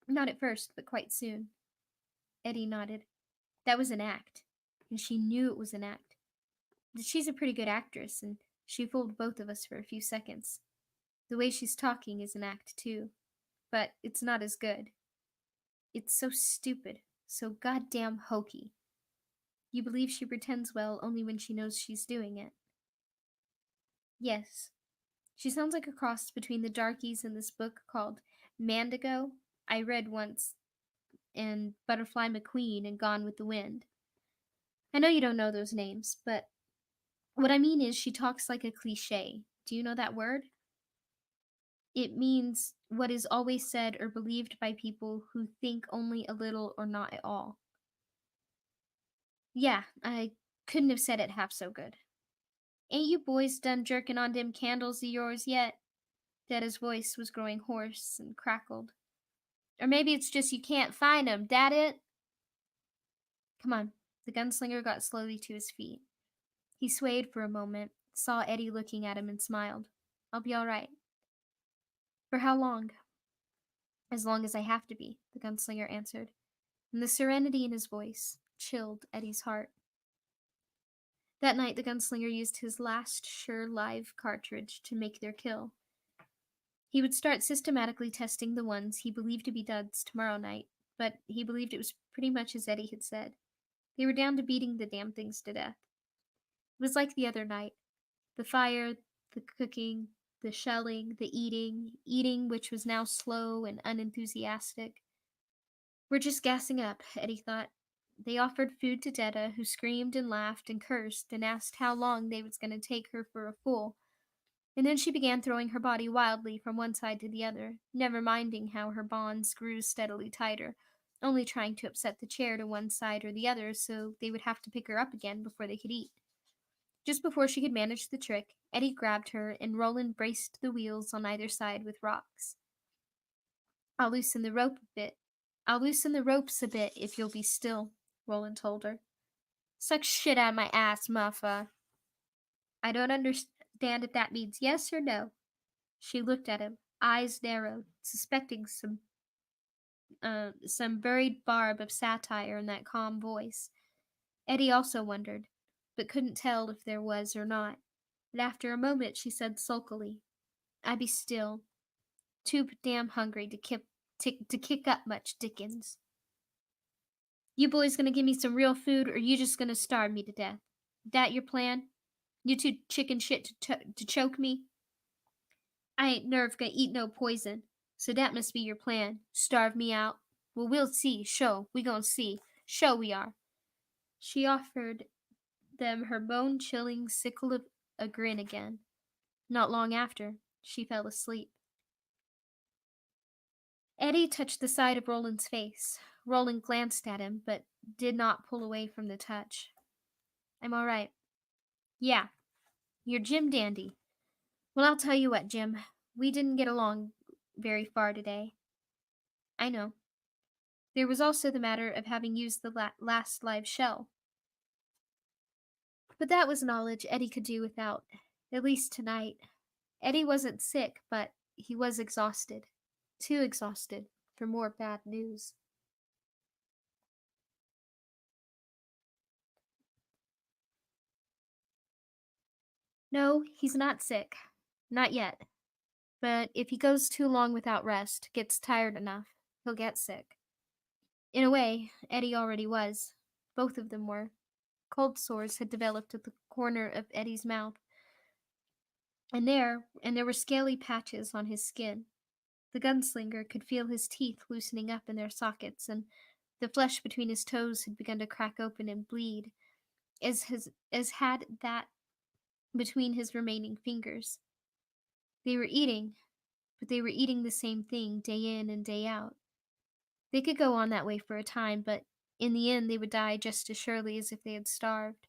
[SPEAKER 1] Not at first, but quite soon. Eddie nodded. That was an act, and she knew it was an act. She's a pretty good actress, and she fooled both of us for a few seconds. The way she's talking is an act, too, but it's not as good. It's so stupid, so goddamn hokey. You believe she pretends well only when she knows she's doing it. Yes. She sounds like a cross between the darkies in this book called Mandigo I read once, and Butterfly McQueen and Gone with the Wind. I know you don't know those names, but what I mean is she talks like a cliche. Do you know that word? It means what is always said or believed by people who think only a little or not at all. Yeah, I couldn't have said it half so good. Ain't you boys done jerking on dem candles of yours yet? Dada's voice was growing hoarse and crackled. Or maybe it's just you can't find 'em, dat it? Come on. The gunslinger got slowly to his feet. He swayed for a moment, saw Eddie looking at him, and smiled. I'll be all right. For how long? As long as I have to be, the gunslinger answered, and the serenity in his voice chilled Eddie's heart. That night, the gunslinger used his last sure live cartridge to make their kill. He would start systematically testing the ones he believed to be duds tomorrow night, but he believed it was pretty much as Eddie had said. They were down to beating the damn things to death. It was like the other night. The fire, the cooking, the shelling, the eating which was now slow and unenthusiastic. We're just gassing up, Eddie thought. They offered food to Detta, who screamed and laughed and cursed and asked how long they was going to take her for a fool. And then she began throwing her body wildly from one side to the other, never minding how her bonds grew steadily tighter, only trying to upset the chair to one side or the other so they would have to pick her up again before they could eat. Just before she could manage the trick, Eddie grabbed her and Roland braced the wheels on either side with rocks. I'll loosen the ropes a bit if you'll be still, Roland told her. Suck shit out of my ass, muffa. I don't understand if that means yes or no. She looked at him, eyes narrowed, suspecting some buried barb of satire in that calm voice. Eddie also wondered, but couldn't tell if there was or not. And after a moment she said sulkily, I be still. Too damn hungry to kick up much, Dickens. You boys gonna give me some real food, or you just gonna starve me to death? That your plan? You two chicken shit to choke me? I ain't nerve gonna eat no poison, so that must be your plan. Starve me out? Well, we'll see. Show. We gonna see. Show we are. She offered them her bone-chilling sickle of a grin again. Not long after, she fell asleep. Eddie touched the side of Roland's face. Roland glanced at him, but did not pull away from the touch. I'm all right. Yeah, you're Jim Dandy. Well, I'll tell you what, Jim. We didn't get along very far today. I know. There was also the matter of having used the last live shell. But that was knowledge Eddie could do without, at least tonight. Eddie wasn't sick, but he was exhausted. Too exhausted for more bad news. No, he's not sick. Not yet. But if he goes too long without rest, gets tired enough, he'll get sick. In a way, Eddie already was. Both of them were. Cold sores had developed at the corner of Eddie's mouth, and there were scaly patches on his skin. The gunslinger could feel his teeth loosening up in their sockets, and the flesh between his toes had begun to crack open and bleed, as had that between his remaining fingers. They were eating, but they were eating the same thing day in and day out. They could go on that way for a time, but in the end they would die just as surely as if they had starved.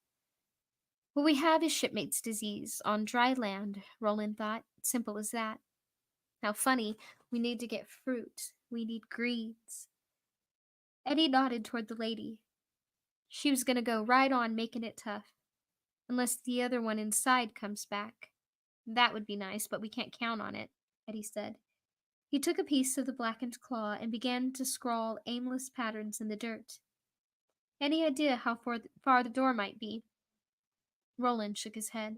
[SPEAKER 1] What we have is shipmates' disease on dry land, Roland thought. Simple as that. How funny. We need to get fruit. We need greens. Eddie nodded toward the lady. She was going to go right on making it tough. Unless the other one inside comes back. That would be nice, but we can't count on it, Eddie said. He took a piece of the blackened claw and began to scrawl aimless patterns in the dirt. Any idea how far the door might be? Roland shook his head.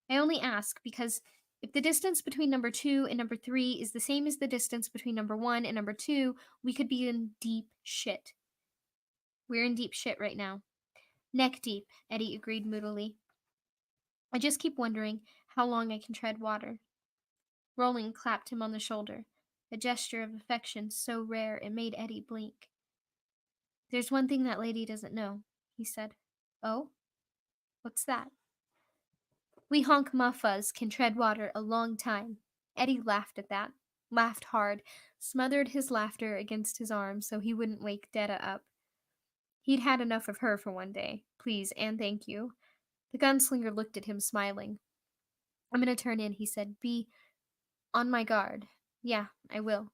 [SPEAKER 1] I only ask because if the distance between number 2 and number 3 is the same as the distance between number 1 and number 2, we could be in deep shit. We're in deep shit right now. Neck deep, Eddie agreed moodily. I just keep wondering how long I can tread water. Roland clapped him on the shoulder, a gesture of affection so rare it made Eddie blink. There's one thing that lady doesn't know, he said. Oh? What's that? We honk muffas can tread water a long time. Eddie laughed at that, laughed hard, smothered his laughter against his arm so he wouldn't wake Detta up. He'd had enough of her for one day. Please and thank you. The gunslinger looked at him, smiling. I'm going to turn in, he said. Be on my guard. Yeah, I will.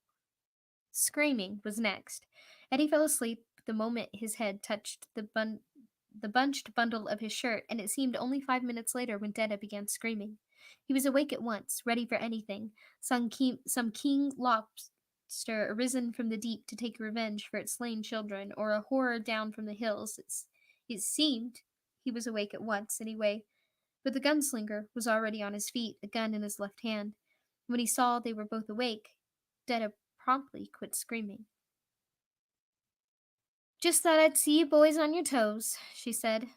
[SPEAKER 1] Screaming was next. Eddie fell asleep the moment his head touched the bunched bundle of his shirt, and it seemed only 5 minutes later when Detta began screaming. He was awake at once, ready for anything. Some king lobster arisen from the deep to take revenge for its slain children, or a horror down from the hills. It seemed he was awake at once, anyway. But the gunslinger was already on his feet, a gun in his left hand. When he saw they were both awake, Detta promptly quit screaming. Just thought I'd see you boys on your toes, she said.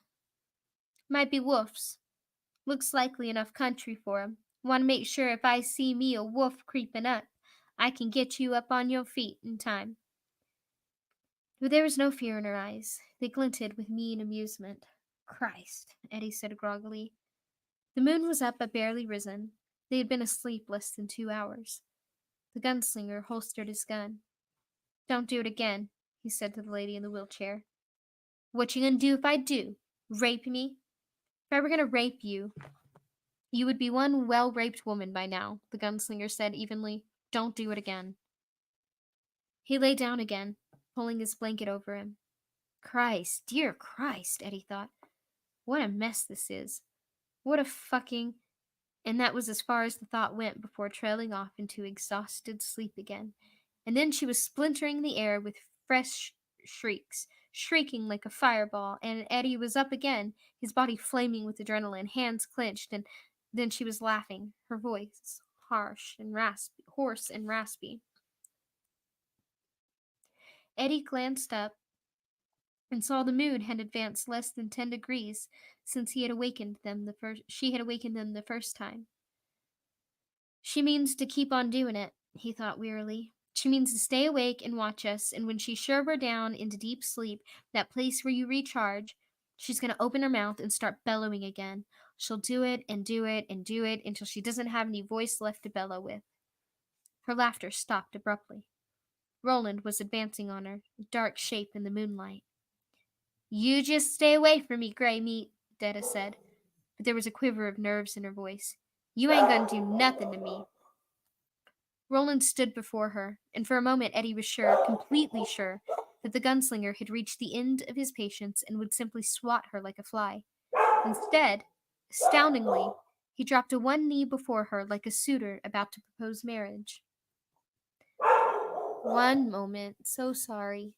[SPEAKER 1] Might be wolves. Looks likely enough country for 'em. Want to make sure if I see me a wolf creepin' up, I can get you up on your feet in time. But there was no fear in her eyes. They glinted with mean amusement. Christ, Eddie said groggily. The moon was up but barely risen. They had been asleep less than 2 hours. The gunslinger holstered his gun. Don't do it again, he said to the lady in the wheelchair. What you gonna do if I do? Rape me? If I were gonna rape you, you would be one well-raped woman by now, the gunslinger said evenly. Don't do it again. He lay down again, pulling his blanket over him. Christ, dear Christ, Eddie thought. What a mess this is. What a fucking... And that was as far as the thought went before trailing off into exhausted sleep again. And then she was splintering the air with fresh shrieks, shrieking like a fireball, and Eddie was up again, his body flaming with adrenaline, hands clenched, and then she was laughing, her voice hoarse and raspy. Eddie glanced up and saw the moon had advanced less than 10 degrees since she had awakened them the first time. She means to keep on doing it, he thought wearily. She means to stay awake and watch us, and when she's sure we're down into deep sleep, that place where you recharge, She's going to open her mouth and start bellowing again. She'll do it and do it and do it until she doesn't have any voice left to bellow with. Her laughter stopped abruptly. Roland was advancing on her, a dark shape in the moonlight. You just stay away from me, Gray Meat, Detta said, but there was a quiver of nerves in her voice. You ain't gonna do nothing to me. Roland stood before her, and for a moment Eddie was sure, completely sure, that the gunslinger had reached the end of his patience and would simply swat her like a fly. Instead, astoundingly, he dropped to one knee before her like a suitor about to propose marriage. One moment, so sorry.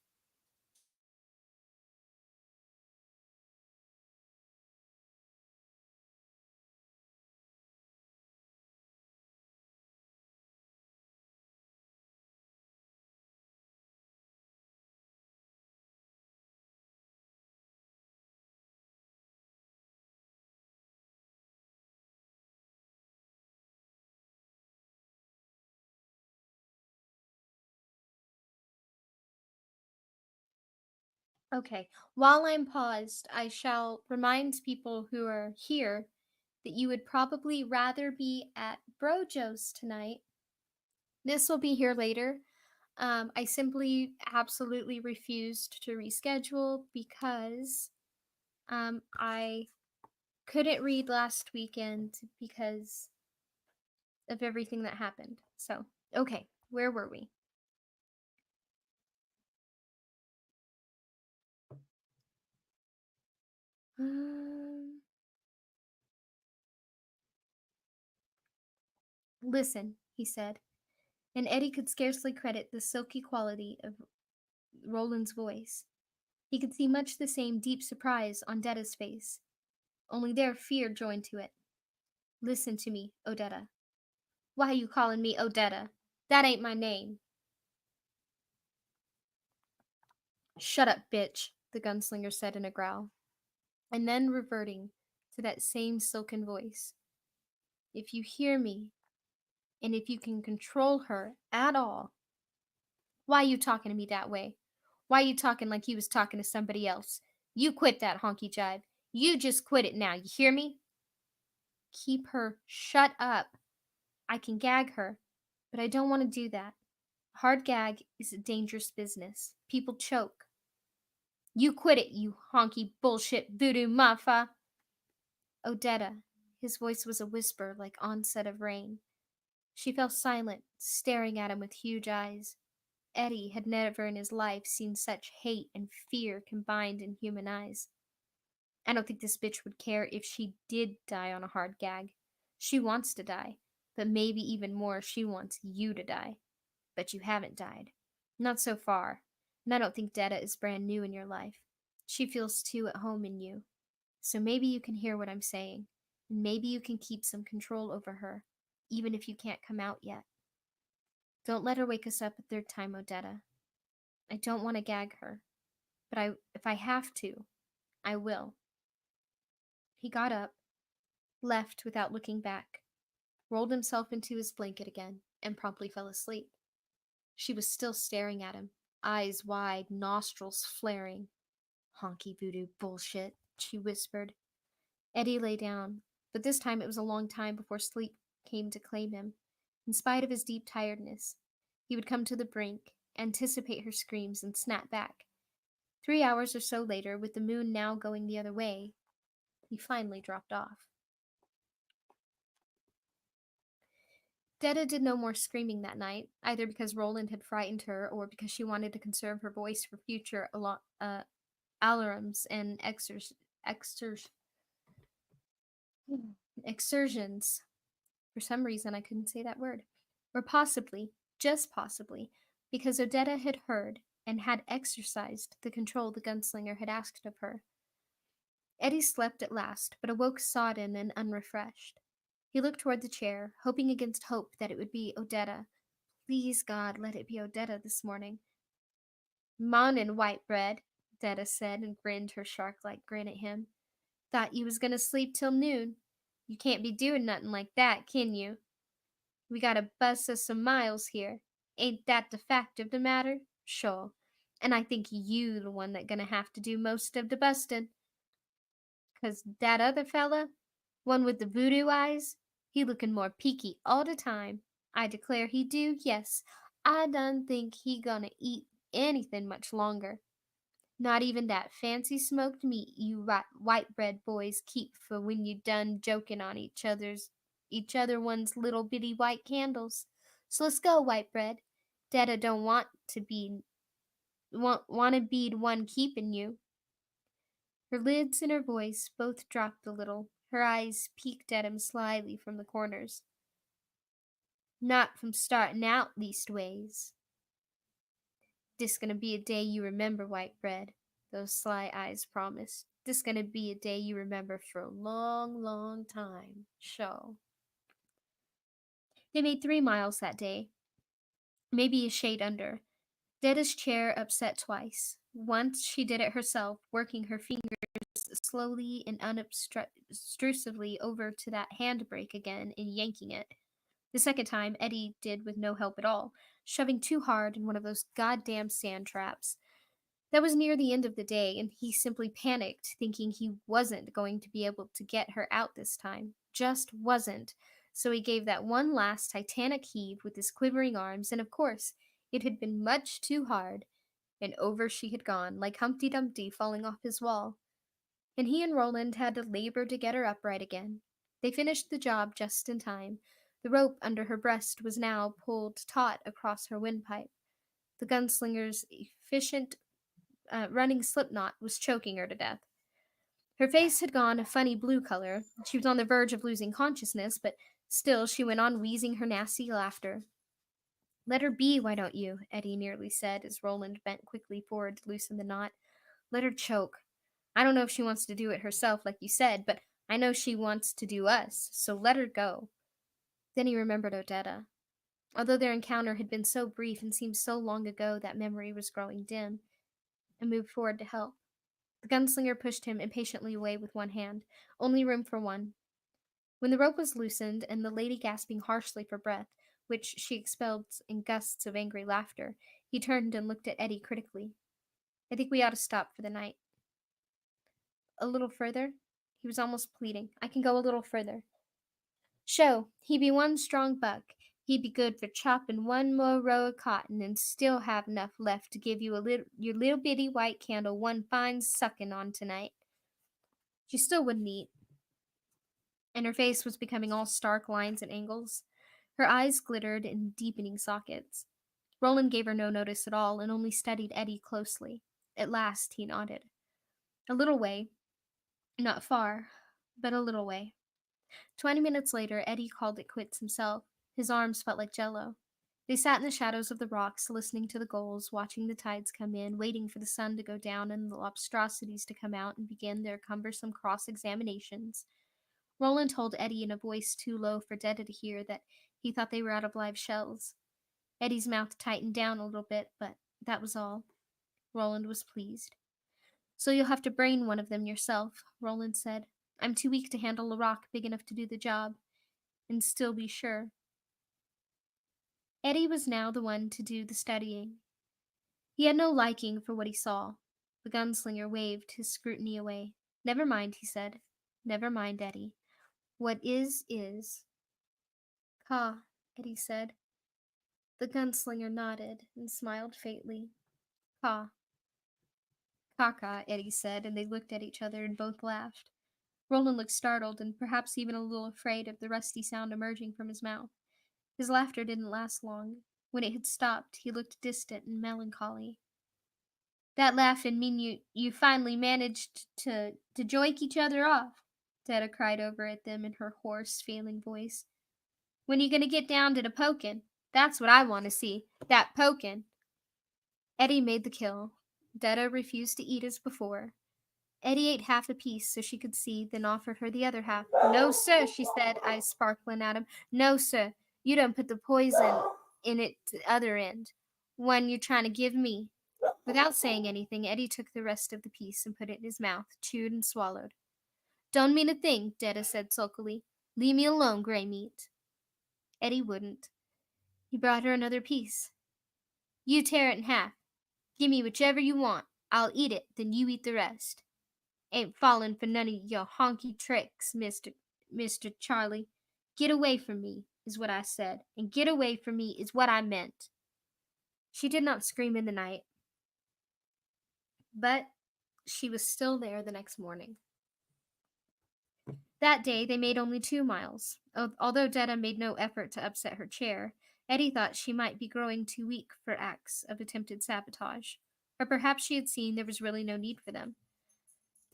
[SPEAKER 1] Okay, while I'm paused, I shall remind people who are here that you would probably rather be at Brojo's tonight. This will be here later. I simply absolutely refused to reschedule because I couldn't read last weekend because of everything that happened. So, okay, where were we? Um, Listen, he said, and Eddie could scarcely credit the silky quality of Roland's voice. He could see much the same deep surprise on Detta's face, only there fear joined to it. Listen to me, Odetta. Why you calling me Odetta? That ain't my name. Shut up, bitch, the gunslinger said in a growl, and then reverting to that same silken voice. If you hear me, and if you can control her at all, why you talking to me that way? Why you talking like you was talking to somebody else? You quit that honky jive. You just quit it now, you hear me? Keep her shut up. I can gag her, but I don't want to do that. Hard gag is a dangerous business. People choke. You quit it, you honky bullshit voodoo maffa. Odetta. His voice was a whisper like onset of rain. She fell silent, staring at him with huge eyes. Eddie had never in his life seen such hate and fear combined in human eyes. I don't think this bitch would care if she did die on a hard gag. She wants to die, but maybe even more, she wants you to die. But you haven't died. Not so far, and I don't think Detta is brand new in your life. She feels too at home in you. So maybe you can hear what I'm saying, and maybe you can keep some control over her, even if you can't come out yet. Don't let her wake us up a third time, Odetta. I don't want to gag her, but if I have to, I will. He got up, left without looking back, rolled himself into his blanket again, and promptly fell asleep. She was still staring at him, eyes wide, nostrils flaring. Honky voodoo bullshit, she whispered. Eddie lay down, but this time it was a long time before sleep came to claim him. In spite of his deep tiredness, he would come to the brink, anticipate her screams, and snap back. 3 hours or so later, with the moon now going the other way, he finally dropped off. Detta did no more screaming that night, either because Roland had frightened her or because she wanted to conserve her voice for future alarums and excursions. For some reason, I couldn't say that word. Or possibly, just possibly, because Odetta had heard and had exercised the control the gunslinger had asked of her. Eddie slept at last, but awoke sodden and unrefreshed. He looked toward the chair, hoping against hope that it would be Odetta. Please, God, let it be Odetta this morning. "Mornin', white bread," Detta said and grinned her shark-like grin at him. "Thought you was gonna sleep till noon. You can't be doing nothing like that, kin you? We gotta bust us some miles here. Ain't that the fact of the matter? Sure. And I think you the one that gonna have to do most of the bustin'. 'Cause that other fella, one with the voodoo eyes, he lookin' more peaky all the time. I declare he do, yes. I done think he gonna eat anything much longer. Not even that fancy smoked meat you white bread boys keep for when you done joking on each other one's little bitty white candles. So let's go, white bread. Dada don't wanna be the one keepin' you. Her lids and her voice both dropped a little. Her eyes peeked at him slyly from the corners. Not from startin' out, leastways. This gonna be a day you remember, white bread, those sly eyes promised. This gonna be a day you remember for a long, long time. Sho. They made 3 miles that day, maybe a shade under. Deda's chair upset twice. Once she did it herself, working her fingers slowly and unobtrusively over to that handbrake again and yanking it. The second time, Eddie did with no help at all, shoving too hard in one of those goddamn sand traps. That was near the end of the day, and he simply panicked, thinking he wasn't going to be able to get her out this time. Just wasn't. So he gave that one last titanic heave with his quivering arms, and of course, it had been much too hard, and over she had gone, like Humpty Dumpty falling off his wall. And he and Roland had to labor to get her upright again. They finished the job just in time. The rope under her breast was now pulled taut across her windpipe. The gunslinger's efficient running slipknot was choking her to death. Her face had gone a funny blue color. She was on the verge of losing consciousness, but still she went on wheezing her nasty laughter. Let her be, why don't you? Eddie nearly said as Roland bent quickly forward to loosen the knot. Let her choke. I don't know if she wants to do it herself, like you said, but I know she wants to do us, so let her go. Then he remembered Odetta. Although their encounter had been so brief and seemed so long ago, that memory was growing dim, and moved forward to help. The gunslinger pushed him impatiently away with one hand. Only room for one. When the rope was loosened, and the lady gasping harshly for breath, which she expelled in gusts of angry laughter, he turned and looked at Eddie critically. I think we ought to stop for the night. A little further? He was almost pleading. I can go a little further. Sho, he be one strong buck. He be good for choppin' one more row of cotton and still have enough left to give you your little bitty white candle one fine suckin' on tonight. She still wouldn't eat, and her face was becoming all stark lines and angles. Her eyes glittered in deepening sockets. Roland gave her no notice at all and only studied Eddie closely. At last he nodded. A little way, not far, but a little way. 20 minutes later, Eddie called it quits himself. His arms felt like jello. They sat in the shadows of the rocks, listening to the gulls, watching the tides come in, waiting for the sun to go down and the lobstrosities to come out and begin their cumbersome cross-examinations. Roland told Eddie in a voice too low for Detta to hear that he thought they were out of live shells. Eddie's mouth tightened down a little bit, but that was all. Roland was pleased. So you'll have to brain one of them yourself, Roland said. I'm too weak to handle a rock big enough to do the job, and still be sure. Eddie was now the one to do the studying. He had no liking for what he saw. The gunslinger waved his scrutiny away. Never mind, he said. Never mind, Eddie. What is, is. Ka, Eddie said. The gunslinger nodded and smiled faintly. Ka. Kaka, Eddie said, and they looked at each other and both laughed. Roland looked startled and perhaps even a little afraid of the rusty sound emerging from his mouth. His laughter didn't last long. When it had stopped, he looked distant and melancholy. That laughin' mean you finally managed to joik each other off, Detta cried over at them in her hoarse, failing voice. When you gonna get down to the pokin'? That's what I want to see. That pokin'. Eddie made the kill. Detta refused to eat as before. Eddie ate half a piece so she could see, then offered her the other half. No, sir, she said, eyes sparkling at him. No, sir, you done put the poison in it the other end. One you're trying to give me. Without saying anything, Eddie took the rest of the piece and put it in his mouth, chewed and swallowed. Don't mean a thing, Detta said sulkily. Leave me alone, gray meat. Eddie wouldn't. He brought her another piece. You tear it in half. Give me whichever you want. I'll eat it, then you eat the rest. Ain't falling for none of your honky tricks, Mr. Charlie. Get away from me, is what I said, and get away from me is what I meant. She did not scream in the night, but she was still there the next morning. That day they made only 2 miles. Although Detta made no effort to upset her chair, Eddie thought she might be growing too weak for acts of attempted sabotage. Or perhaps she had seen there was really no need for them.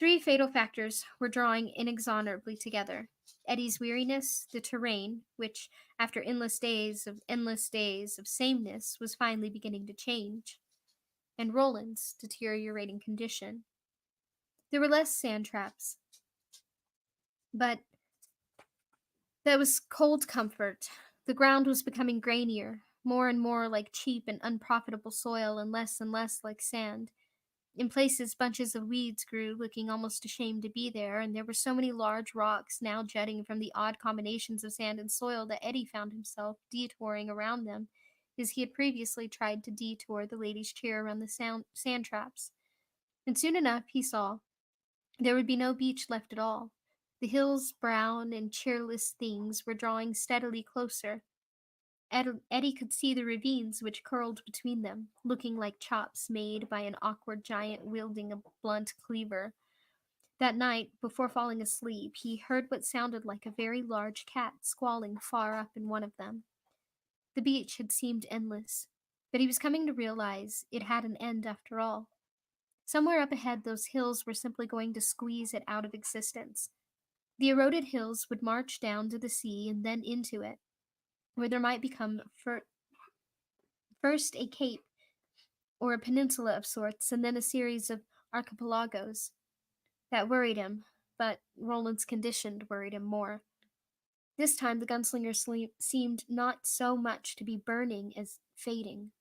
[SPEAKER 1] 3 fatal factors were drawing inexorably together. Eddie's weariness, the terrain, which, after endless days of sameness, was finally beginning to change, and Roland's deteriorating condition. There were less sand traps, but that was cold comfort. The ground was becoming grainier, more and more like cheap and unprofitable soil, and less like sand. In places, bunches of weeds grew, looking almost ashamed to be there, and there were so many large rocks now jutting from the odd combinations of sand and soil that Eddie found himself detouring around them, as he had previously tried to detour the lady's chair around the sand traps. And soon enough he saw there would be no beach left at all. The hills, brown and cheerless things, were drawing steadily closer. Eddie could see the ravines which curled between them, looking like chops made by an awkward giant wielding a blunt cleaver. That night, before falling asleep, he heard what sounded like a very large cat squalling far up in one of them. The beach had seemed endless, but he was coming to realize it had an end after all. Somewhere up ahead, those hills were simply going to squeeze it out of existence. The eroded hills would march down to the sea and then into it, where there might become first a cape or a peninsula of sorts, and then a series of archipelagos. That worried him, but Roland's condition worried him more. This time the gunslinger seemed not so much to be burning as fading,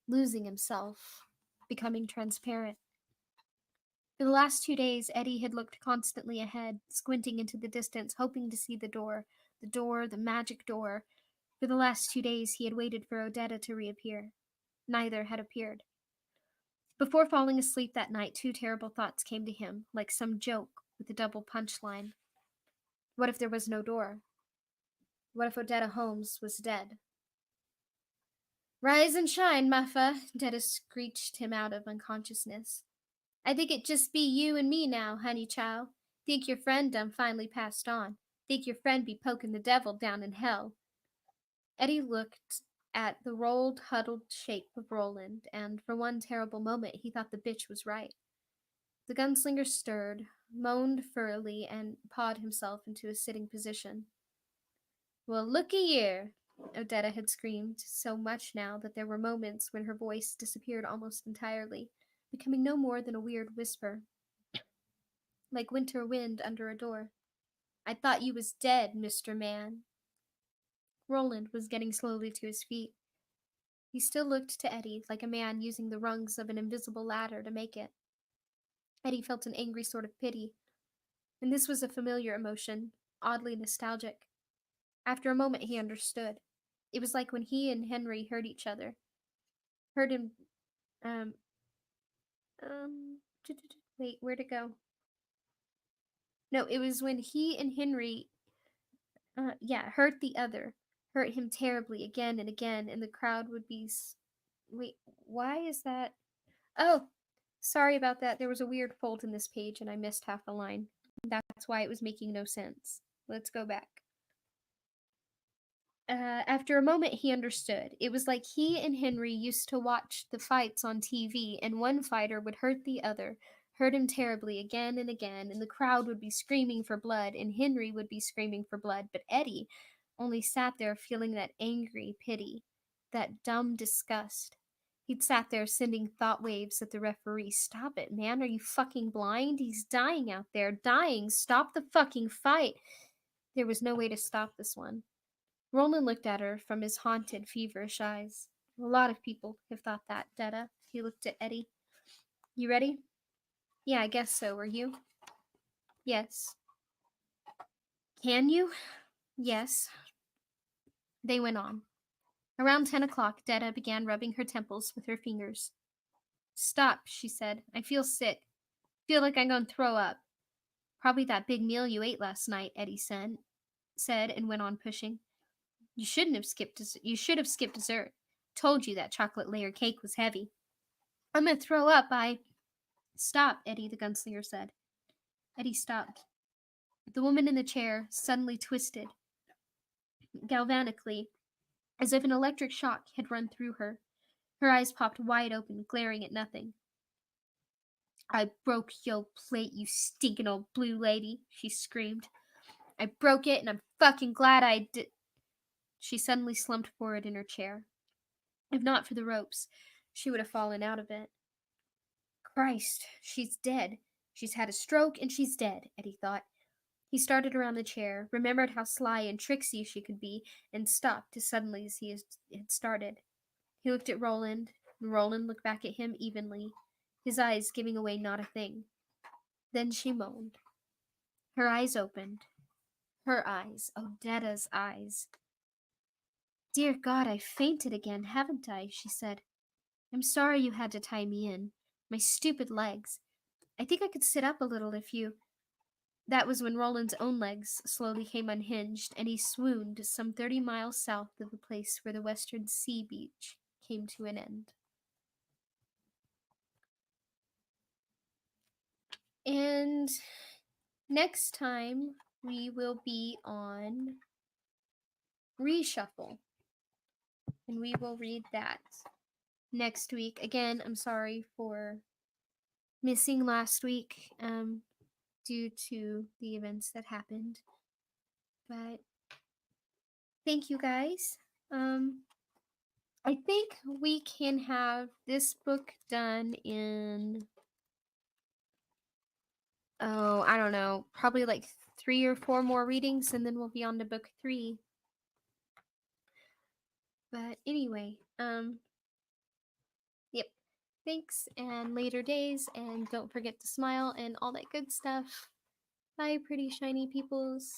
[SPEAKER 1] losing himself, becoming transparent. For the last 2 days, Eddie had looked constantly ahead, squinting into the distance, hoping to see the door, the magic door. For the last 2 days, he had waited for Odetta to reappear. Neither had appeared. Before falling asleep that night, 2 terrible thoughts came to him, like some joke with a double punchline. What if there was no door? What if Odetta Holmes was dead? Rise and shine, Muffa, Detta screeched him out of unconsciousness. I think it just be you and me now, honey child. Think your friend done finally passed on. Think your friend be poking the devil down in hell. Eddie looked at the rolled, huddled shape of Roland, and for one terrible moment he thought the bitch was right. The gunslinger stirred, moaned furrily, and pawed himself into a sitting position. Well, looky here, Odetta had screamed so much now that there were moments when her voice disappeared almost entirely, becoming no more than a weird whisper, like winter wind under a door. I thought you was dead, Mr. Man. Roland was getting slowly to his feet. He still looked to Eddie like a man using the rungs of an invisible ladder to make it. Eddie felt an angry sort of pity, and this was a familiar emotion, oddly nostalgic. After a moment he understood. It was like when he and Henry heard each other. Heard him, um, wait, where'd it go? No, it was when he and Henry, hurt the other. Hurt him terribly again and again, and the crowd would be. Wait, why is that? Oh, sorry about that. There was a weird fold in this page and I missed half a line. That's why it was making no sense. Let's go back. After a moment, he understood. It was like he and Henry used to watch the fights on TV, and one fighter would hurt the other, hurt him terribly again and again, and the crowd would be screaming for blood, and Henry would be screaming for blood, but Eddie only sat there feeling that angry pity, that dumb disgust. He'd sat there sending thought waves at the referee. Stop it, man. Are you fucking blind? He's dying out there. Dying. Stop the fucking fight. There was no way to stop this one. Roland looked at her from his haunted, feverish eyes. A lot of people have thought that, Detta. He looked at Eddie. You ready? Yeah, I guess so. Are you? Yes. Can you? Yes. They went on. Around 10 o'clock, Detta began rubbing her temples with her fingers. Stop, she said. I feel sick. Feel like I'm going to throw up. Probably that big meal you ate last night, Eddie said and went on pushing. You shouldn't have skipped you should have skipped dessert. Told you that chocolate layer cake was heavy. I'm gonna throw up. Stop, Eddie, the gunslinger said. Eddie stopped. The woman in the chair suddenly twisted, galvanically, as if an electric shock had run through her. Her eyes popped wide open, glaring at nothing. I broke your plate, you stinking old blue lady, she screamed. I broke it, and I'm fucking glad I did. She suddenly slumped forward in her chair. If not for the ropes, she would have fallen out of it. Christ, she's dead. She's had a stroke and she's dead, Eddie thought. He started around the chair, remembered how sly and tricksy she could be, and stopped as suddenly as he had started. He looked at Roland, and Roland looked back at him evenly, his eyes giving away not a thing. Then she moaned. Her eyes opened. Her eyes, Odetta's eyes. Dear God, I fainted again, haven't I? She said. I'm sorry you had to tie me in. My stupid legs. I think I could sit up a little if you. That was when Roland's own legs slowly came unhinged, and he swooned some 30 miles south of the place where the western sea beach came to an end. And next time we will be on Reshuffle, and we will read that next week. Again, I'm sorry for missing last week due to the events that happened, but thank you guys. I think we can have this book done in, oh, I don't know, probably like 3 or 4 more readings, and then we'll be on to book 3. But anyway, yep. Thanks, and later days, and don't forget to smile and all that good stuff. Bye, pretty shiny peoples.